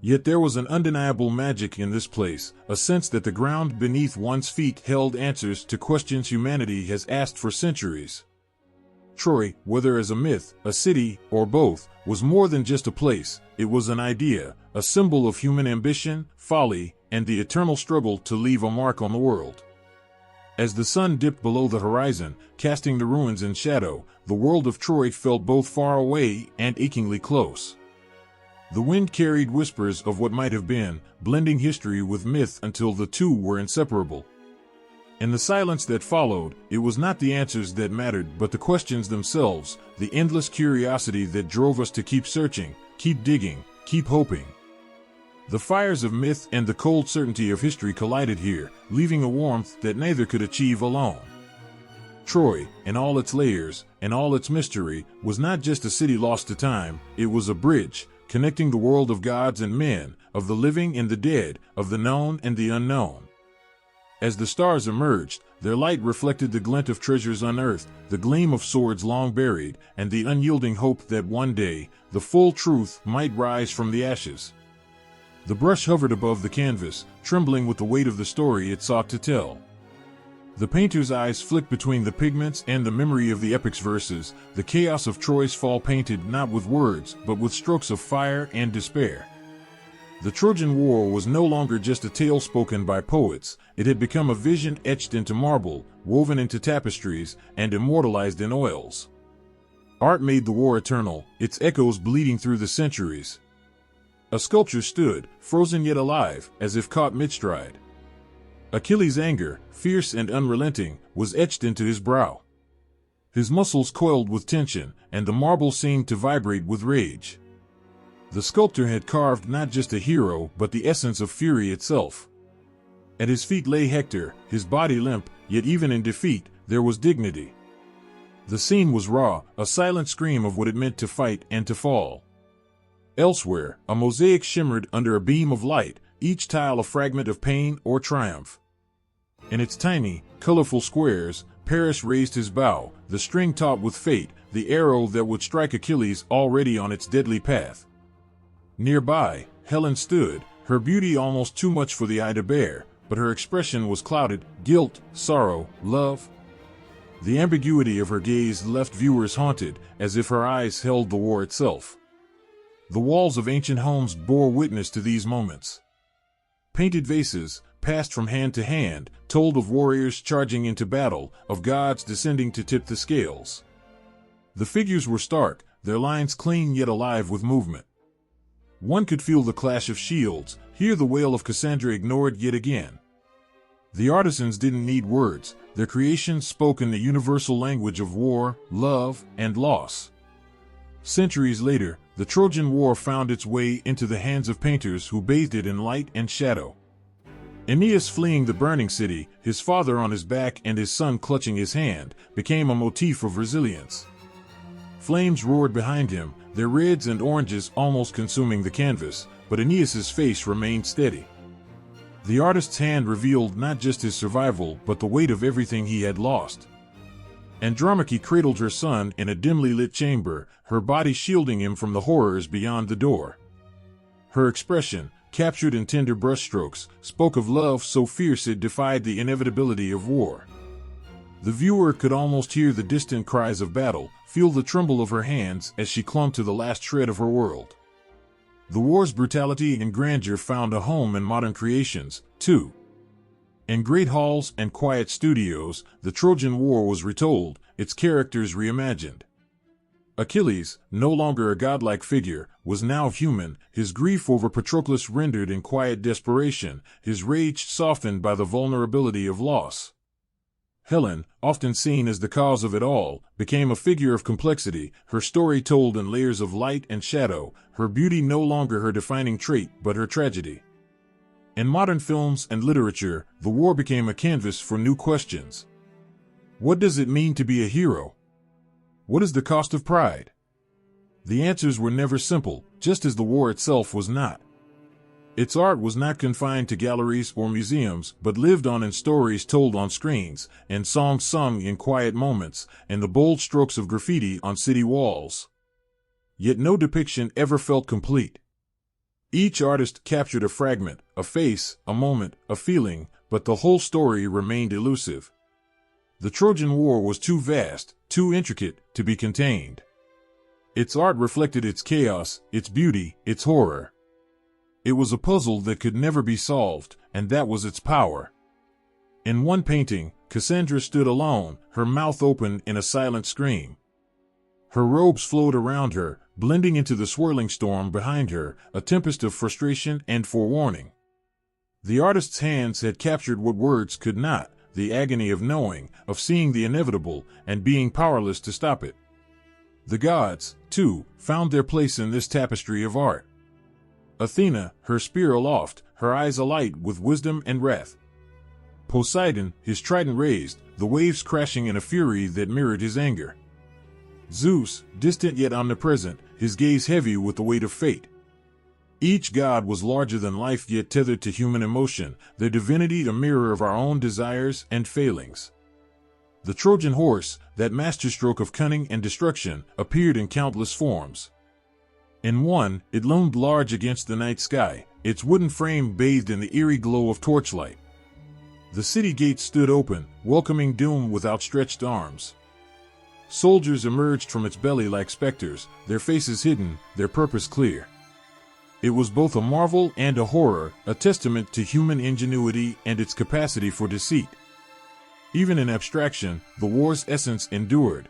Yet there was an undeniable magic in this place, a sense that the ground beneath one's feet held answers to questions humanity has asked for centuries. Troy, whether as a myth, a city, or both, was more than just a place, it was an idea, a symbol of human ambition, folly, and the eternal struggle to leave a mark on the world. As the sun dipped below the horizon, casting the ruins in shadow, the world of Troy felt both far away and achingly close. The wind carried whispers of what might have been, blending history with myth until the two were inseparable. In the silence that followed, it was not the answers that mattered but the questions themselves, the endless curiosity that drove us to keep searching, keep digging, keep hoping. The fires of myth and the cold certainty of history collided here, leaving a warmth that neither could achieve alone. Troy, in all its layers, and all its mystery, was not just a city lost to time, it was a bridge, connecting the world of gods and men, of the living and the dead, of the known and the unknown. As the stars emerged, their light reflected the glint of treasures unearthed, the gleam of swords long buried, and the unyielding hope that one day, the full truth might rise from the ashes. The brush hovered above the canvas, trembling with the weight of the story it sought to tell. The painter's eyes flicked between the pigments and the memory of the epic's verses, the chaos of Troy's fall painted not with words but with strokes of fire and despair. The Trojan War was no longer just a tale spoken by poets, it had become a vision etched into marble, woven into tapestries, and immortalized in oils. Art made the war eternal, its echoes bleeding through the centuries. A sculpture stood, frozen yet alive, as if caught mid-stride. Achilles' anger, fierce and unrelenting, was etched into his brow. His muscles coiled with tension, and the marble seemed to vibrate with rage. The sculptor had carved not just a hero but the essence of fury itself. At his feet lay Hector, his body limp, yet even in defeat, there was dignity. The scene was raw, a silent scream of what it meant to fight and to fall. Elsewhere, a mosaic shimmered under a beam of light, each tile a fragment of pain or triumph. In its tiny, colorful squares, Paris raised his bow, the string taut with fate, the arrow that would strike Achilles already on its deadly path. Nearby, Helen stood, her beauty almost too much for the eye to bear, but her expression was clouded, guilt, sorrow, love. The ambiguity of her gaze left viewers haunted, as if her eyes held the war itself. The walls of ancient homes bore witness to these moments. Painted vases, passed from hand to hand, told of warriors charging into battle, of gods descending to tip the scales. The figures were stark, their lines clean yet alive with movement. One could feel the clash of shields, hear the wail of Cassandra ignored yet again. The artisans didn't need words, their creations spoke in the universal language of war, love, and loss. Centuries later, the Trojan War found its way into the hands of painters who bathed it in light and shadow. Aeneas fleeing the burning city, his father on his back and his son clutching his hand, became a motif of resilience. Flames roared behind him, their reds and oranges almost consuming the canvas, but Aeneas's face remained steady. The artist's hand revealed not just his survival but the weight of everything he had lost. Andromache cradled her son in a dimly lit chamber, her body shielding him from the horrors beyond the door. Her expression, captured in tender brushstrokes, spoke of love so fierce it defied the inevitability of war. The viewer could almost hear the distant cries of battle, feel the tremble of her hands as she clung to the last shred of her world. The war's brutality and grandeur found a home in modern creations, too. In great halls and quiet studios, the Trojan War was retold, its characters reimagined. Achilles, no longer a godlike figure, was now human, his grief over Patroclus rendered in quiet desperation, his rage softened by the vulnerability of loss. Helen, often seen as the cause of it all, became a figure of complexity, her story told in layers of light and shadow, her beauty no longer her defining trait but her tragedy. In modern films and literature, the war became a canvas for new questions. What does it mean to be a hero? What is the cost of pride? The answers were never simple, just as the war itself was not. Its art was not confined to galleries or museums, but lived on in stories told on screens, in songs sung in quiet moments, and the bold strokes of graffiti on city walls. Yet no depiction ever felt complete. Each artist captured a fragment, a face, a moment, a feeling, but the whole story remained elusive. The Trojan War was too vast, too intricate, to be contained. Its art reflected its chaos, its beauty, its horror. It was a puzzle that could never be solved, and that was its power. In one painting, Cassandra stood alone, her mouth open in a silent scream. Her robes flowed around her, blending into the swirling storm behind her, a tempest of frustration and forewarning. The artist's hands had captured what words could not, the agony of knowing, of seeing the inevitable, and being powerless to stop it. The gods, too, found their place in this tapestry of art. Athena, her spear aloft, her eyes alight with wisdom and wrath. Poseidon, his trident raised, the waves crashing in a fury that mirrored his anger. Zeus, distant yet omnipresent, his gaze heavy with the weight of fate. Each god was larger than life yet tethered to human emotion, their divinity a mirror of our own desires and failings. The Trojan horse, that masterstroke of cunning and destruction, appeared in countless forms. In one, it loomed large against the night sky, its wooden frame bathed in the eerie glow of torchlight. The city gates stood open, welcoming doom with outstretched arms. Soldiers emerged from its belly like specters, their faces hidden, their purpose clear. It was both a marvel and a horror, a testament to human ingenuity and its capacity for deceit. Even in abstraction, the war's essence endured.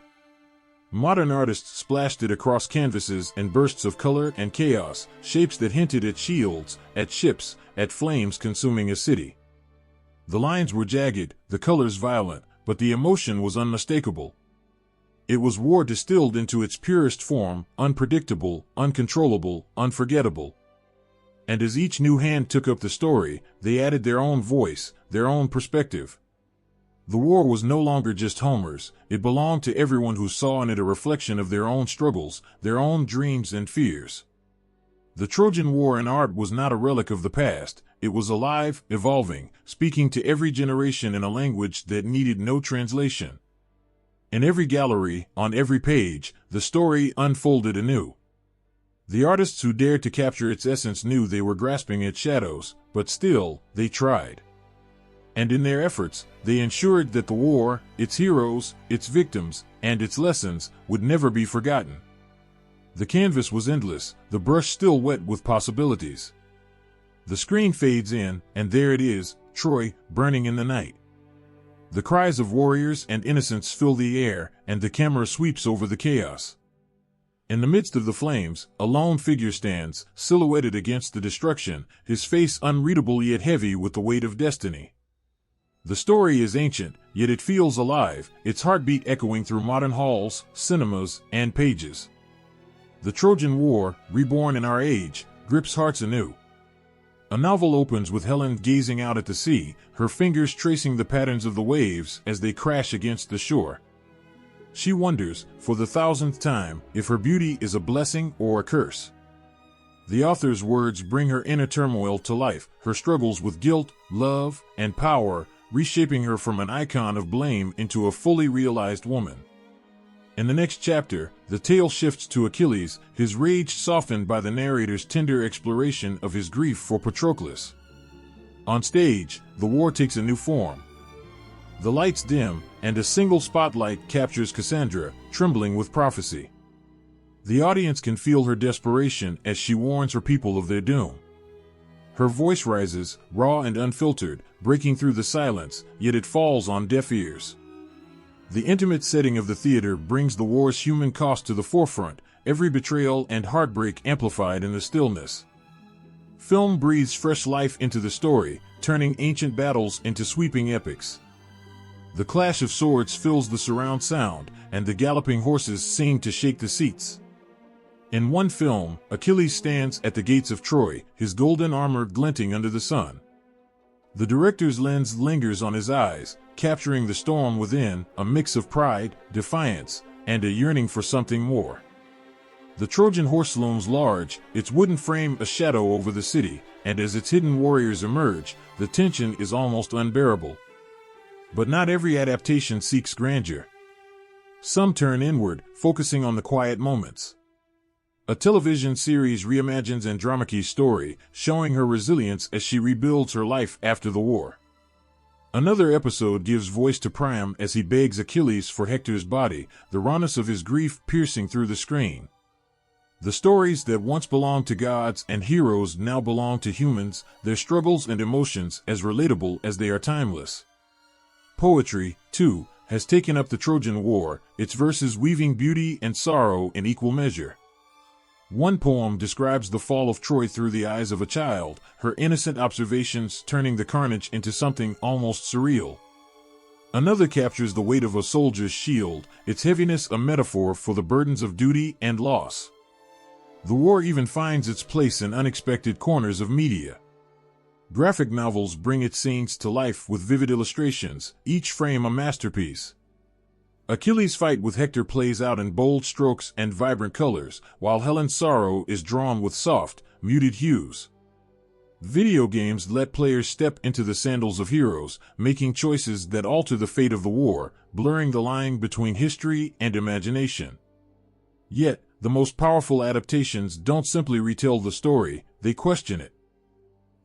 Modern artists splashed it across canvases in bursts of color and chaos, shapes that hinted at shields, at ships, at flames consuming a city. The lines were jagged, the colors violent, but the emotion was unmistakable. It was war distilled into its purest form, unpredictable, uncontrollable, unforgettable. And as each new hand took up the story, they added their own voice, their own perspective. The war was no longer just Homer's, it belonged to everyone who saw in it a reflection of their own struggles, their own dreams and fears. The Trojan War in art was not a relic of the past, it was alive, evolving, speaking to every generation in a language that needed no translation. In every gallery, on every page, the story unfolded anew. The artists who dared to capture its essence knew they were grasping at shadows, but still, they tried. And in their efforts, they ensured that the war, its heroes, its victims, and its lessons would never be forgotten. The canvas was endless, the brush still wet with possibilities. The screen fades in, and there it is, Troy, burning in the night. The cries of warriors and innocents fill the air, and the camera sweeps over the chaos. In the midst of the flames, a lone figure stands, silhouetted against the destruction, his face unreadable yet heavy with the weight of destiny. The story is ancient, yet it feels alive, its heartbeat echoing through modern halls, cinemas, and pages. The Trojan War, reborn in our age, grips hearts anew. A novel opens with Helen gazing out at the sea, her fingers tracing the patterns of the waves as they crash against the shore. She wonders, for the 1000th time, if her beauty is a blessing or a curse. The author's words bring her inner turmoil to life, her struggles with guilt, love, and power, reshaping her from an icon of blame into a fully realized woman. In the next chapter, the tale shifts to Achilles, his rage softened by the narrator's tender exploration of his grief for Patroclus. On stage, the war takes a new form. The lights dim, and a single spotlight captures Cassandra, trembling with prophecy. The audience can feel her desperation as she warns her people of their doom. Her voice rises, raw and unfiltered, breaking through the silence, yet it falls on deaf ears. The intimate setting of the theater brings the war's human cost to the forefront, every betrayal and heartbreak amplified in the stillness. Film breathes fresh life into the story, turning ancient battles into sweeping epics. The clash of swords fills the surround sound, and the galloping horses seem to shake the seats. In one film, Achilles stands at the gates of Troy, his golden armor glinting under the sun. The director's lens lingers on his eyes, capturing the storm within, a mix of pride, defiance, and a yearning for something more. The Trojan horse looms large, its wooden frame a shadow over the city, and as its hidden warriors emerge, the tension is almost unbearable. But not every adaptation seeks grandeur. Some turn inward, focusing on the quiet moments. A television series reimagines Andromache's story, showing her resilience as she rebuilds her life after the war. Another episode gives voice to Priam as he begs Achilles for Hector's body, the rawness of his grief piercing through the screen. The stories that once belonged to gods and heroes now belong to humans, their struggles and emotions as relatable as they are timeless. Poetry, too, has taken up the Trojan War, its verses weaving beauty and sorrow in equal measure. One poem describes the fall of Troy through the eyes of a child, her innocent observations turning the carnage into something almost surreal. Another captures the weight of a soldier's shield, its heaviness a metaphor for the burdens of duty and loss. The war even finds its place in unexpected corners of media. Graphic novels bring its scenes to life with vivid illustrations, each frame a masterpiece. Achilles' fight with Hector plays out in bold strokes and vibrant colors, while Helen's sorrow is drawn with soft, muted hues. Video games let players step into the sandals of heroes, making choices that alter the fate of the war, blurring the line between history and imagination. Yet, the most powerful adaptations don't simply retell the story, they question it.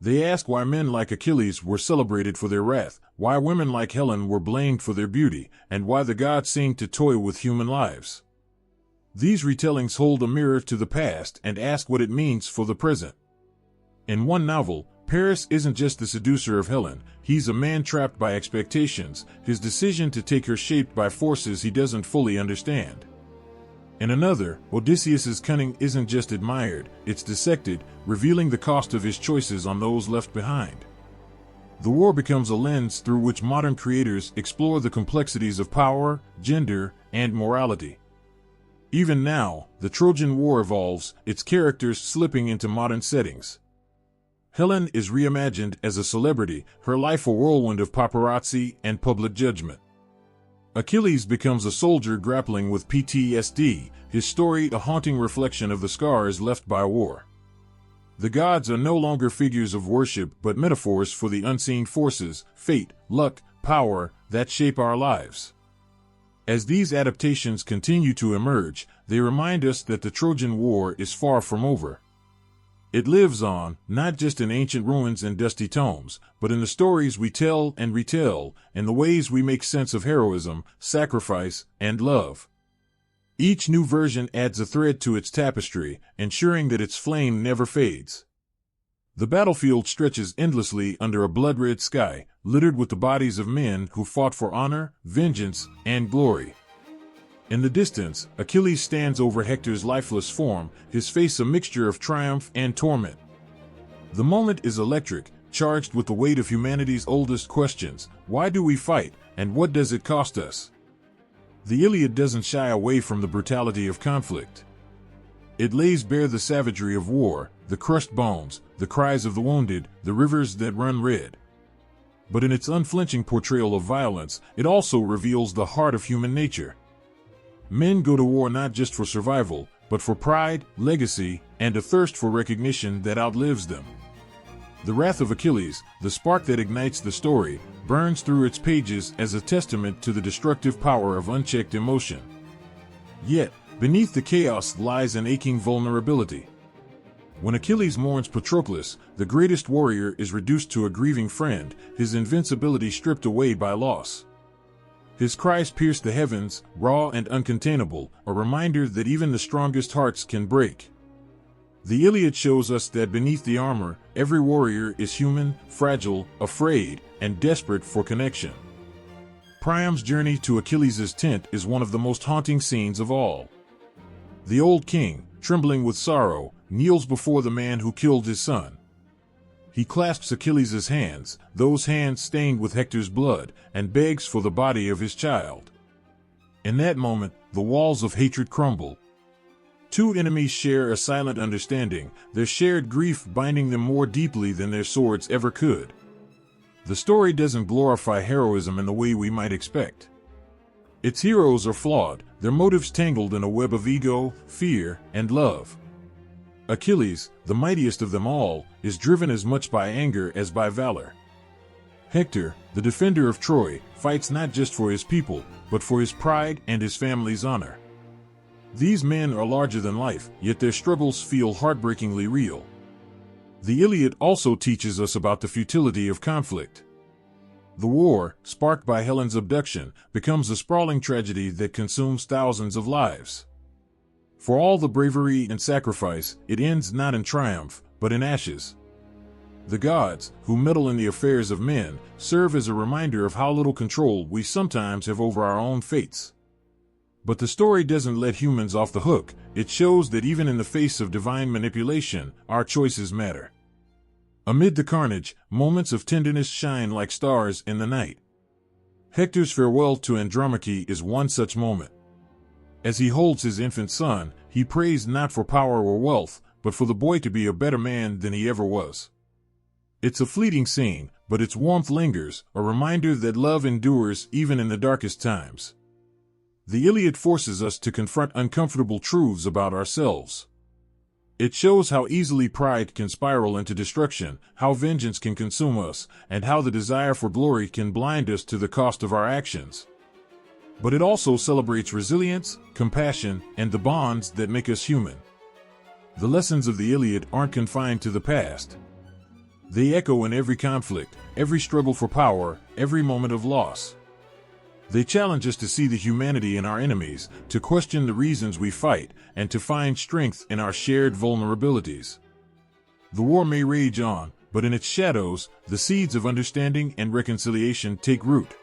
They ask why men like Achilles were celebrated for their wrath, why women like Helen were blamed for their beauty, and why the gods seemed to toy with human lives. These retellings hold a mirror to the past and ask what it means for the present. In one novel, Paris isn't just the seducer of Helen, he's a man trapped by expectations, his decision to take her shaped by forces he doesn't fully understand. In another, Odysseus's cunning isn't just admired, it's dissected, revealing the cost of his choices on those left behind. The war becomes a lens through which modern creators explore the complexities of power, gender, and morality. Even now, the Trojan War evolves, its characters slipping into modern settings. Helen is reimagined as a celebrity, her life a whirlwind of paparazzi and public judgment. Achilles becomes a soldier grappling with PTSD, his story a haunting reflection of the scars left by war. The gods are no longer figures of worship but metaphors for the unseen forces, fate, luck, power, that shape our lives. As these adaptations continue to emerge, they remind us that the Trojan War is far from over. It lives on, not just in ancient ruins and dusty tomes, but in the stories we tell and retell, and the ways we make sense of heroism, sacrifice, and love. Each new version adds a thread to its tapestry, ensuring that its flame never fades. The battlefield stretches endlessly under a blood-red sky, littered with the bodies of men who fought for honor, vengeance, and glory. In the distance, Achilles stands over Hector's lifeless form, his face a mixture of triumph and torment. The moment is electric, charged with the weight of humanity's oldest questions: why do we fight, and what does it cost us? The Iliad doesn't shy away from the brutality of conflict. It lays bare the savagery of war, the crushed bones, the cries of the wounded, the rivers that run red. But in its unflinching portrayal of violence, it also reveals the heart of human nature. Men go to war not just for survival, but for pride, legacy, and a thirst for recognition that outlives them. The wrath of Achilles, the spark that ignites the story, burns through its pages as a testament to the destructive power of unchecked emotion. Yet, beneath the chaos lies an aching vulnerability. When Achilles mourns Patroclus, the greatest warrior is reduced to a grieving friend, his invincibility stripped away by loss. His cries pierce the heavens, raw and uncontainable, a reminder that even the strongest hearts can break. The Iliad shows us that beneath the armor, every warrior is human, fragile, afraid, and desperate for connection. Priam's journey to Achilles' tent is one of the most haunting scenes of all. The old king, trembling with sorrow, kneels before the man who killed his son. He clasps Achilles' hands, those hands stained with Hector's blood, and begs for the body of his child. In that moment, the walls of hatred crumble. Two enemies share a silent understanding, their shared grief binding them more deeply than their swords ever could. The story doesn't glorify heroism in the way we might expect. Its heroes are flawed, their motives tangled in a web of ego, fear, and love. Achilles, the mightiest of them all, is driven as much by anger as by valor. Hector, the defender of Troy, fights not just for his people, but for his pride and his family's honor. These men are larger than life, yet their struggles feel heartbreakingly real. The Iliad also teaches us about the futility of conflict. The war, sparked by Helen's abduction, becomes a sprawling tragedy that consumes thousands of lives. For all the bravery and sacrifice, it ends not in triumph, but in ashes. The gods, who meddle in the affairs of men, serve as a reminder of how little control we sometimes have over our own fates. But the story doesn't let humans off the hook. It shows that even in the face of divine manipulation, our choices matter. Amid the carnage, moments of tenderness shine like stars in the night. Hector's farewell to Andromache is one such moment. As he holds his infant son, he prays not for power or wealth, but for the boy to be a better man than he ever was. It's a fleeting scene, but its warmth lingers, a reminder that love endures even in the darkest times. The Iliad forces us to confront uncomfortable truths about ourselves. It shows how easily pride can spiral into destruction, how vengeance can consume us, and how the desire for glory can blind us to the cost of our actions. But it also celebrates resilience, compassion, and the bonds that make us human. The lessons of the Iliad aren't confined to the past. They echo in every conflict, every struggle for power, every moment of loss. They challenge us to see the humanity in our enemies, to question the reasons we fight, and to find strength in our shared vulnerabilities. The war may rage on, but in its shadows, the seeds of understanding and reconciliation take root.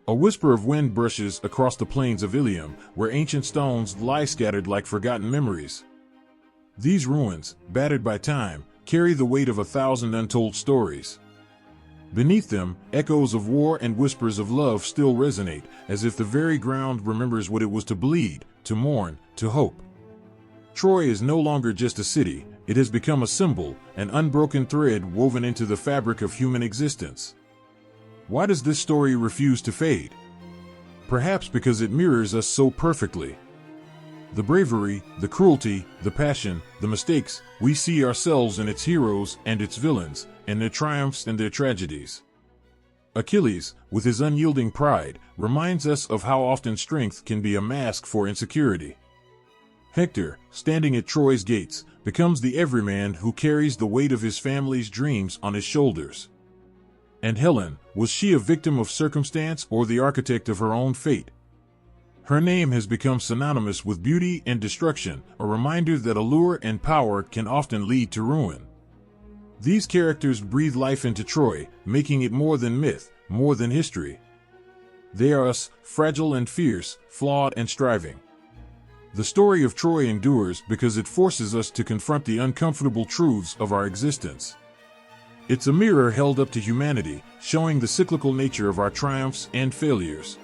A whisper of wind brushes across the plains of Ilium, where ancient stones lie scattered like forgotten memories. These ruins, battered by time, carry the weight of 1,000 untold stories. Beneath them, echoes of war and whispers of love still resonate, as if the very ground remembers what it was to bleed, to mourn, to hope. Troy is no longer just a city, it has become a symbol, an unbroken thread woven into the fabric of human existence. Why does this story refuse to fade? Perhaps because it mirrors us so perfectly. The bravery, the cruelty, the passion, the mistakes, we see ourselves in its heroes and its villains, in their triumphs and their tragedies. Achilles, with his unyielding pride, reminds us of how often strength can be a mask for insecurity. Hector, standing at Troy's gates, becomes the everyman who carries the weight of his family's dreams on his shoulders. And Helen, was she a victim of circumstance or the architect of her own fate? Her name has become synonymous with beauty and destruction, a reminder that allure and power can often lead to ruin. These characters breathe life into Troy, making it more than myth, more than history. They are us, fragile and fierce, flawed and striving. The story of Troy endures because it forces us to confront the uncomfortable truths of our existence. It's a mirror held up to humanity, showing the cyclical nature of our triumphs and failures.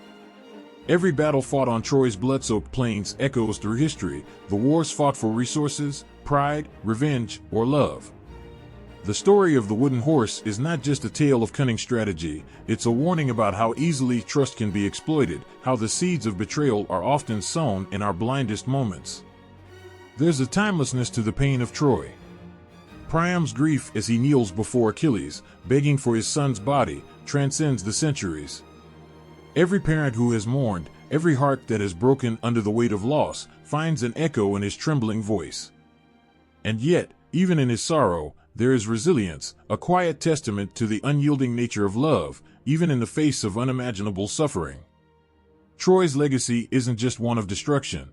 Every battle fought on Troy's blood-soaked plains echoes through history, the wars fought for resources, pride, revenge, or love. The story of the wooden horse is not just a tale of cunning strategy, it's a warning about how easily trust can be exploited, how the seeds of betrayal are often sown in our blindest moments. There's a timelessness to the pain of Troy. Priam's grief as he kneels before Achilles, begging for his son's body, transcends the centuries. Every parent who has mourned, every heart that has broken under the weight of loss, finds an echo in his trembling voice. And yet, even in his sorrow, there is resilience, a quiet testament to the unyielding nature of love, even in the face of unimaginable suffering. Troy's legacy isn't just one of destruction.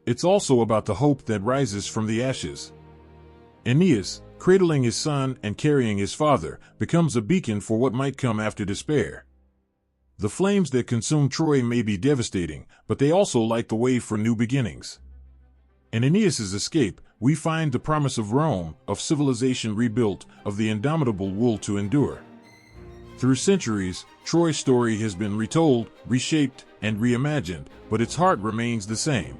It's also about the hope that rises from the ashes. Aeneas, cradling his son and carrying his father, becomes a beacon for what might come after despair. The flames that consume Troy may be devastating, but they also light the way for new beginnings. In Aeneas's escape, we find the promise of Rome, of civilization rebuilt, of the indomitable will to endure. Through centuries, Troy's story has been retold, reshaped, and reimagined, but its heart remains the same.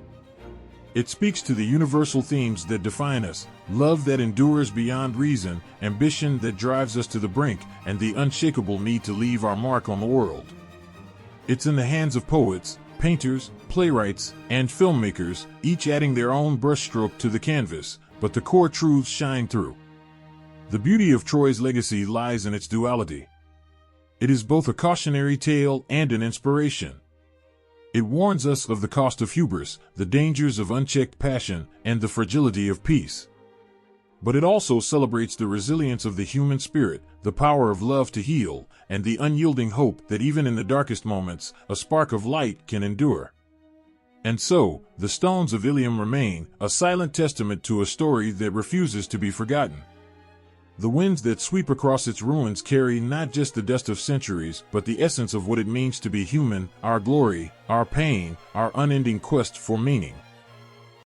It speaks to the universal themes that define us: love that endures beyond reason, ambition that drives us to the brink, and the unshakable need to leave our mark on the world. It's in the hands of poets, painters, playwrights, and filmmakers, each adding their own brushstroke to the canvas, but the core truths shine through. The beauty of Troy's legacy lies in its duality. It is both a cautionary tale and an inspiration. It warns us of the cost of hubris, the dangers of unchecked passion, and the fragility of peace. But it also celebrates the resilience of the human spirit, the power of love to heal, and the unyielding hope that even in the darkest moments, a spark of light can endure. And so, the stones of Ilium remain, a silent testament to a story that refuses to be forgotten. The winds that sweep across its ruins carry not just the dust of centuries, but the essence of what it means to be human, our glory, our pain, our unending quest for meaning.